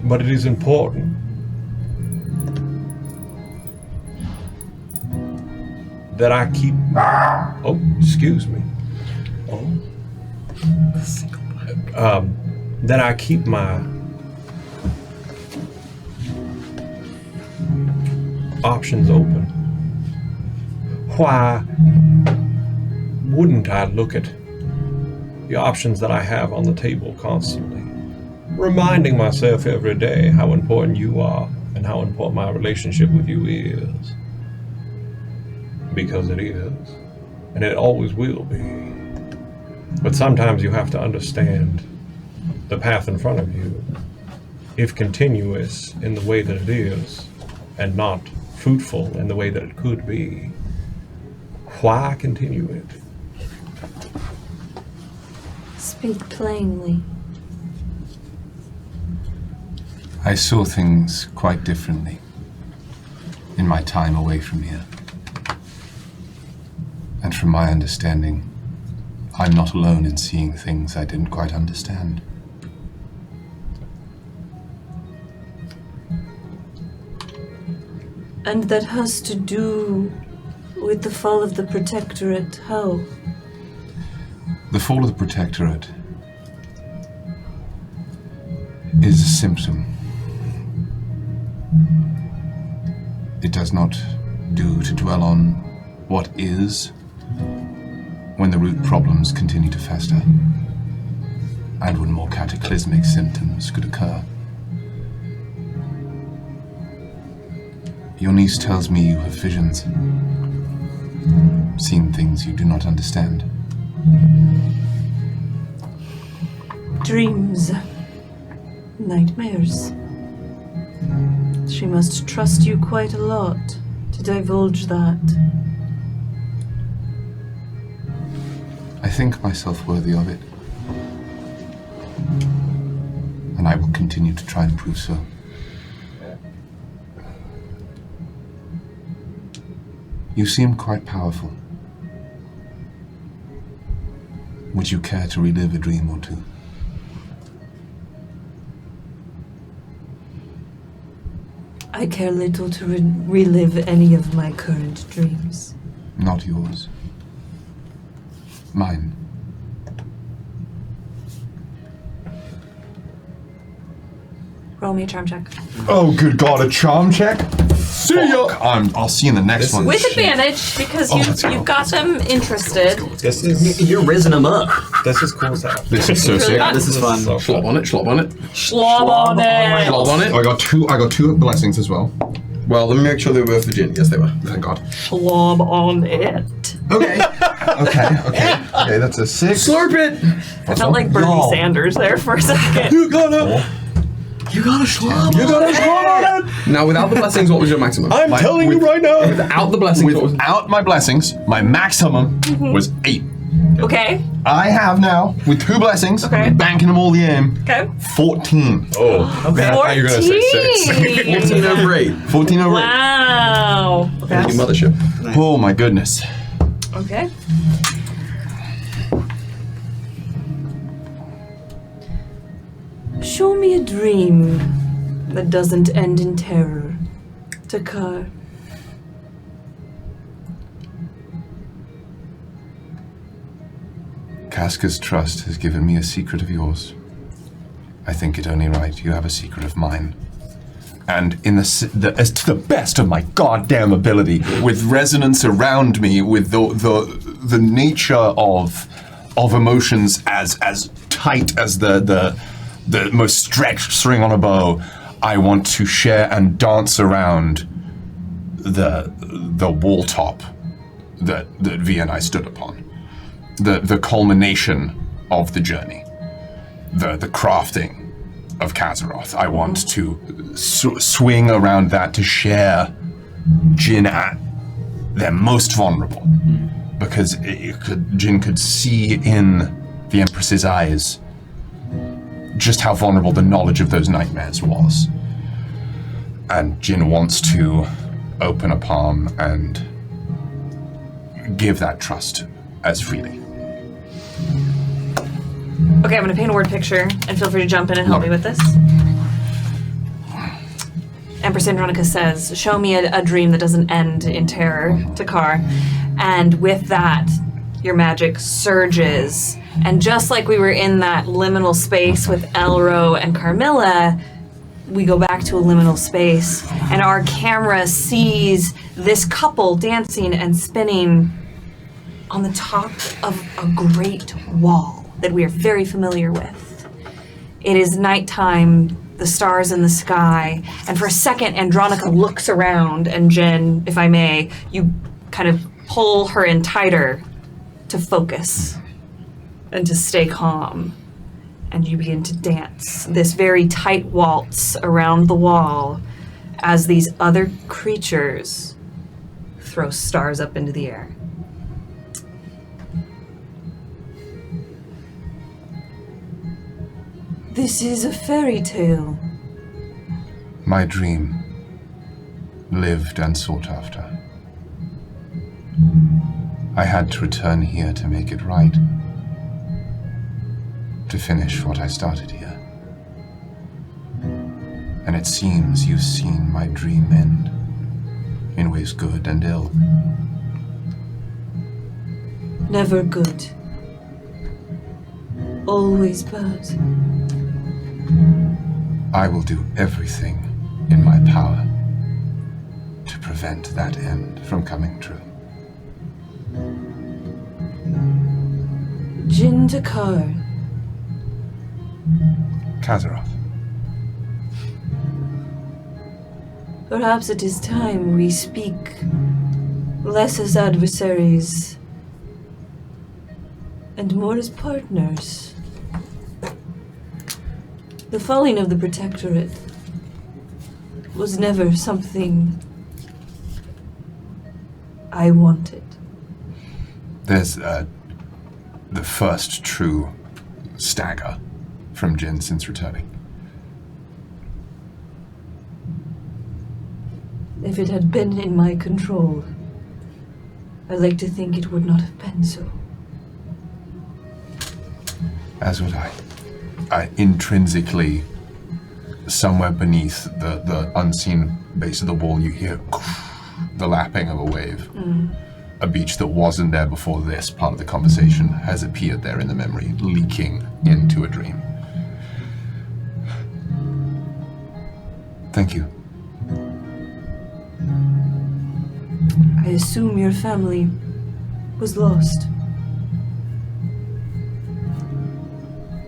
But it is important that I keep... Oh, excuse me. That I keep my options open. Why wouldn't I look at the options that I have on the table constantly? Reminding myself every day how important you are and how important my relationship with you is. Because it is. And it always will be. But sometimes you have to understand the path in front of you, if continuous in the way that it is, and not fruitful in the way that it could be. Why continue it? Speak plainly. I saw things quite differently in my time away from here. And from my understanding, I'm not alone in seeing things I didn't quite understand. And that has to do with the fall of the Protectorate, how? The fall of the Protectorate is a symptom It does not do to dwell on what is when the root problems continue to fester, and when more cataclysmic symptoms could occur. Your niece tells me you have visions, seen things you do not understand. Dreams. Nightmares. She must trust you quite a lot to divulge that. I think myself worthy of it, and I will continue to try and prove so. You seem quite powerful. Would you care to relive a dream or two? I care little to relive any of my current dreams. Not yours. Mine. Roll me a charm check. Oh, good God, a charm check? See ya! I'll see you in the next one. With advantage, because you've got them interested. This is You're risen them up. this is cool stuff. This is so Really sick. not. This is fun. Schlop on it, schlop on it. Schlob on it. Schlop on it. I got two blessings as well. Well, let me make sure they were for Jin. Yes, they were. Thank God. Schlob on it. Okay. Okay, that's a 6. Slurp it! I felt like Bernie Sanders there for a second. You gotta schlop on it! Now, without the blessings, what was your maximum? I'm telling you right now. Without the blessings, what was Without my blessings, my maximum was 8. Okay. I have now, with 2 blessings, Okay. banking them all in, Okay. 14. Oh, man, I thought you were going to say 6. 14 over 8. 14 over 8. Wow. Your Okay. mothership. Oh my goodness. Okay. Show me a dream that doesn't end in terror. Takar. Casca's trust has given me a secret of yours. I think it only right you have a secret of mine. And in as to the best of my goddamn ability, with resonance around me, with the nature of emotions as tight as the most stretched string on a bow, I want to share and dance around the wall top that V and I stood upon. The culmination of the journey, the crafting of Kazaroth. I want to swing around that to share Jin at their most vulnerable, because Jin could see in the Empress's eyes just how vulnerable the knowledge of those nightmares was. And Jin wants to open a palm and give that trust as freely. Okay, I'm gonna paint a word picture, and feel free to jump in and help me with this. Empress Andronica says, show me a dream that doesn't end in terror, Takar. And with that, your magic surges. And just like we were in that liminal space with Elro and Carmilla, we go back to a liminal space, and our camera sees this couple dancing and spinning on the top of a great wall that we are very familiar with. It is nighttime, the stars in the sky, and for a second, Andronica looks around, and Jen, if I may, you kind of pull her in tighter to focus and to stay calm, and you begin to dance this very tight waltz around the wall as these other creatures throw stars up into the air. This is a fairy tale. My dream, lived and sought after. I had to return here to make it right, to finish what I started here. And it seems you've seen my dream end, in ways good and ill. Never good. Always bad. I will do everything in my power to prevent that end from coming true. Jin Takar. Kazaroff. Perhaps it is time we speak less as adversaries and more as partners. The falling of the Protectorate was never something I wanted. There's the first true stagger from Jin since returning. If it had been in my control, I like to think it would not have been so. As would I. Intrinsically, somewhere beneath the unseen base of the wall, you hear the lapping of a wave. A beach that wasn't there before this part of the conversation has appeared there in the memory, leaking into a dream. Thank you. I assume your family was lost.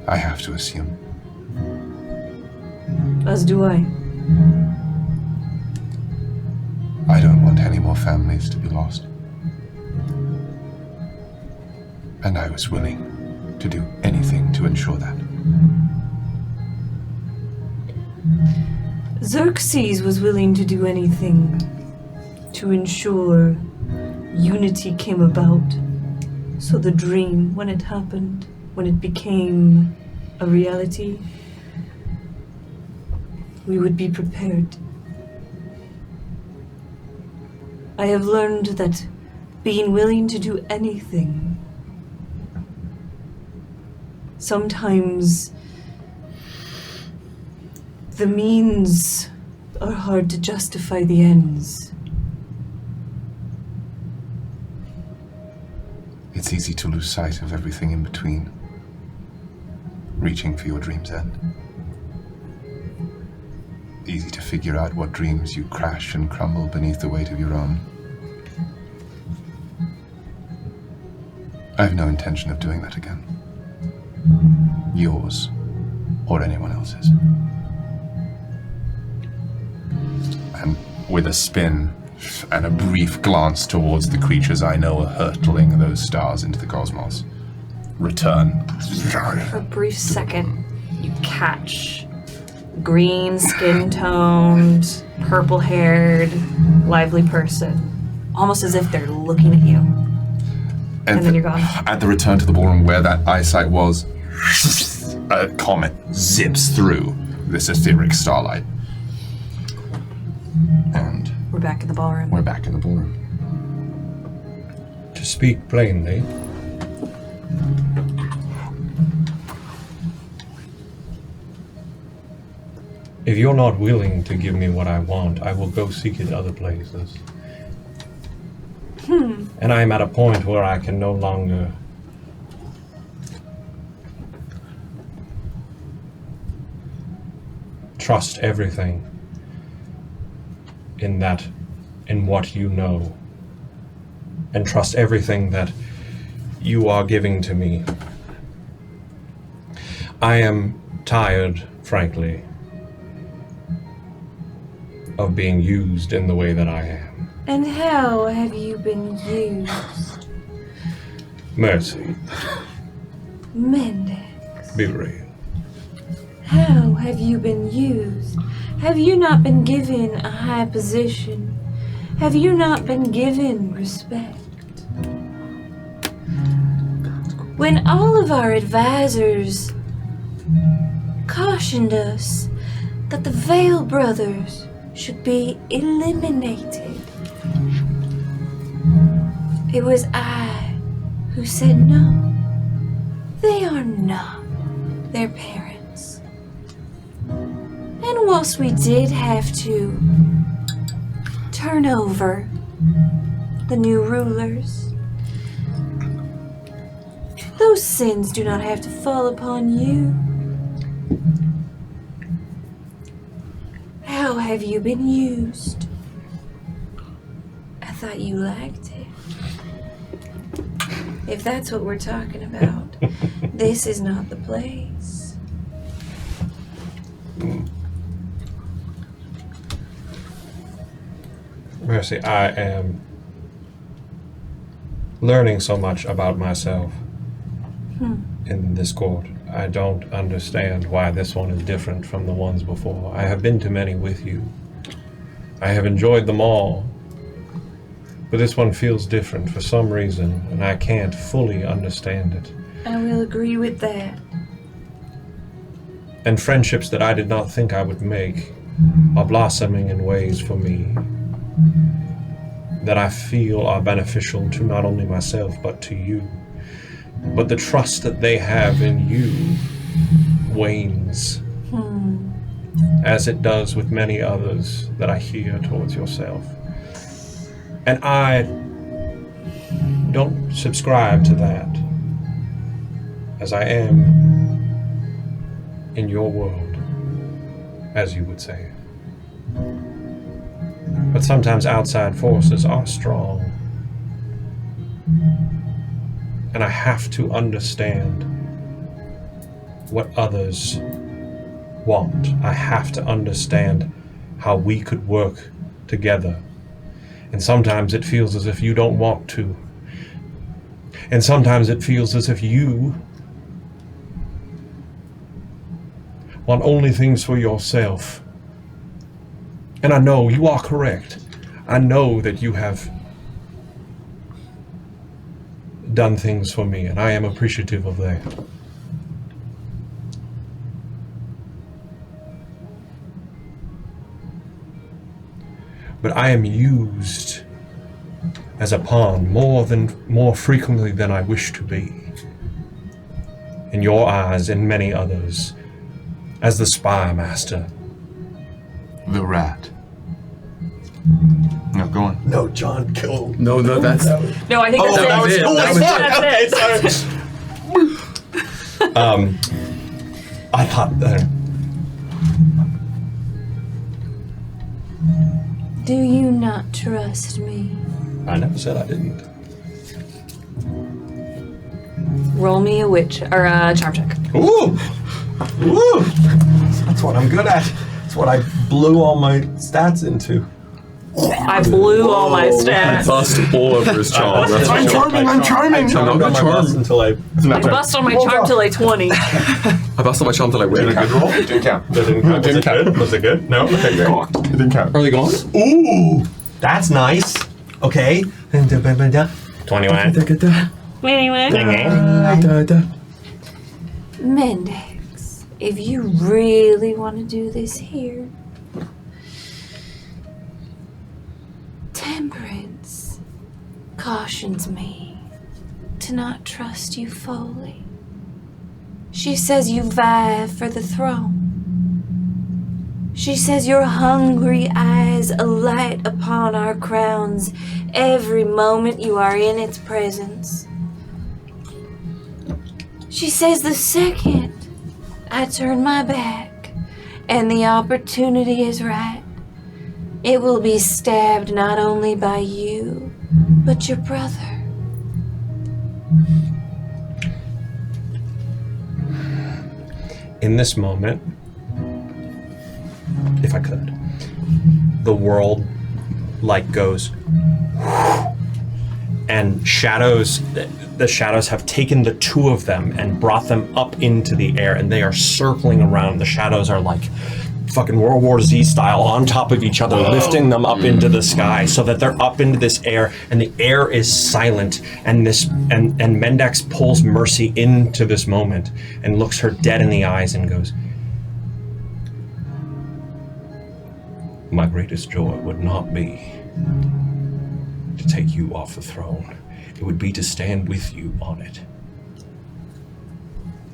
I have to assume. As do I. I don't want any more families to be lost. And I was willing to do anything to ensure that. Xerxes was willing to do anything to ensure unity came about. So the dream, when it happened, when it became a reality, we would be prepared. I have learned that being willing to do anything, sometimes the means are hard to justify the ends. It's easy to lose sight of everything in between, reaching for your dream's end. Easy to figure out what dreams you crash and crumble beneath the weight of your own. I have no intention of doing that again. Yours, or anyone else's. And with a spin and a brief glance towards the creatures I know are hurtling those stars into the cosmos, return. For a brief second, you catch green skin-toned, purple-haired, lively person, almost as if they're looking at you. And then you're gone. At the return to the ballroom where that eyesight was, a comet zips through this etheric starlight. And We're back in the ballroom. we're back in the ballroom. To speak plainly, if you're not willing to give me what I want, I will go seek it other places. And I am at a point where I can no longer trust everything in what you know, and trust everything that you are giving to me. I am tired, frankly, of being used in the way that I am. And how have you been used? Mercy, Mendax, be real. how have you been used? Have you not been given a high position? Have you not been given respect? When all of our advisors cautioned us that the Vale brothers should be eliminated, it was I who said no. They are not their parents. And whilst we did have to turn over the new rulers, those sins do not have to fall upon you. How have you been used? thought you liked it. If that's what we're talking about, this is not the place. Mercy, I am learning so much about myself in this court. I don't understand why this one is different from the ones before. I have been to many with you. I have enjoyed them all. But this one feels different for some reason, and I can't fully understand it. I will agree with that. And friendships that I did not think I would make are blossoming in ways for me that I feel are beneficial to not only myself, but to you. But the trust that they have in you wanes, as it does with many others that I hear towards yourself. And I don't subscribe to that, as I am in your world, as you would say. But sometimes outside forces are strong. And I have to understand what others want. I have to understand how we could work together. And sometimes it feels as if you don't want to. And sometimes it feels as if you want only things for yourself. And I know you are correct. I know that you have done things for me, and I am appreciative of that. But I am used as a pawn more frequently than I wish to be. In your eyes and many others, as the spy master. The rat. No, go on. No, John, kill. No, that's. No, I think that's it. That's it. I thought that. Do you not trust me? I never said I didn't. Roll me a witch or a charm check. Ooh! Ooh! That's what I'm good at. That's what I blew all my stats into. I blew all my stats. Bust all over his charm. I'm charming. I'm not charmed until I. I bust on my charm till I 20. I bust on my charm till I win. Did a good roll? Didn't count. That didn't count. Didn't count. Was it good? No. Okay, great. It didn't count. Are they gone? Ooh, that's nice. Okay. 21. Mendax, if you really want to do this here, Temperance cautions me to not trust you fully. She says you vie for the throne. She says your hungry eyes alight upon our crowns every moment you are in its presence. She says the second I turn my back and the opportunity is right, it will be stabbed not only by you, but your brother. In this moment, if I could, the world goes and shadows, the shadows have taken the two of them and brought them up into the air, and they are circling around. The shadows are like fucking World War Z style on top of each other, lifting them up into the sky so that they're up into this air, and the air is silent, and Mendax pulls Mercy into this moment and looks her dead in the eyes and goes, my greatest joy would not be to take you off the throne. It would be to stand with you on it.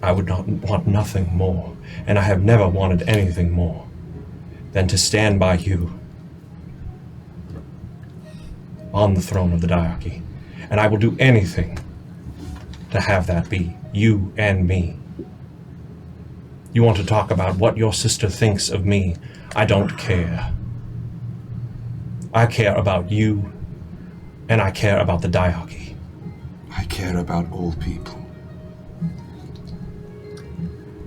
I would not want nothing more, and I have never wanted anything more than to stand by you on the throne of the diarchy. And I will do anything to have that be you and me. You want to talk about what your sister thinks of me? I don't care. I care about you And I care about the diarchy. I care about all people.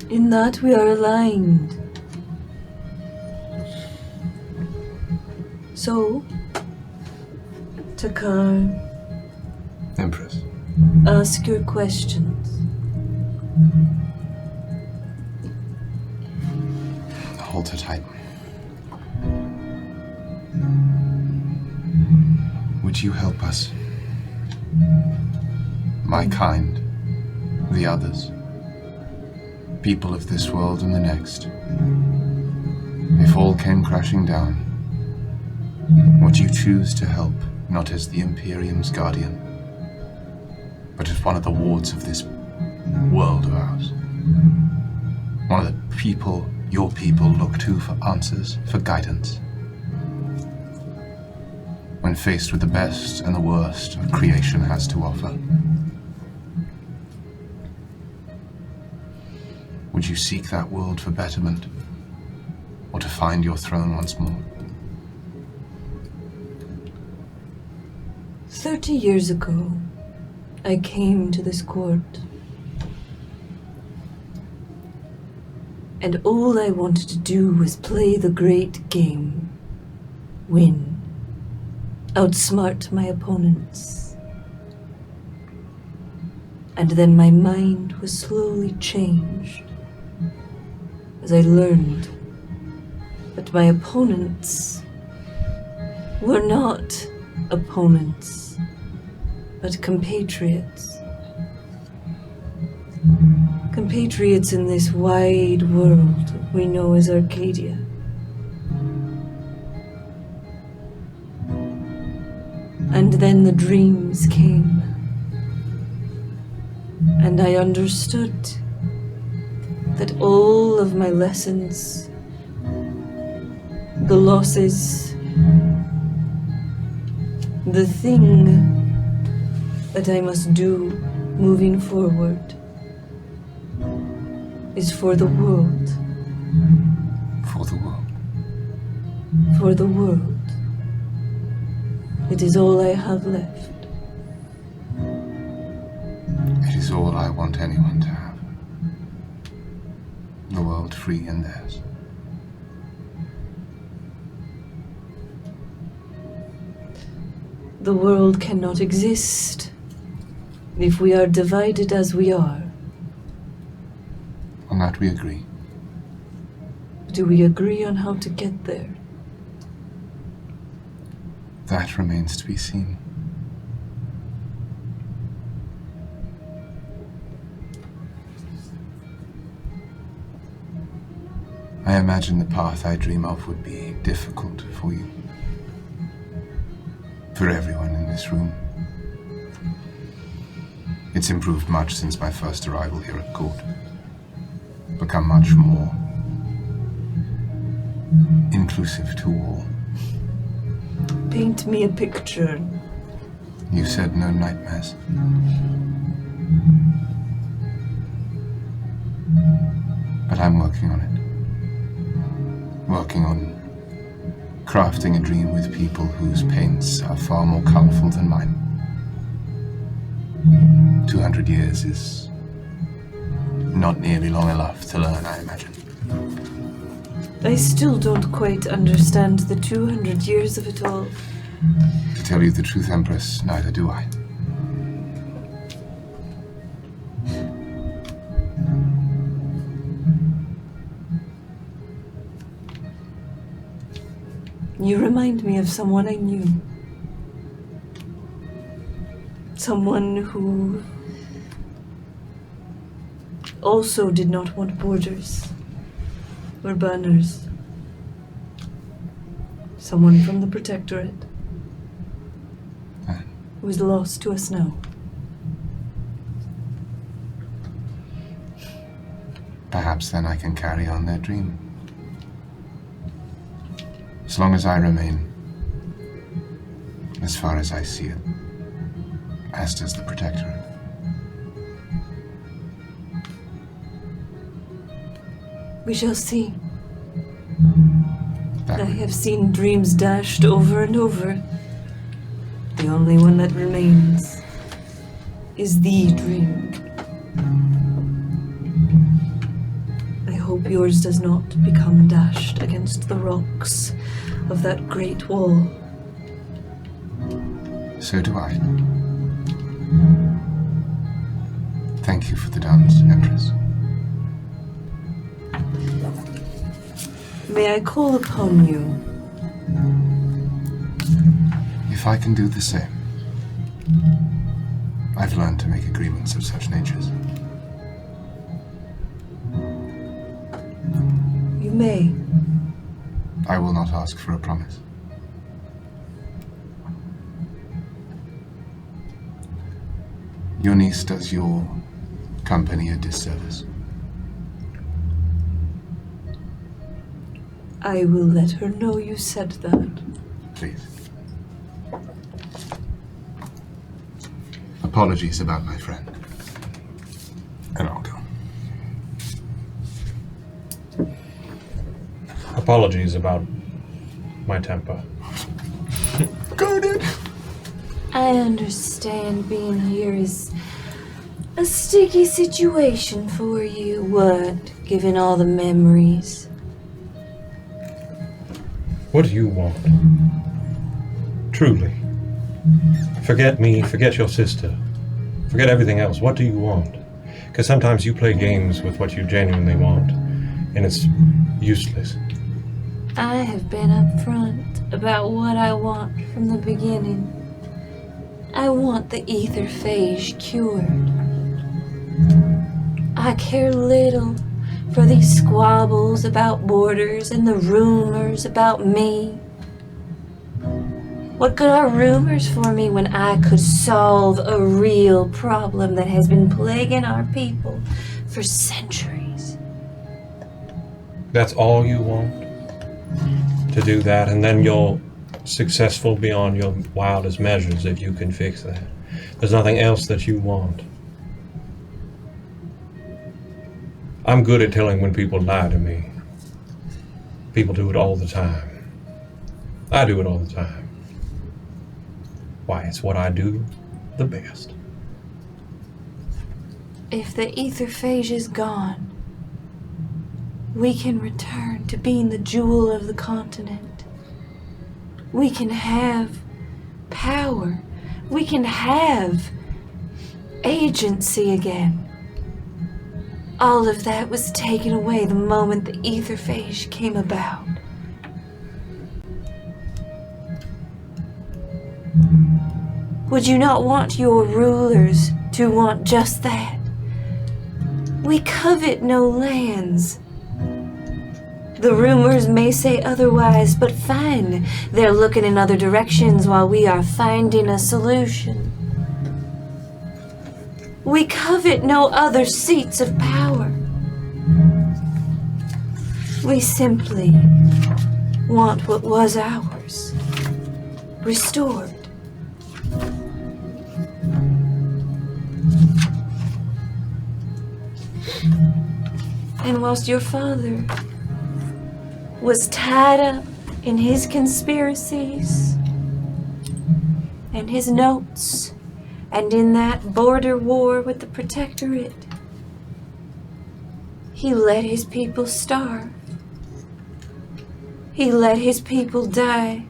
In that we are aligned. So, Takar, Empress. ask your questions. Hold her tight. Would you help us? My kind, the others, people of this world and the next. If all came crashing down, would you choose to help, not as the Imperium's guardian, but as one of the wards of this world of ours? One of the people your people look to for answers, for guidance. When faced with the best and the worst of creation has to offer. Would you seek that world for betterment, or to find your throne once more? 30 years ago, I came to this court. And all I wanted to do was play the great game. Win. Outsmart my opponents. And then my mind was slowly changed as I learned that my opponents were not opponents, but compatriots. Compatriots in this wide world we know as Arcadia. And then the dreams came, and I understood that all of my lessons, the losses, the thing that I must do moving forward is for the world. For the world. For the world. It is all I have left. It is all I want anyone to have. The world free in theirs. The world cannot exist if we are divided as we are. On that we agree. Do we agree on how to get there? That remains to be seen. I imagine the path I dream of would be difficult for you. For everyone in this room. It's improved much since my first arrival here at court. Become much more inclusive to all. Paint me a picture. You said no nightmares. But I'm working on it. Working on crafting a dream with people whose paints are far more colorful than mine. 200 years is not nearly long enough to learn, I imagine. I still don't quite understand the 200 years of it all. To tell you the truth, Empress, neither do I. You remind me of someone I knew. Someone who also did not want borders or banners. Someone from the Protectorate who is lost to us now. Perhaps then I can carry on their dream. As long as I remain, as far as I see it, as does the Protectorate. We shall see. That I have seen dreams dashed over and over. The only one that remains is the drink. I hope yours does not become dashed against the rocks of that great wall. So do I. Thank you for the dance, Empress. May I call upon you? If I can do the same. I've learned to make agreements of such natures. You may. I will not ask for a promise. Your niece does your company a disservice. I will let her know you said that. Please. Apologies about my friend. And I'll go. Apologies about my temper. Guarded! I understand being here is a sticky situation for you, what, given all the memories? What do you want? Truly. Forget me, forget your sister. Forget everything else. What do you want? Because sometimes you play games with what you genuinely want, and it's useless. I have been upfront about what I want from the beginning. I want the ether phage cured. I care little for these squabbles about borders and the rumors about me. What good are rumors for me when I could solve a real problem that has been plaguing our people for centuries? That's all you want? To do that, and then you're successful beyond your wildest measures if you can fix that. There's nothing else that you want. I'm good at telling when people lie to me. People do it all the time. I do it all the time. Why, it's what I do the best. If the ether phage is gone, we can return to being the jewel of the continent. We can have power. We can have agency again. All of that was taken away the moment the ether phage came about. Would you not want your rulers to want just that? We covet no lands. The rumors may say otherwise, but fine. They're looking in other directions while we are finding a solution. We covet no other seats of power. We simply want what was ours, restored. And whilst your father was tied up in his conspiracies and his notes and in that border war with the Protectorate, he let his people starve. He let his people die.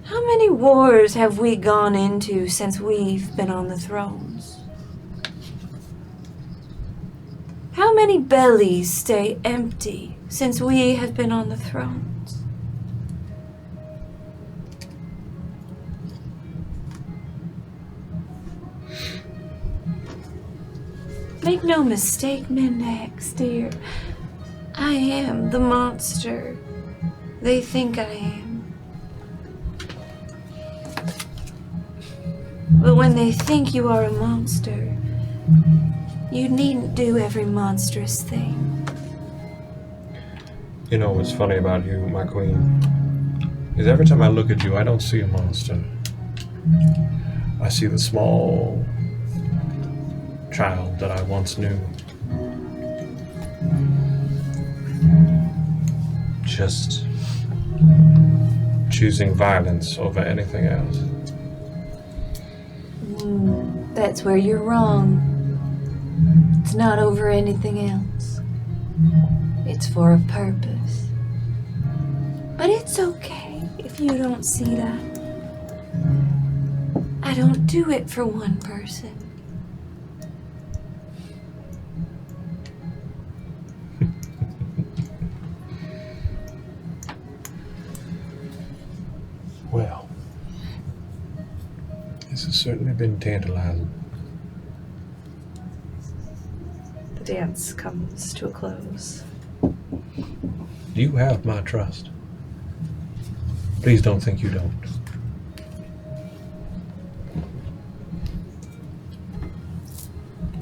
How many wars have we gone into since we've been on the thrones? How many bellies stay empty since we have been on the thrones? Make no mistake, Mendax, dear. I am the monster they think I am. But when they think you are a monster, you needn't do every monstrous thing. You know what's funny about you, my queen, is every time I look at you, I don't see a monster. I see the small child that I once knew. choosing violence over anything else. That's where you're wrong. It's not over anything else. It's for a purpose. But it's okay if you don't see that. I don't do it for one person. Well, this has certainly been tantalizing. The dance comes to a close. You have my trust. Please don't think you don't.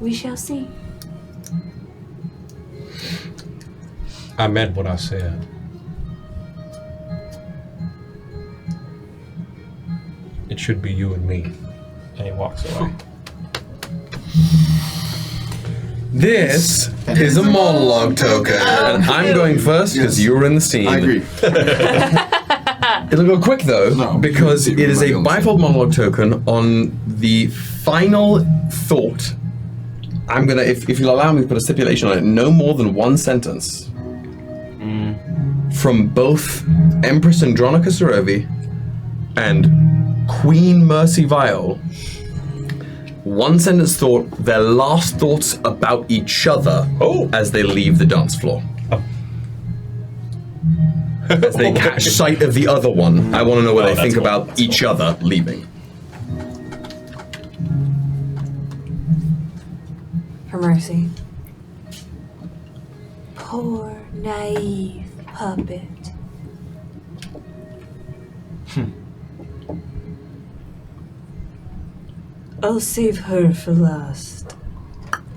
We shall see. I meant what I said. It should be you and me. And he walks away. This is a monologue token, and I'm going first because you were in the scene. I agree. It'll go quick though, because it is a bifold monologue token on the final thought. I'm gonna, if you'll allow me to put a stipulation on it, no more than one sentence from both Empress Andronica Sarovei and Queen Mercy Vale. One sentence thought, their last thoughts about each other as they leave the dance floor. As they catch sight of the other one, I want to know what they think about each other leaving. For Mercy. Poor, naive puppet. I'll save her for last.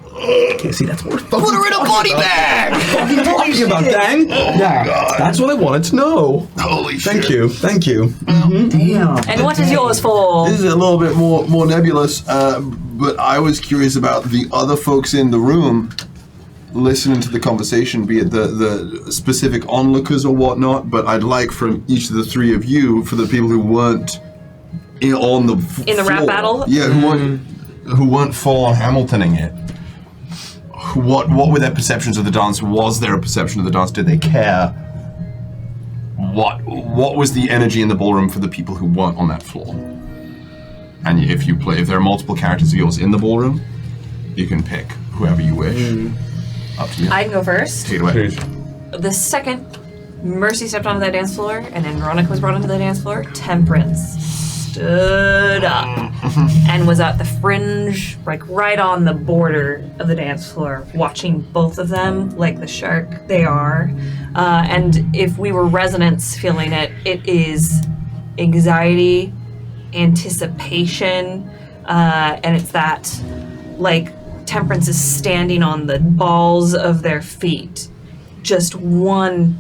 Okay, see, that's what we're put her in a body bag! Fucking talking about, dang! Yeah, that's what I wanted to know. Holy shit. Thank you, thank you. Damn. And what is yours for? This is a little bit more nebulous, but I was curious about the other folks in the room listening to the conversation, be it the specific onlookers or whatnot, but I'd like from each of the three of you, for the people who weren't on the In the rap battle? Yeah, who weren't full on Hamiltoning it. What were their perceptions of the dance? Was there a perception of the dance? Did they care? What was the energy in the ballroom for the people who weren't on that floor? And if there are multiple characters of yours in the ballroom, you can pick whoever you wish. Up to you. I can go first. Take it away. The second Mercy stepped onto that dance floor and then Veronica was brought onto the dance floor, Temperance stood up and was at the fringe, like right on the border of the dance floor, watching both of them like the shark they are. And if we were resonance feeling it, it is anxiety, anticipation, and it's that, like, Temperance is standing on the balls of their feet, just one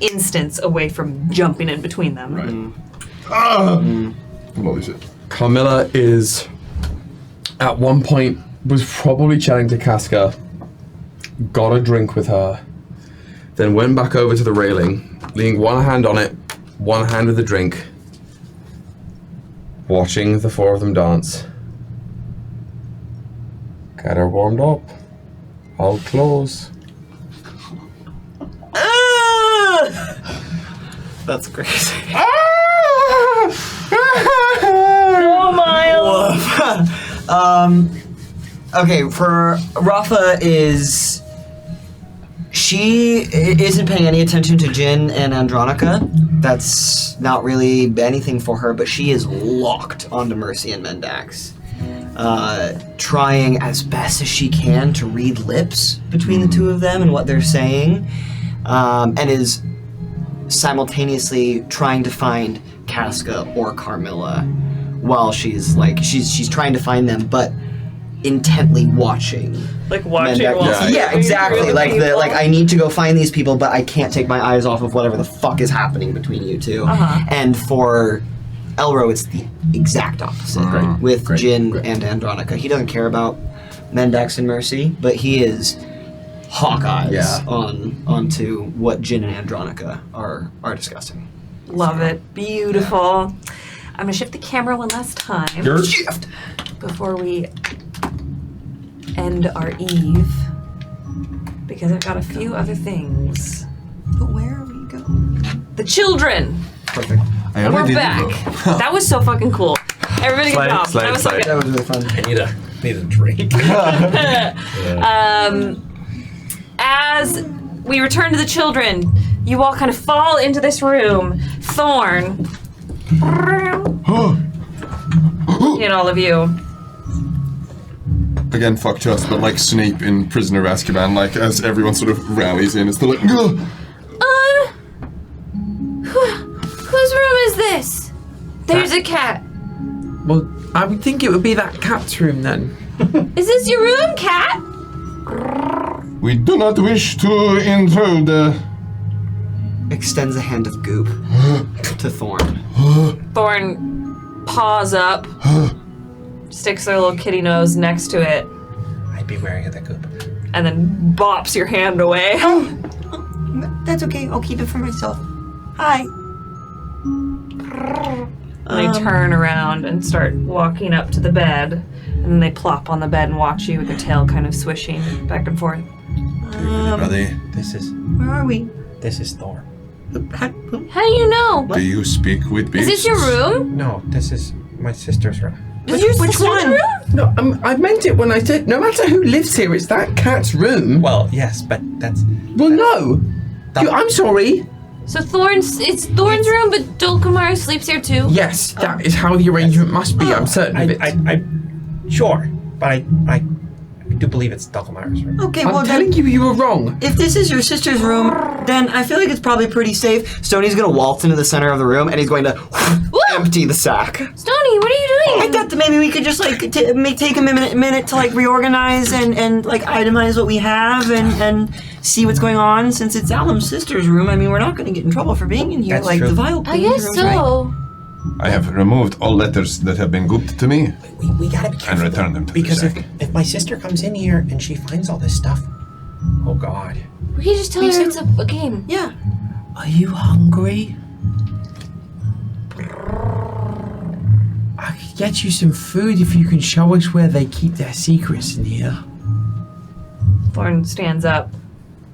instance away from jumping in between them. Right. Holy shit. Carmilla is, at one point, was probably chatting to Casca, got a drink with her, then went back over to the railing, leaning one hand on it, one hand with the drink, watching the four of them dance. Got her warmed up. I'll close. That's crazy. Oh, Miles! Okay, for Rafa she isn't paying any attention to Jin and Andronica. That's not really anything for her, but she is locked onto Mercy and Mendax. Trying as best as she can to read lips between the two of them and what they're saying, and is simultaneously trying to find Casca or Carmilla while she's trying to find them, but intently watching. Like watching Mendax. while Yeah, exactly. Like I need to go find these people, but I can't take my eyes off of whatever the fuck is happening between you two. And for Elro, it's the exact opposite, with Jin and Andronica. He doesn't care about Mendax and Mercy, but he is hawk eyes onto what Jin and Andronica are discussing. Love it. Beautiful. I'm gonna shift the camera one last time. Shift. Before we end our eve. Because I've got a few other things. But where are we going? The children! Perfect. We're back. That was so fucking cool. Everybody good job. That was so good. That was really fun. I need a drink. As we return to the children, you all kind of fall into this room. Thorn. In all of you. Again, fuck us, but like Snape in Prisoner of Azkaban, like as everyone sort of rallies in, it's still like, ugh. Whose room is this? There's a cat. Well, I would think it would be that cat's room then. Is this your room, cat? We do not wish to intrude. Extends a hand of goop to Thorn. Thorn paws up, sticks their little kitty nose next to it, I'd be wearing it, that goop. and then bops your hand away. That's okay. I'll keep it for myself. Hi. And they turn around and start walking up to the bed, and then they plop on the bed and watch you with their tail kind of swishing back and forth. This is Where are we? Thorn. How do you know? Do you speak with beasts? Is this your room? No, this is my sister's room. Is your Which sister's one? room? No, I meant it when I said no matter who lives here, it's that cat's room. Well, yes, but that's... Well, no. I'm sorry. So it's Thorn's room, but Dulcamara sleeps here too? Yes, that is how the arrangement must be. I'm certain of it. Sure, but I do believe it's Dulcamara's room. Okay, I'm well telling then, you were wrong. if this is your sister's room, then I feel like it's probably pretty safe. Stoney's gonna waltz into the center of the room and he's going to empty the sack. Stoney, what are you doing? I thought that maybe we could just like take a minute to like reorganize and like itemize what we have and see what's going on. Since it's Alum's sister's room, I mean, we're not going to get in trouble for being in here. That's like true. the Vile I Queen's guess room, so. right? I have removed all letters that have been gooped to me We gotta be careful. and returned them to because the sack. if my sister comes in here and she finds all this stuff, oh God. We can just tell her it's a game. Yeah. Are you hungry? I could get you some food if you can show us where they keep their secrets in here. Thorn stands up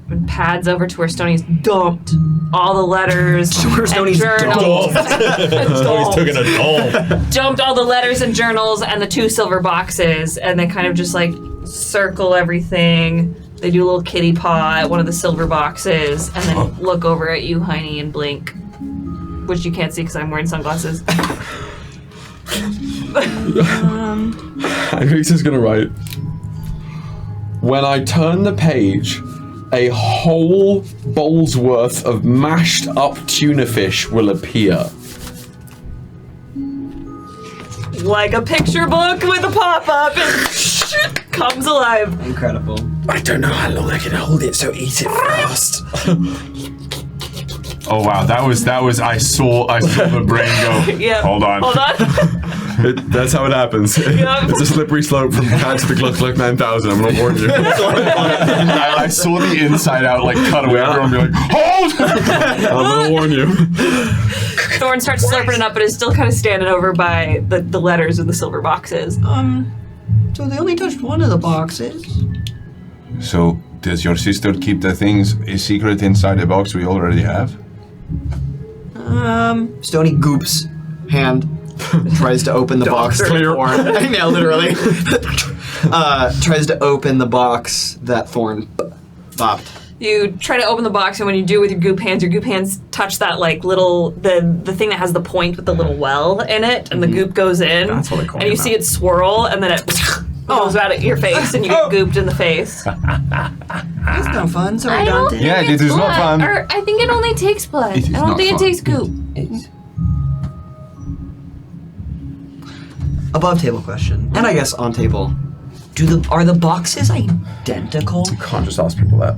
and pads over to where Stoney's dumped all the letters Where and Stoney's journals. He's taking a dump. Dumped all the letters and journals and the 2 silver boxes, and they kind of just like circle everything. They do a little kitty paw at one of the silver boxes, and then look over at you, Heine, and blink, which you can't see because I'm wearing sunglasses. Heinrichs is gonna write. When I turn the page, a whole bowl's worth of mashed up tuna fish will appear. Like a picture book with a pop-up, and comes alive. Incredible. I don't know how long I can hold it, so eat it fast. Oh wow, that was I saw the brain go. Yeah. Hold on. That's how it happens. It's a slippery slope from Cats to Gluck Gluck 9000. I'm gonna warn you. I saw the inside out like cut away. Everyone be like, hold! I'm gonna warn you. Thorn starts slurping it up, but is still kind of standing over by the letters in the silver boxes. So they only touched one of the boxes. So, does your sister keep the things a secret inside the box we already have? Stoney goops hand. Tries to open the box. clear. Yeah, literally. Tries to open the box that Thorn bopped. You try to open the box, and when you do with your goop hands touch that like little the thing that has the point with the little well in it, and the goop goes in. That's what I call and you it see now. it swirl, and then it goes out at your face, and you get gooped in the face. That's no fun. Sorry, I don't Dante. think Yeah, it's it is not blood. fun. Or I think it only takes blood. It is I don't not think fun. it takes goop. Above table question, and I guess on table. Are the boxes identical? Can't just ask people that.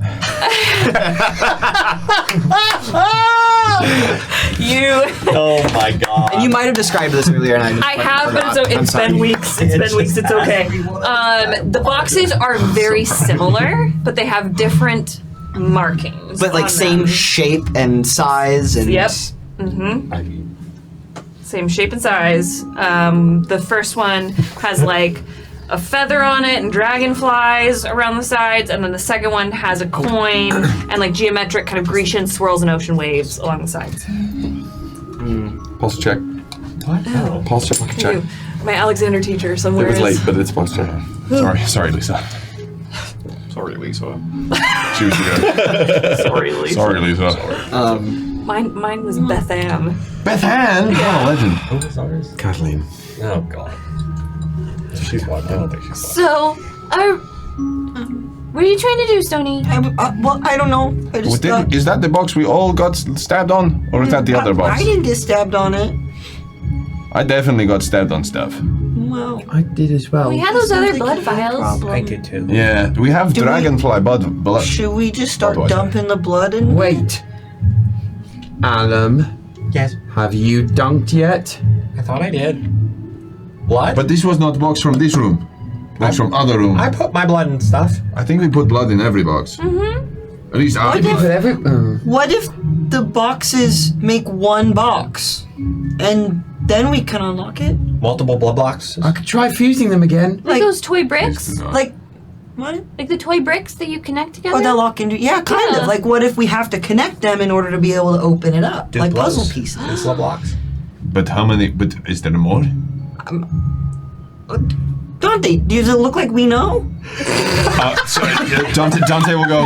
You. Oh my God. And you might have described this earlier, and I just I have, but it's been weeks. It's been weeks. It's okay. The boxes are very similar, but they have different markings. But like on same them. shape and size and. Yep. Mm-hmm. I mean, Same shape and size. The first one has like a feather on it and dragonflies around the sides, and then the second one has a coin and like geometric kind of Grecian swirls and ocean waves along the sides. Pulse check. what? Oh. Pulse check. Thank you. My Alexander teacher somewhere It was is. late, but it's pulse check. Sorry, Lisa. Sorry, Lisa. She was here. Sorry, Lisa. Sorry, Lisa. Mine was Beth Ann. Beth Ann. Oh, legend. Who was ours? Kathleen. Oh God. She's one. I don't think she's one. So, what are you trying to do, Stony? Well, I don't know. I just thought, Is that the box we all got stabbed on? Or is that the other box? I didn't get stabbed on it. I definitely got stabbed on stuff. Well, I did as well. We had those other like blood a vials. problem. I did too. Yeah, we have Do we- dragonfly blood. should we just start What do I say? dumping the blood in? Wait. Alum, Yes, have you dunked yet? I thought I did. Blood? But this was not the box from this room. That's from other room. I put my blood and stuff. I think we put blood in every box. Mm-hmm. At least I Did you did. put every? What if the boxes make one box, and then we can unlock it? Multiple blood blocks. I could try fusing them again. Like those toy bricks? Like, what? Like the toy bricks that you connect together? Oh, they'll lock into. Yeah, kind Yeah. of. Like, what if we have to connect them in order to be able to open it up, Just like blows. puzzle pieces? It's blood blocks. But how many? But is there more? Dante, does it look like we know? Sorry, Dante will go.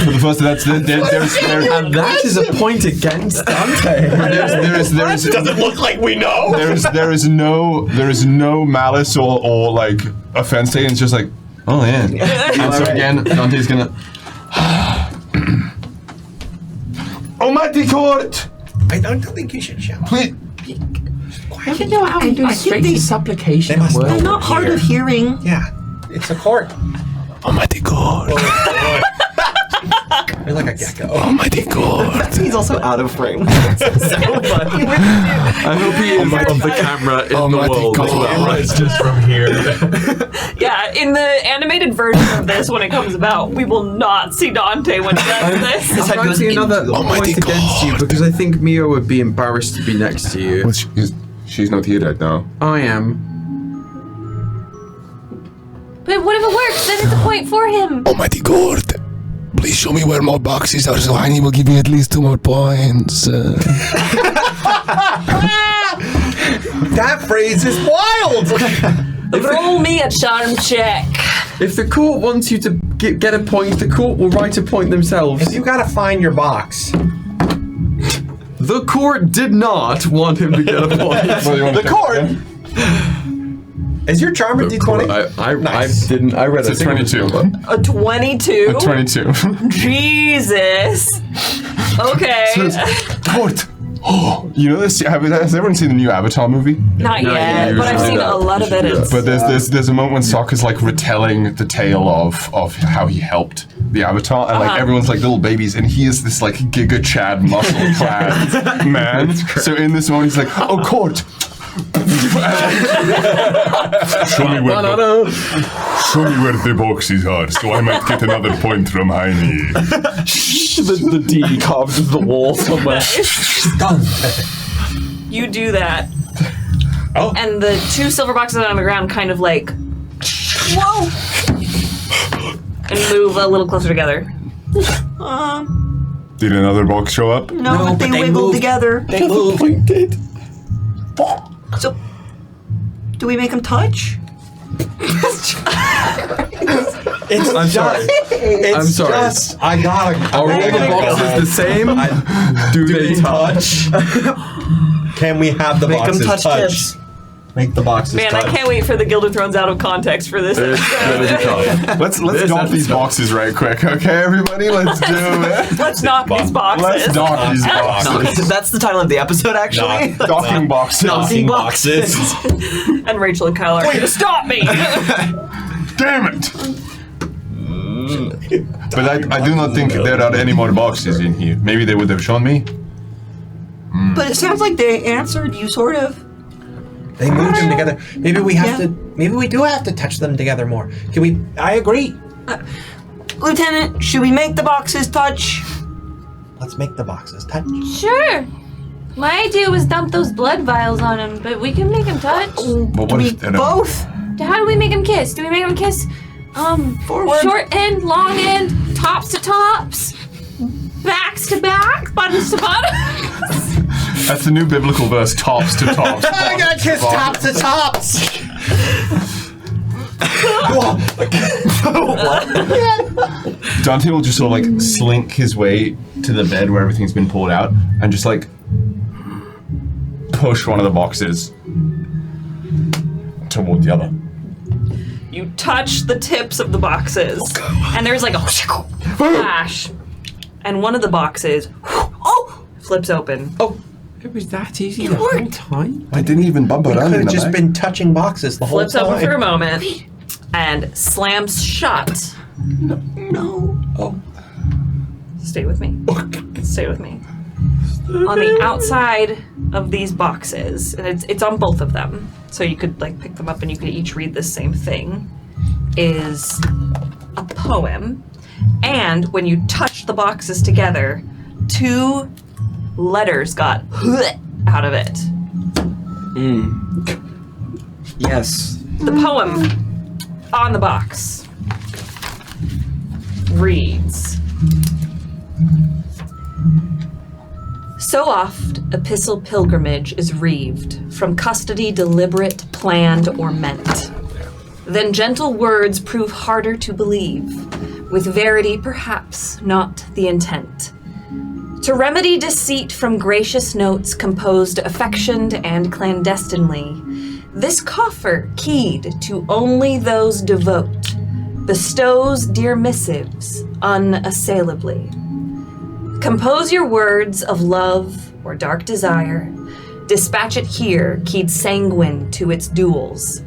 For the first, there's And that is a point against Dante. Doesn't look like we know. there is no malice or like offense taken. It's just like, oh yeah. And so again, Dante's gonna. Almighty court, I don't think you should shout. please. I don't know how we do straight to supplication. They must work. They're not hard of hearing. Yeah, it's a court. Almighty court. You're like a gecko. Almighty court. He's also out of frame. so funny. I hope he is on the camera in the world as well. It's just from here. Yeah, in the animated version of this, when it comes about, we will not see Dante when he does this. I'm writing another point against you because I think Mio would be embarrassed to be next to you. She's not here right now. I am. But what if it works? Then it's a point for him. Almighty God, please show me where more boxes are so Heini will give me at least 2 more points. That phrase is wild. Roll me a charm check. If the court wants you to get a point, the court will write a point themselves. You gotta find your box. The court did not want him to get a point. The court. Is your charm a D20? I Nice. didn't. I read It's a 22. A 22? 22. Jesus. Okay. Court. Oh, you know this? Has everyone seen the new Avatar movie? Not yet, but I've seen a lot of edits. But there's a moment when Sokka's like retelling the tale of how he helped the Avatar, and like everyone's like little babies, and he is this like Giga Chad muscle clad man. So in this moment he's like, oh court. Show me where the boxes are so I might get another point from Heini. the D carved into the wall somewhere. You do that. Oh. And the 2 silver boxes on the ground kind of like, whoa, and move a little closer together. Did another box show up? No, but they wiggled moved. together. They move. So, do we make them touch? I'm sorry. I'm sorry. Just, I gotta. Are all the boxes the same? Do they touch? Can we have the Make 'em boxes touch tips. Make the boxes Man, touch. I can't wait for the Gilded Thrones out of context for this. Let's dock these boxes right quick, okay, everybody? Let's do it. Let's knock these boxes. Let's dock these boxes. That's the title of the episode, actually. Docking boxes. Knocking boxes. And Rachel and Kyle are going to stop me. Damn it! But I do not think there are any more boxes in here. Maybe they would have shown me. But it sounds like they answered you, sort of. They moved them together. Maybe we have Yeah. to. Maybe we do have to touch them together more. Can we? I agree. Lieutenant, should we make the boxes touch? Let's make the boxes touch. Sure. My idea was dump those blood vials on him, but we can make him touch. But what if Both? How do we make him kiss? Do we make him kiss Forward. short end, long end, tops to tops, backs to back, bottoms to bottoms? That's the new biblical verse, tops to tops. I gotta kiss top to tops. Dante will just sort of like slink his way to the bed where everything's been pulled out and just like push one of the boxes toward the other. You touch the tips of the boxes, and there's like a flash, and one of the boxes flips open. Oh, it was that easy the whole time? I didn't even bump We around could in have the just back. been touching boxes the whole Flips time. open for a moment, and slams shut. No. Oh. Stay with me. Stay with me. On the outside of these boxes, and it's on both of them, so you could like pick them up and you could each read the same thing, is a poem. And when you touch the boxes together, 2 letters got out of it. Yes. The poem on the box reads, so oft epistle pilgrimage is reaved, from custody deliberate, planned, or meant. Then gentle words prove harder to believe, with verity perhaps not the intent. To remedy deceit from gracious notes composed affectioned and clandestinely, this coffer keyed to only those devote, bestows dear missives unassailably. Compose your words of love or dark desire, dispatch it here, keyed sanguine to its duels.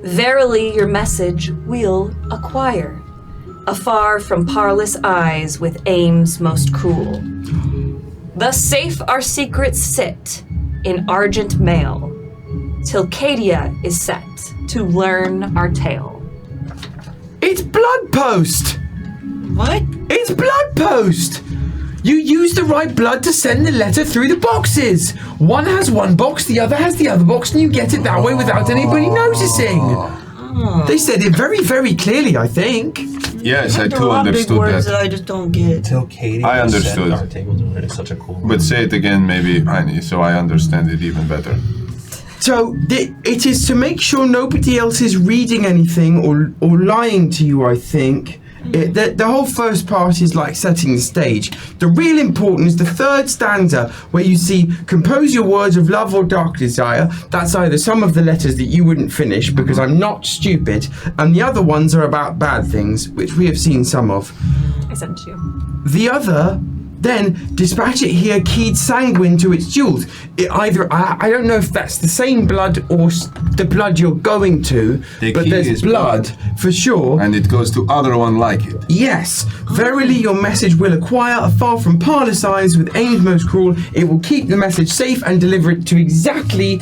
Verily your message we'll acquire, afar from parlous eyes with aims most cruel. Thus safe our secrets sit in argent mail, till Cadia is set to learn our tale. It's blood post! What? It's blood post! You use the right blood to send the letter through the boxes. One has one box, the other has the other box, and you get it that way without anybody noticing. They said it very, very clearly, I think. Yes, I There are a too lot of big understood words that. that I just don't get. Till Katie I was understood. Our table doing it is such a cool. But say it again, maybe, Heine, so I understand it even better. So it is to make sure nobody else is reading anything or lying to you, I think. The whole first part is like setting the stage. The real important is the third stanza where you see, compose your words of love or dark desire. That's either some of the letters that you wouldn't finish because I'm not stupid, and the other ones are about bad things, which we have seen some of. I sent you. The other, then dispatch it here keyed sanguine to its jewels. I don't know if that's the same blood or the blood you're going to, The but key there's is blood for sure. And it goes to other one like it. Yes, verily your message will acquire afar from parlous eyes with aims most cruel. It will keep the message safe and deliver it to exactly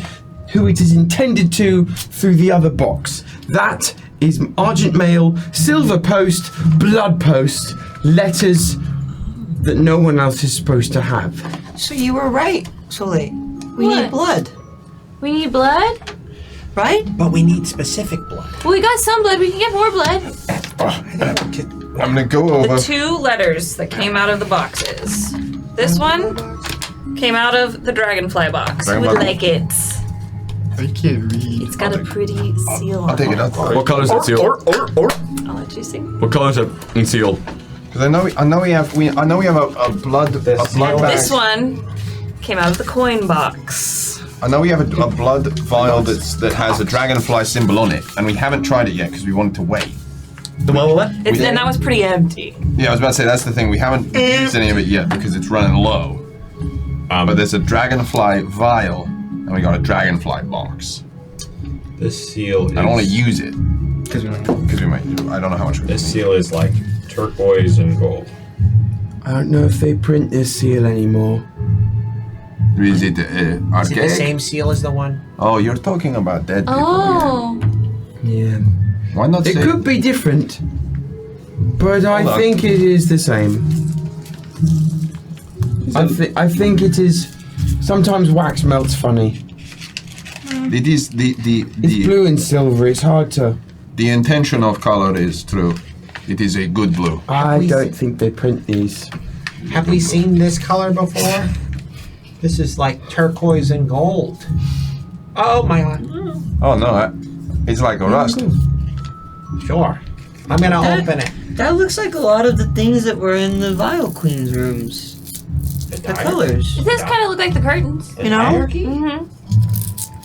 who it is intended to through the other box. That is argent mail, silver post, blood post, letters that no one else is supposed to have. So you were right, Soleil. We What? need blood, We need blood? right? But we need specific blood. Well, we got some blood. We can get more blood. I'm gonna go over. The 2 letters that came out of the boxes. This one came out of the dragonfly box. Who would Dragonfly. like it? I can't read. It's got a pretty seal on I'll take it out. What color is that seal? I'll let you see. What color is that seal? Because I know we have a blood And bag. this one came out of the coin box. I know we have a blood vial that has a dragonfly symbol on it, and we haven't tried it yet because we wanted to wait. The one what? And that was pretty empty. Yeah, I was about to say that's the thing. We haven't used any of it yet because it's running low. But there's a dragonfly vial, and we got a dragonfly box. This seal is... I don't want to use it because we might. I don't know how much we. This seal is like turquoise and gold. I don't know if they print this seal anymore. Is it Is it the archaic? same seal as the one? Oh, you're talking about dead people. Oh. Yeah. Why not It say? could be different, but I Hold on. think it is the same. I think it is. Sometimes wax melts funny. It is It's blue and silver. It's hard to. the intention of color is true. It is a good blue. I don't think they print these. Have we seen this color before? This is like turquoise and gold. Oh my god. Oh no, it's like a rust. Sure. I'm gonna open it. That looks like a lot of the things that were in the Vile Queen's rooms. The colors. It does kind of look like the curtains. You know?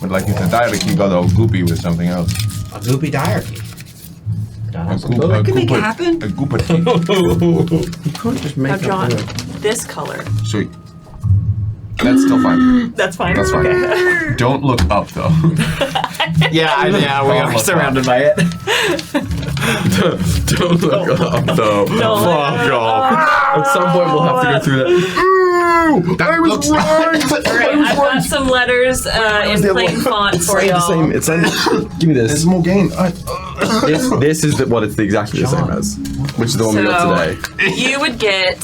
But like if the diarchy got all goopy with something else. A goopy diarchy. That can make it happen. A goopy. You can't just make Now, John, up this color. Sweet. That's still fine. That's fine. That's fine. Don't look up though. Yeah, we are surrounded by it. Don't look up though. Fuck off. At some point we'll have to go through that. That looks right. Alright, I've got some letters in plain font for It's the same. y'all. It's give me this. There's more gain. This is what it's exactly the same as, which is the one we got today. You would get,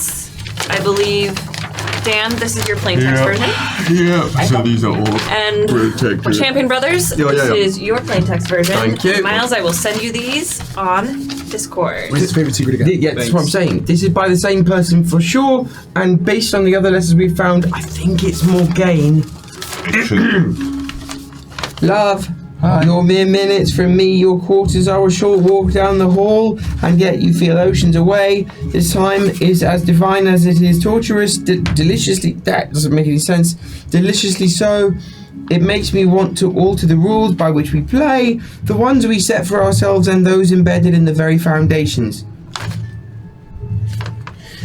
I believe, Dan, this is your plain text version. Yeah. So these are all And for Champion Brothers, this is your plain text version. Thank you. Miles, I will send you these on Discord. What's his favorite secret again? Yeah, that's what I'm saying. This is by the same person for sure, and based on the other letters we've found, I think it's more gain. Love, you're mere minutes from me. Your quarters are a short walk down the hall, and yet you feel oceans away. This time is as divine as it is torturous, deliciously. That doesn't make any sense. Deliciously so. It makes me want to alter the rules by which we play, the ones we set for ourselves and those embedded in the very foundations.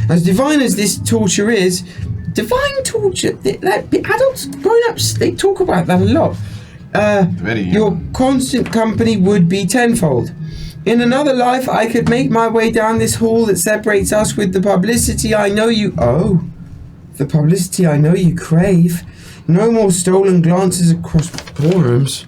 As divine as this torture is, divine torture, like adults, grown-ups, they talk about that a lot. Your constant company would be tenfold. In another life, I could make my way down this hall that separates us with the publicity I know you... Oh, the publicity I know you crave. No more stolen glances across ballrooms.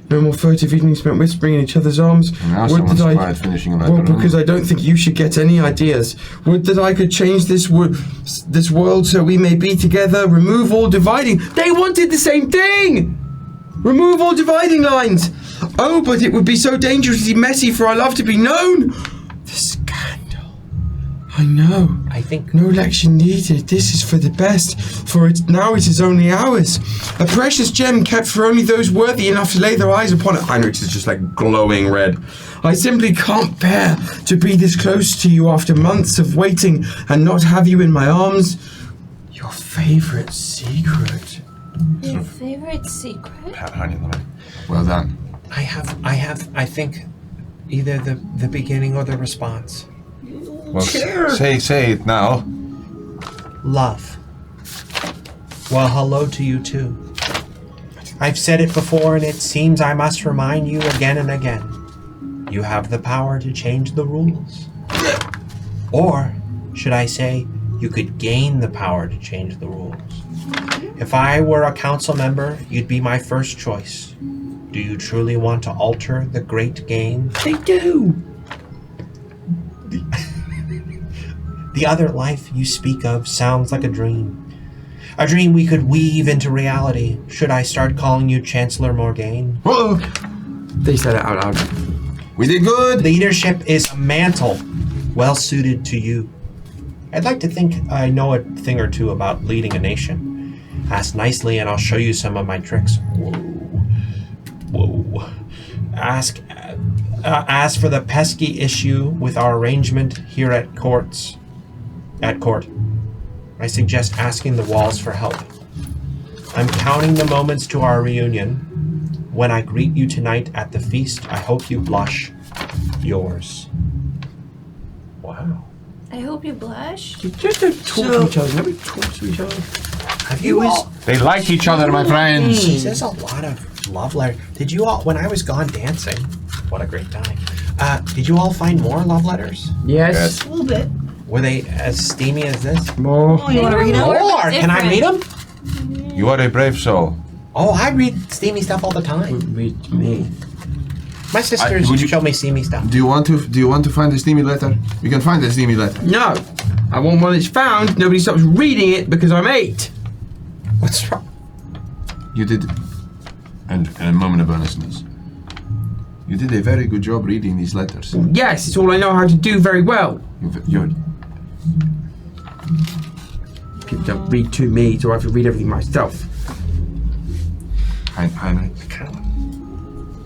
No more furtive evenings spent whispering in each other's arms. Now someone's quiet finishing about well, because I don't think you should get any ideas. Would that I could change this world so we may be together. Remove all dividing. They wanted the same thing. Remove all dividing lines. Oh, but it would be so dangerously messy for our love to be known. The scandal. I know. I think no election needed. This is for the best. For it now it is only ours. A precious gem kept for only those worthy enough to lay their eyes upon it. Heinrich's is just like glowing red. I simply can't bear to be this close to you after months of waiting and not have you in my arms. Your favorite secret. Your favorite secret? Well done. I think either the beginning or the response. Well, say it now. Love. Well, hello to you too. I've said it before and it seems I must remind you again and again. You have the power to change the rules. Or, should I say, you could gain the power to change the rules. If I were a council member, you'd be my first choice. Do you truly want to alter the great game? They do. The other life you speak of sounds like a dream. A dream we could weave into reality. Should I start calling you Chancellor Morgaine? Whoa! They said it out loud. We did good! Leadership is a mantle well suited to you. I'd like to think I know a thing or two about leading a nation. Ask nicely and I'll show you some of my tricks. Whoa. Ask for the pesky issue with our arrangement here at court. I suggest asking the walls for help. I'm counting the moments to our reunion. When I greet you tonight at the feast, I hope you blush. Yours. Wow. I hope you blush. Just don't talk to each other. Nobody talks to each other. Have you all... They like each other, my friends. There's a lot of love letters. Did you all, when I was gone dancing, what a great time. Did you all find more love letters? Yes. A little bit. Were they as steamy as this? More. Oh, you want to read them? More? Can I read them? You are a brave soul. Oh, I read steamy stuff all the time. Read me. My sisters would you- show me steamy stuff. Do you want to find the steamy letter? You can find the steamy letter. No. I want one that's found. Nobody stops reading it because I'm 8. What's wrong? You did, and a moment of earnestness. You did a very good job reading these letters. Yes, it's all I know how to do very well. You're People don't read to me, so I have to read everything myself. Heinrich,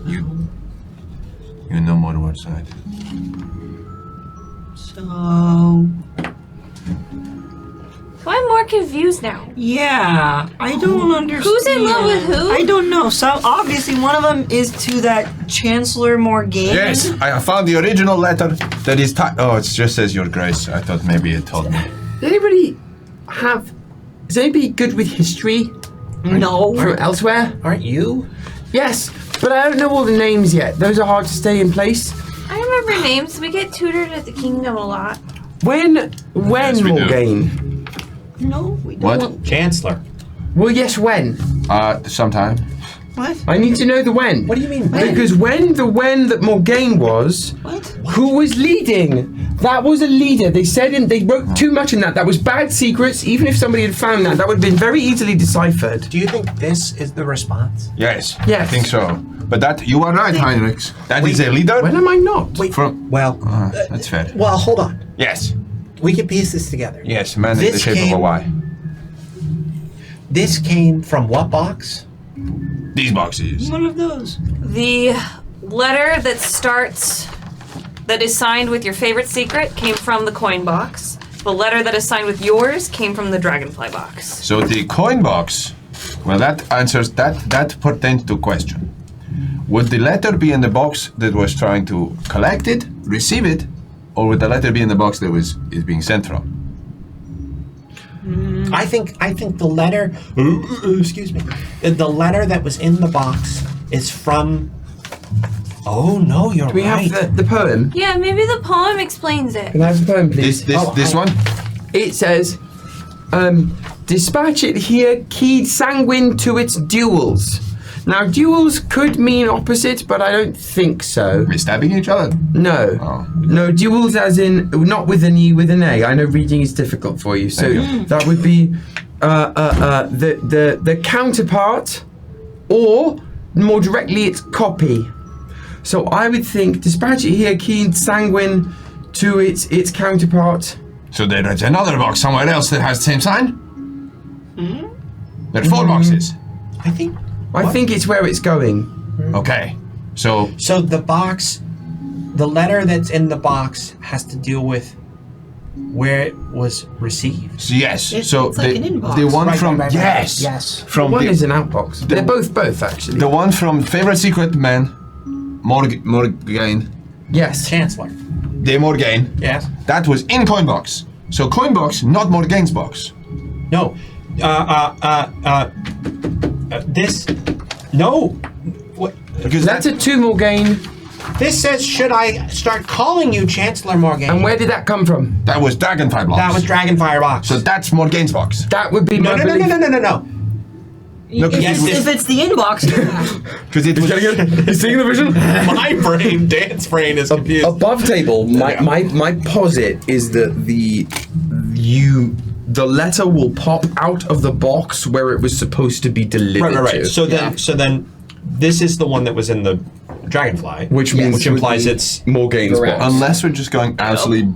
you know more words than I do. So, I'm more confused now. yeah, I don't understand. Who's in love with who? I don't know. So obviously one of them is to that Chancellor Morgaine. Yes, I found the original letter that is oh, it just says Your Grace. I thought maybe it told me. Is anybody good with history? No. From elsewhere? Aren't you? Yes, but I don't know all the names yet. Those are hard to stay in place. I remember names. We get tutored at the kingdom a lot. When Yes, we do. Morgaine? No, we don't. What? Chancellor. Well, yes, when? Sometime. What? I need to know the when. What do you mean when? Because the when that Morgaine was, What? who was leading? That was a leader. They wrote too much in that. That was bad secrets. Even if somebody had found that would have been very easily deciphered. Do you think this is the response? Yes. Yes. I think so. But that you are right, Heinrich. That is a leader. When am I not? Wait. From. Well, That's fair. well, hold on. Yes. We can piece this together. Yes. Man in This the shape came- of a Y. This came from what box? These boxes. One of those. The letter that is signed with your favorite secret came from the coin box. The letter that is signed with yours came from the dragonfly box. So the coin box. Well, that answers that pertains to question. Would the letter be in the box that was trying to collect it, receive it, or would the letter be in the box that is being sent from? I think the letter. Excuse me. The letter that was in the box is from. Oh no, you're Do we right. have the poem? Yeah, maybe the poem explains it. Can I have the poem, please? This one? It says, dispatch it here, keyed sanguine to its duels. Now, duels could mean opposite, but I don't think so. We're stabbing each other? No. Oh. No, duels as in, not with an E, with an A. I know reading is difficult for you, so that would be the counterpart, or more directly, its copy. So I would think, dispatch it here, keyed sanguine to its counterpart. So there's another box somewhere else that has the same sign? There are 4 boxes. I think. I think it's where it's going. Okay. So the box, the letter that's in the box has to deal with where it was received. yes. It's like an inbox. The one Right, from right. yes. Yes. From One the, is an outbox. They're both actually. the one from favorite secret man, Morgaine. Yes. Chancellor. The Morgaine. Yes. That was in coin box. So coin box, not Morgaine's box. No. This. No. What? Because That's a 2 Morgaine. This says, should I start calling you Chancellor Morgaine? And where did that come from? that was Dragonfire box. That was Dragonfire box. So that's Morgaine's box. That would be no, my no, no, belief. no, no, no, no, no. No, Yes, If it's the inbox, because it was. You seeing the vision? My brain, Dan's brain is confused. Above table, my posit is that the letter will pop out of the box where it was supposed to be delivered Right. to. So then, this is the one that was in the Dragonfly, Which means which it would implies be it's. Morgaine's box. Unless we're just going absolutely.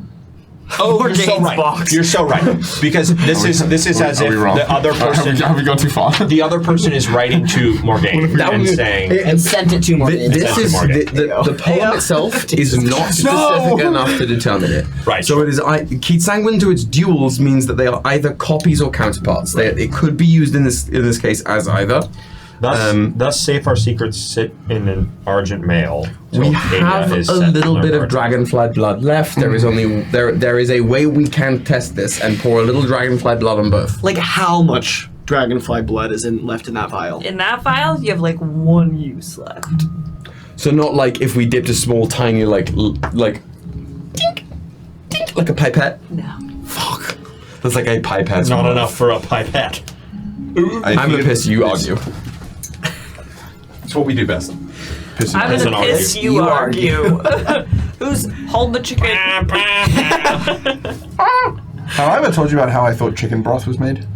Oh, you're so Morgaine's right. box. You're so right because this is as if the other person. Have we gone too far? The other person is writing to Morgaine and saying, and sent it to Morgaine. This is Morgan. the poem itself is not specific enough to determine it. Right. So it is keyed sanguine to its duels means that they are either copies or counterparts. It could be used in this case as either. Thus safe our secrets sit in an argent mail. We have a little bit of dragonfly blood left. There is only there is a way we can test this and pour a little dragonfly blood on both. Like how much dragonfly blood is left in that vial? In that file, you have like 1 use left. So not like if we dipped a small tiny like tink, tink, like a pipette. No. Fuck. That's like a pipette. "Not enough for a pipette." I'm gonna piss. You argue. That's what we do best. I'm As an gonna piss, argue. you argue. Who's hold the chicken? Have I ever told you about how I thought chicken broth was made?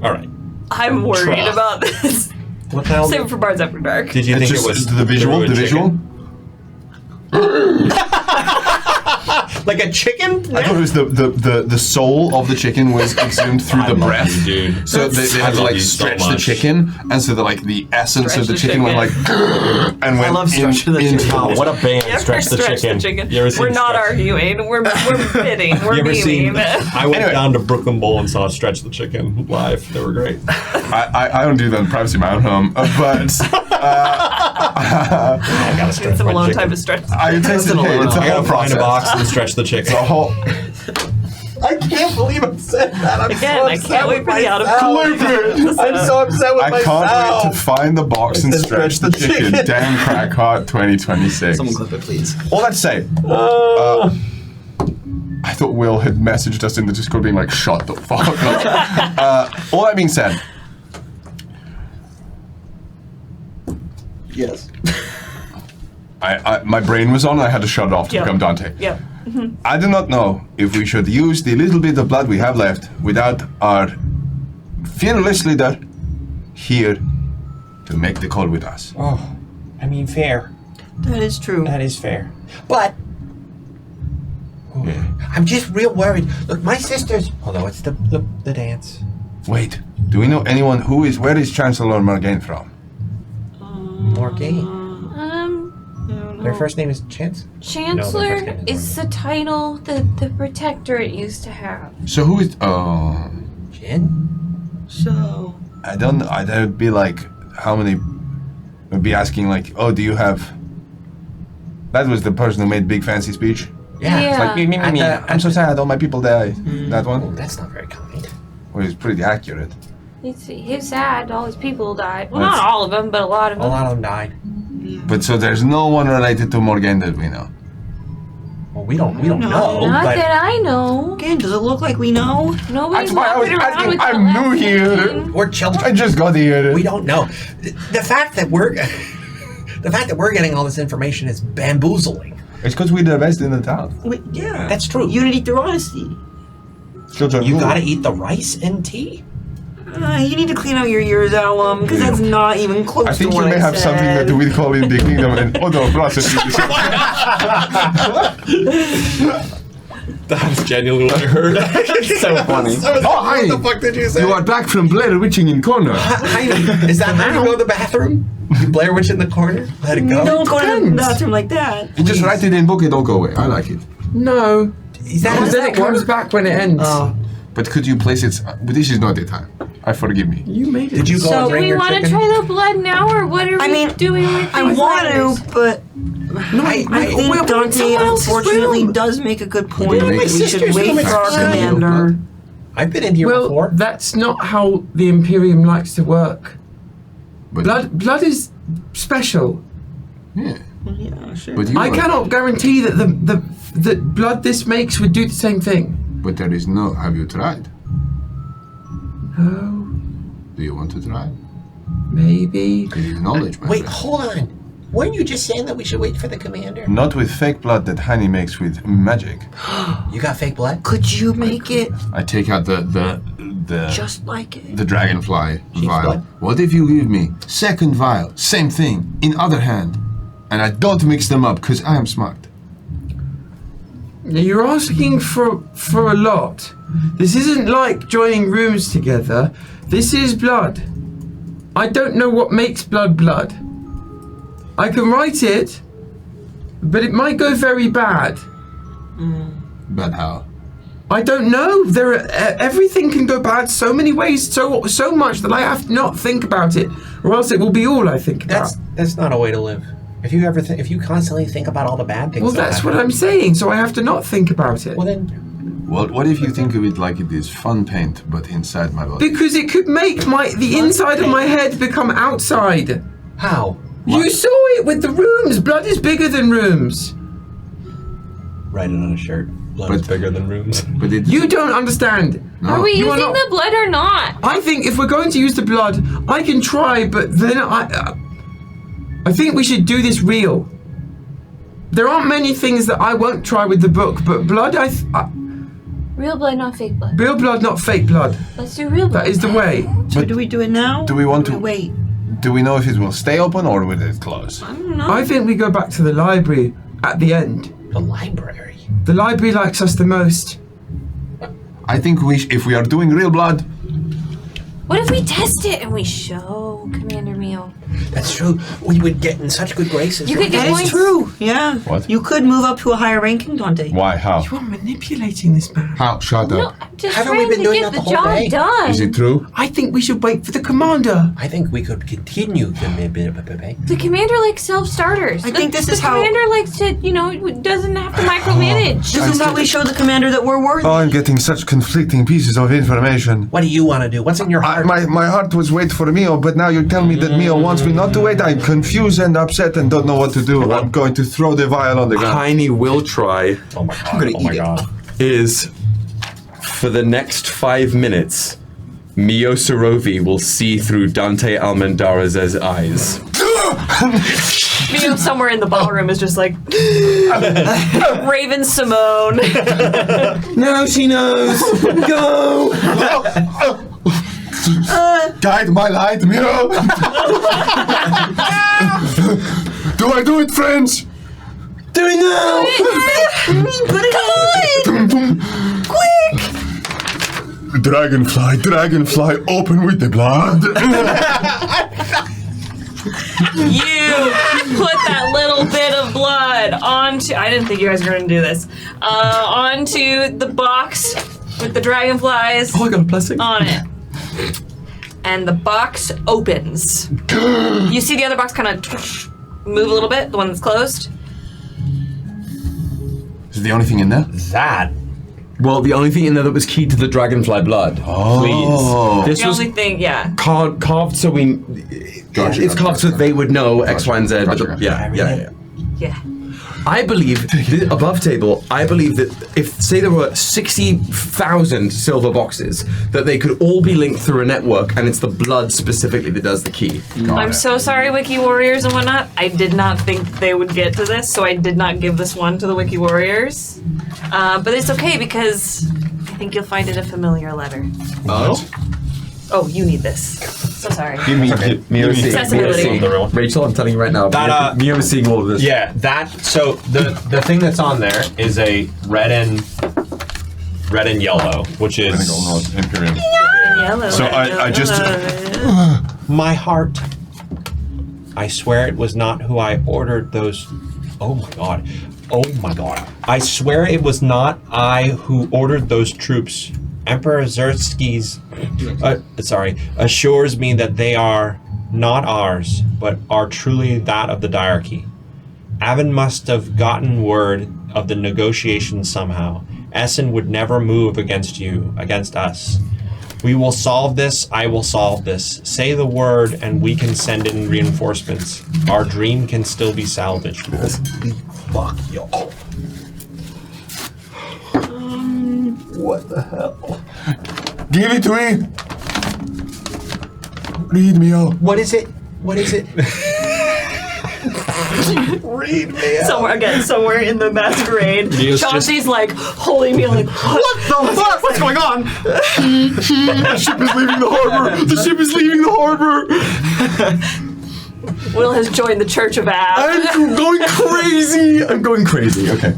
All right. I'm worried about this. What the hell? Save it for Bards After Dark. Did you It's think just it was the visual? through a The visual? chicken? Like a chicken? I thought it was the soul of the chicken was exhumed through the breath. You, dude. So they had to love like you so stretch the much. chicken, and so the essence Stretch of the the chicken went like and went love stretching the into chicken. Oh, what a band! You ever Stretch the chicken. You ever seen We're not Stretch- arguing. We're bidding. We're You ever seen? beaming. I went Anyway. down to Brooklyn Bowl and saw Stretch the Chicken live. They were great. I don't do that in privacy of my own home, but I gotta stretch It's a my long chicken. time to stretch. it's a That's an whole alarm. I gotta find process. a box and stretch the chicken. The whole I can't believe I said that. I'm Again, I can't wait for the out of I'm so upset with I myself. can't wait to find the box and Then stretch the chicken. Damn Krackhardt 2026. Someone clip it, please. All that to say, I thought Will had messaged us in the Discord being like, shut the fuck up. All that being said, Yes. my brain was on, I had to shut it off to Yep. become Dante. Yep. I do not know if we should use the little bit of blood we have left without our fearless leader here to make the call with us. Oh, I mean, fair. That is true. That is fair. But Yeah. I'm just real worried. Look, my sisters. Although it's the dance. Wait, do we know anyone where is Chancellor Morgaine from? Morgaine. Their first name is Chance. Chancellor No, the is the title that the Protectorate used to have. So who is, Jen. So. I don't know, that would be like, how many, would be asking like, oh, do you have, that was the person who made big fancy speech? Yeah. Yeah. It's like, me, I'm so sad, all my people died. That Oh, one? that's not very kind. Well, it's pretty accurate. He's sad. All his people died. Well, That's- not all of them, but a lot of A them. lot of them died. But so there's no one related to Morgaine that we know. Well, we don't know. Not but that I know. Again, does it look like we know? Nobody's That's why I was walking around asking. with I'm the new last here. name. we're children. I just got here. We don't know. The fact that we're getting all this information is bamboozling. It's because we're the best in the town. Wait, yeah. That's true. Unity through honesty. Children You rule. gotta eat the rice and tea. You need to clean out your ears, Alum, because that's not even close I think to you what may I have said. something that we call in the kingdom an odor process. That was genuinely what I heard. So funny. Oh, hi. What the fuck did you say? You are back from Blair Witching in corner. Heidi, is that how you go to the bathroom? You Blair Witch in the corner? Let it go? Don't go to the Depends. bathroom like that. You just write it in book, it'll go away. I like it. No. Is that, Because then it comes back when it ends. But could you place it? But this is not the time. Forgive me. You made it. Did you go So and do bring we your want to chicken? try the blood now, or what are I we mean, doing with I these want letters? to, but I think Dante unfortunately does make a good point. my We should sister's wait gonna for our explain. commander. I've been in here Well, before. that's not how the Imperium likes to work. But Blood is special. yeah. Yeah, sure. But you I are- cannot guarantee that the blood this makes would do the same thing. But there is no. Have you tried? Oh, Do you want to try? maybe. It is knowledge, my Wait, friend. hold on. Weren't you just saying that we should wait for the commander? Not with fake blood that Honey makes with magic. You got fake blood? Could you make it I take out the just like it? the dragonfly Sheep's vial. blood? What if you give me second vial, same thing, in other hand, and I don't mix them up because I am smart. Now, you're asking for a lot. This isn't like joining rooms together. This is blood. I don't know what makes blood blood. I can write it, but it might go very bad. But how? I don't know. There are, everything can go bad so many ways, so much that I have to not think about it, or else it will be all I think about. That's not a way to live. If you if you constantly think about all the bad things. Well, that that's happen, what I'm saying. So I have to not think about it. Well then, Well, what if you think of it like it is fun paint, but inside my body? Because it could make the inside of my head become outside. how? You saw it with the rooms. Blood is bigger than rooms. Write it on a shirt. Blood is bigger than rooms. But it. You don't understand. No. Are we You are using not- the blood or not? I think if we're going to use the blood, I can try, but then I think we should do this real. There aren't many things that I won't try with the book, but blood, Real blood, not fake blood. Real blood, not fake blood. Let's do real blood. That is the way. So do we do it now? Do we want to wait? Do we know if it will stay open or will it close? I don't know. I think we go back to the library at the end. The library? The library likes us the most. I think if we are doing real blood. What if we test it and we show Commander Mio? That's true. We would get in such good graces. You could get That points. is true. Yeah. What? You could move up to a higher ranking, Dante. Why? How? You are manipulating this man. How? Shut No, up. I'm just Haven't trying we been to doing get that the the whole job day? done. Is it true? I think we should wait for the commander. I think we could continue the The commander likes self-starters. I think this the is how- commander likes to, doesn't have to micromanage. This is how we show the commander that we're worthy. Oh, I'm getting such conflicting pieces of information. What do you want to do? What's in your heart? My heart was wait for Mio, but now you tell me that Mio wants me not to wait. I'm confused and upset and don't know what to do. I'm going to throw the vial on the ground. Tiny will try Oh my god. Oh my god. is for the next 5 minutes, Mio Sarovei will see through Dante Almendaraz's eyes. Mio somewhere in the ballroom is just like Raven Simone. Now she knows! Go! Guide my light, Mio! Do I do it, friends? Do it now! Put it on! Quick! Dragonfly, open with the blood. You put that little bit of blood onto. I didn't think you guys were going to do this. Onto the box with the dragonflies Oh, I got a blessing. on it. And the box opens. You see the other box kind of move a little bit, the one that's closed. Is it the only thing in there? That. Well, the only thing in there that was key to the dragonfly blood. Oh. Please. This The was only thing, yeah. carved so we. Gotcha, It's carved so they would know X, Y, and Z. but Gotcha. Yeah. Yeah. I believe, above table, I believe that if, say there were 60,000 silver boxes, that they could all be linked through a network, and it's the blood specifically that does the key. I'm so sorry, Wiki Warriors and whatnot. I did not think they would get to this, so I did not give this one to the Wiki Warriors. But it's okay because I think you'll find it a familiar letter. Oh? Oh, you need this. So sorry. Give me Accessibility. Rachel, I'm telling you right now. That, Mio is seeing all of this. Yeah, that. So the thing that's on there is a red and yellow, which is Imperium. Yellow. So I just. my heart. I swear it was not who I ordered those. Oh my god. Oh my god. I swear it was not I who ordered those troops. Emperor Xerxes assures me that they are not ours, but are truly that of the diarchy. Avon must have gotten word of the negotiations somehow. Essen would never move against you, against us. We will solve this, I will solve this. Say the word and we can send in reinforcements. Our dream can still be salvaged. Fuck yo. What the hell? Give it to me! Read me out. What is it? What is it? Read me out. Somewhere in the masquerade. Chauncey's like holding me like, what the fuck? What's going on? The ship is leaving the harbor! The ship is leaving the harbor! Will has joined the Church of Ab. I'm going crazy! I'm going crazy, okay.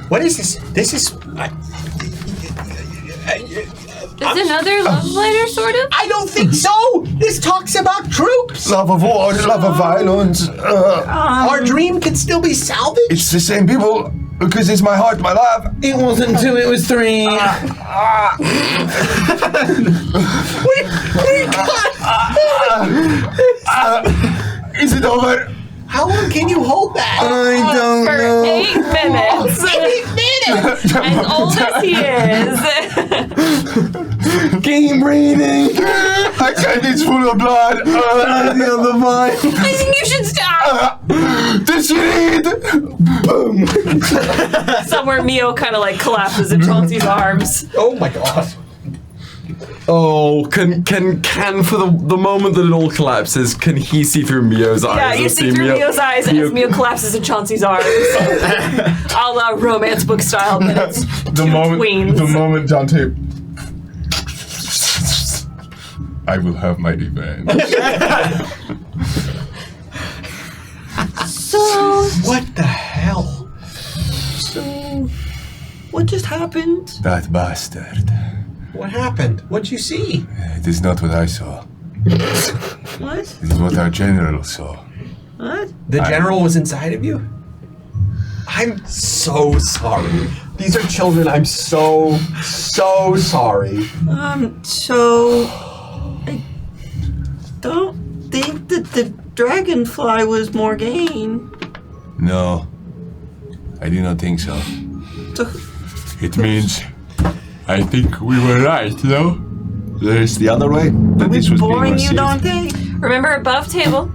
What is this? This is. Is another love letter, sort of? I don't think so! This talks about troops! Love of war, love of violence. Our dream can still be salvaged? It's the same people, because it's my heart, my love. It wasn't 2, it was 3. Is it over? How long can you hold that? I don't For know. 8 minutes. 8 minutes! As old as he is. Game breathing. I can't, it's full of blood. The other vine. I think you should stop. Does she read? Boom. Somewhere Mio kind of like collapses in Chauncey's arms. Oh my god. Oh, can for the moment that it all collapses, can he see through Mio's eyes? Yeah, you see through Mio's eyes as Mio collapses in Chauncey's arms. A la romance book style, but it's queens. The moment Dante. I will have my revenge. So. What the hell? So, what just happened? That bastard. What happened? What'd you see? It is not what I saw. What? It is what our general saw. What? The general was inside of you? I'm so sorry. These are children. I'm so sorry. So I don't think that the dragonfly was Morgaine. No, I do not think so. So, It means I think we were right, no? There's the other way, but this was being boring you, received. don't they? Remember, above table,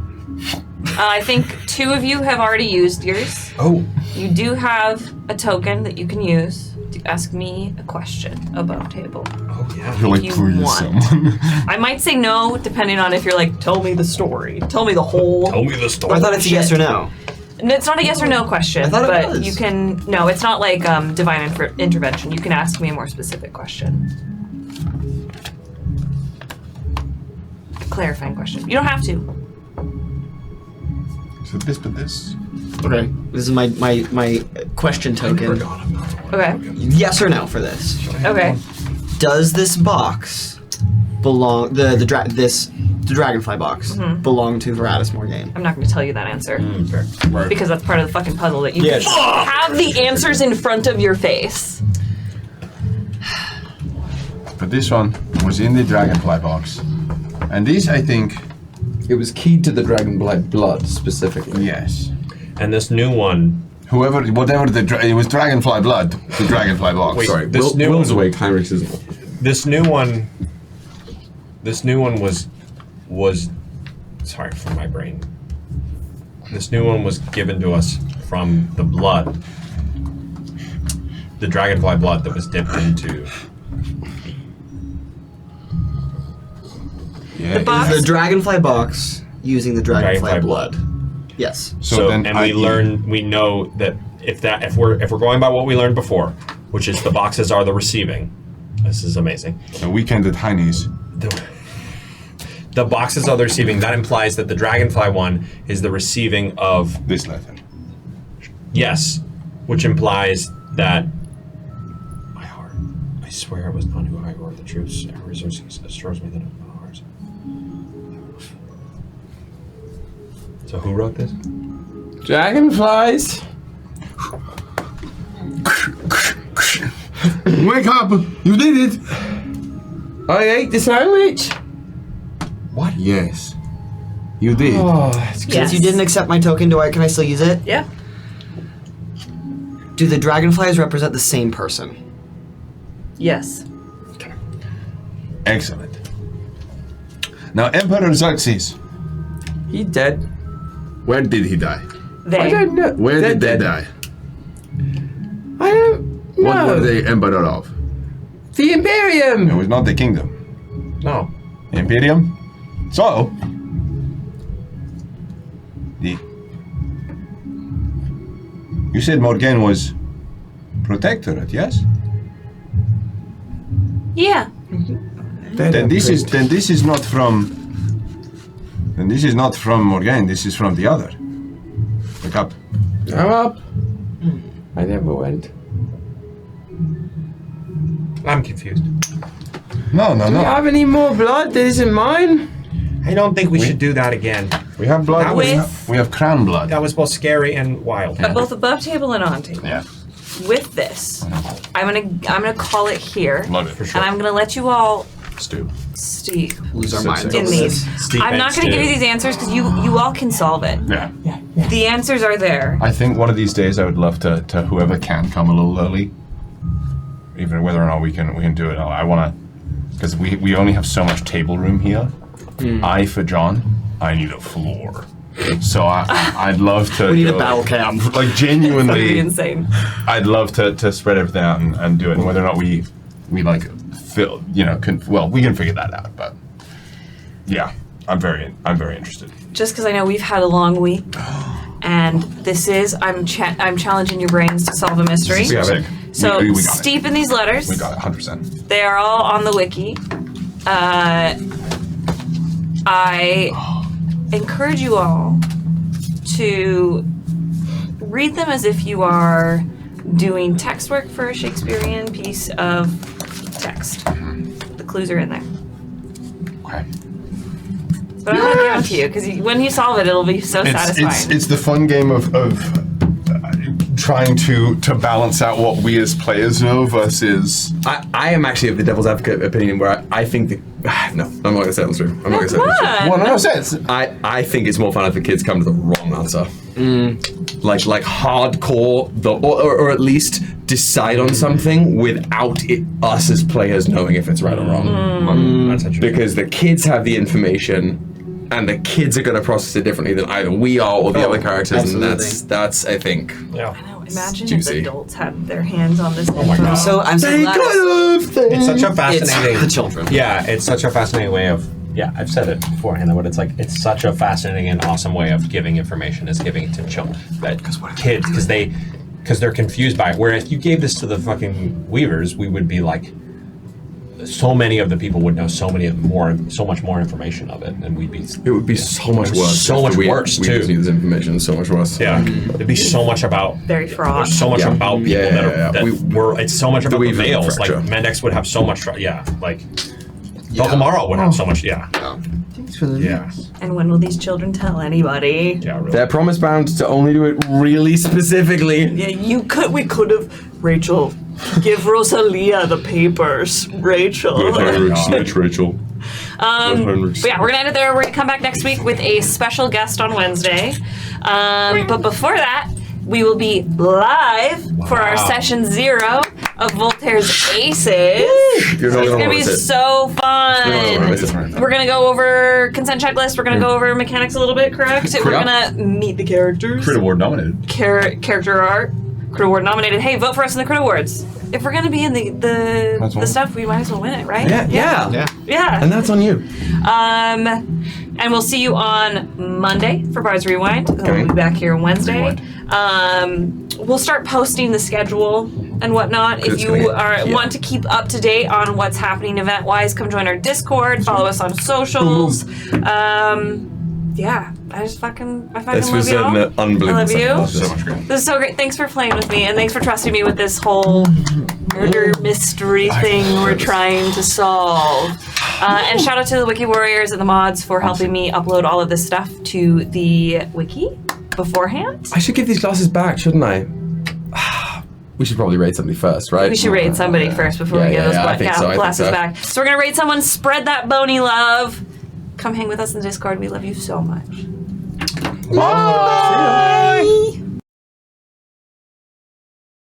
I think 2 of you have already used yours. Oh. You do have a token that you can use to ask me a question above table. Oh, yeah. You're like, you please, want. someone. I might say no, depending on if you're like, tell me the story. Tell me the whole. Tell me the story. I thought it's a yes or no. No, it's not a yes or no question, I thought it but was. you can. No, it's not like divine intervention. You can ask me a more specific question. Clarifying question. You don't have to. So this, but this. Okay. This is my question token. Okay. Yes or no for this. Okay. Does this box belong the dragonfly box belong to Veratus Morgaine? I'm not going to tell you that answer Fair. Right. because that's part of the fucking puzzle that you Yeah, have the answers in front of your face. But this one was in the dragonfly box. And this, I think, It was keyed to the dragonfly blood specifically. yes. And this new one. Whatever it was dragonfly blood, the dragonfly box. Wait, Sorry, this new Will's one- awake. Heinrich's isn't. This new one was sorry for my brain. This new one was given to us from the blood. The dragonfly blood that was dipped into. Yeah. The box. The dragonfly box using the dragonfly blood. Yes. So then we know that if we're going by what we learned before, which is the boxes are the receiving. This is amazing. The weekend at Heine's. The boxes are the receiving. That implies that the dragonfly one is the receiving of This letter. yes, which implies that my heart. I swear it was not who I or the truth assures me that I'm not ours. So who wrote this? Dragonflies. Wake up! You did it! I ate the sandwich. What? Yes. You did. Oh, that's good. Since you didn't accept my token, can I still use it? Yeah. Do the dragonflies represent the same person? Yes. Excellent. Now, Emperor Xerxes, He dead. where did he die? They. I don't know. Where They're did they dead. die? I don't know. What were they emperor of? The Imperium. It was not the kingdom. No. Imperium? So, you said Morgaine was protectorate, yes? Yeah. Then this is not from Morgaine, this is from the other. Look up. I'm up. I never went. I'm confused. No. Do you have any more blood that isn't mine? I don't think we should do that again. We have blood. That was- We have crown blood. That was both scary and wild. Both above table and on table. Yeah. With this, I'm gonna call it here, Love it. For and I'm gonna let you all Stew. Lose our minds in over these. this. Steep I'm and not gonna give you stew. these answers because you all can solve it. Yeah. The answers are there. I think one of these days I would love to whoever can come a little early. Even whether or not we can do it. I wanna, because we only have so much table room here. For John, I need a floor. So I'd love to. We need a go, battle camp. Like That'd be genuinely, insane. I'd love to spread everything out and do it. And whether or not we like we can figure that out. But yeah, I'm very interested. Just because I know we've had a long week, and this is I'm challenging your brains to solve a mystery. Yeah, so we got steep in these letters. We got it, 100%. They are all on the wiki. I encourage you all to read them as if you are doing text work for a Shakespearean piece of text. The clues are in there. Okay. But I'm going to give them to you, because when you solve it, it'll be so satisfying. It's the fun game of trying to balance out what we as players know versus... I am actually of the devil's advocate opinion where I think that... No, I'm not going to say it through. I'm not going to say it through. Well, no, sense. I think it's more fun if the kids come to the wrong answer. Like hardcore, or at least decide on something without us as players knowing if it's right or wrong. That's interesting. Because the kids have the information, and the kids are going to process it differently than either we are or the other characters, absolutely. and that's I think. Yeah. I know. Imagine juicy. if adults had their hands on this. Oh my God. So I'm so glad It's such a fascinating. it's the children. Yeah, it's such a fascinating way of. Yeah, I've said it beforehand, but it's such a fascinating and awesome way of giving information is giving it to children, kids, because they're confused by it. Where if you gave this to the fucking Weavers, we would be like, so many of the people would know so much more information of it, and we'd be. It would be so much worse. So much worse we too. just need this information so much worse. Yeah, it'd be so much about. Very fraught. There's so much about people that are. It's so much about the Weavers veils. Like fracture. Mendax would have so much. Like Dulcamara would have so much. Yeah. Thanks for the And when will these children tell anybody? Yeah. Really. They're promise bound to only do it really specifically. Yeah, we could have, Rachel, give Rosalia the papers, Rachel. Rachel. But yeah, we're gonna end it there. We're gonna come back next week with a special guest on Wednesday. But before that, we will be live for our session 0 of Voltaire's Aces. It's gonna be so fun. We're gonna go over consent checklist. We're gonna go over mechanics a little bit, correct? We're gonna meet the characters. Crit Award nominated. Character art. Crit Award nominated. Hey, vote for us in the Crit Awards. If we're gonna be in the stuff, we might as well win it, right? Yeah. Yeah. And that's on you. And we'll see you on Monday for Bards Rewind. We'll be back here on Wednesday. We'll start posting the schedule and whatnot. If you want to keep up to date on what's happening event-wise, come join our Discord. Follow us on socials. Yeah, I fucking This love was you all. an unbelievable I love you. So much great. This is so great. Thanks for playing with me, and thanks for trusting me with this whole murder mystery thing we're trying to solve. And shout out to the Wiki Warriors and the mods for helping me upload all of this stuff to the wiki beforehand. I should give these glasses back, shouldn't I? We should probably raid somebody first, right? We should raid somebody first before we get those glasses so. back. So we're gonna raid someone. Spread that bony love. Come hang with us in the Discord. We love you so much. Bye.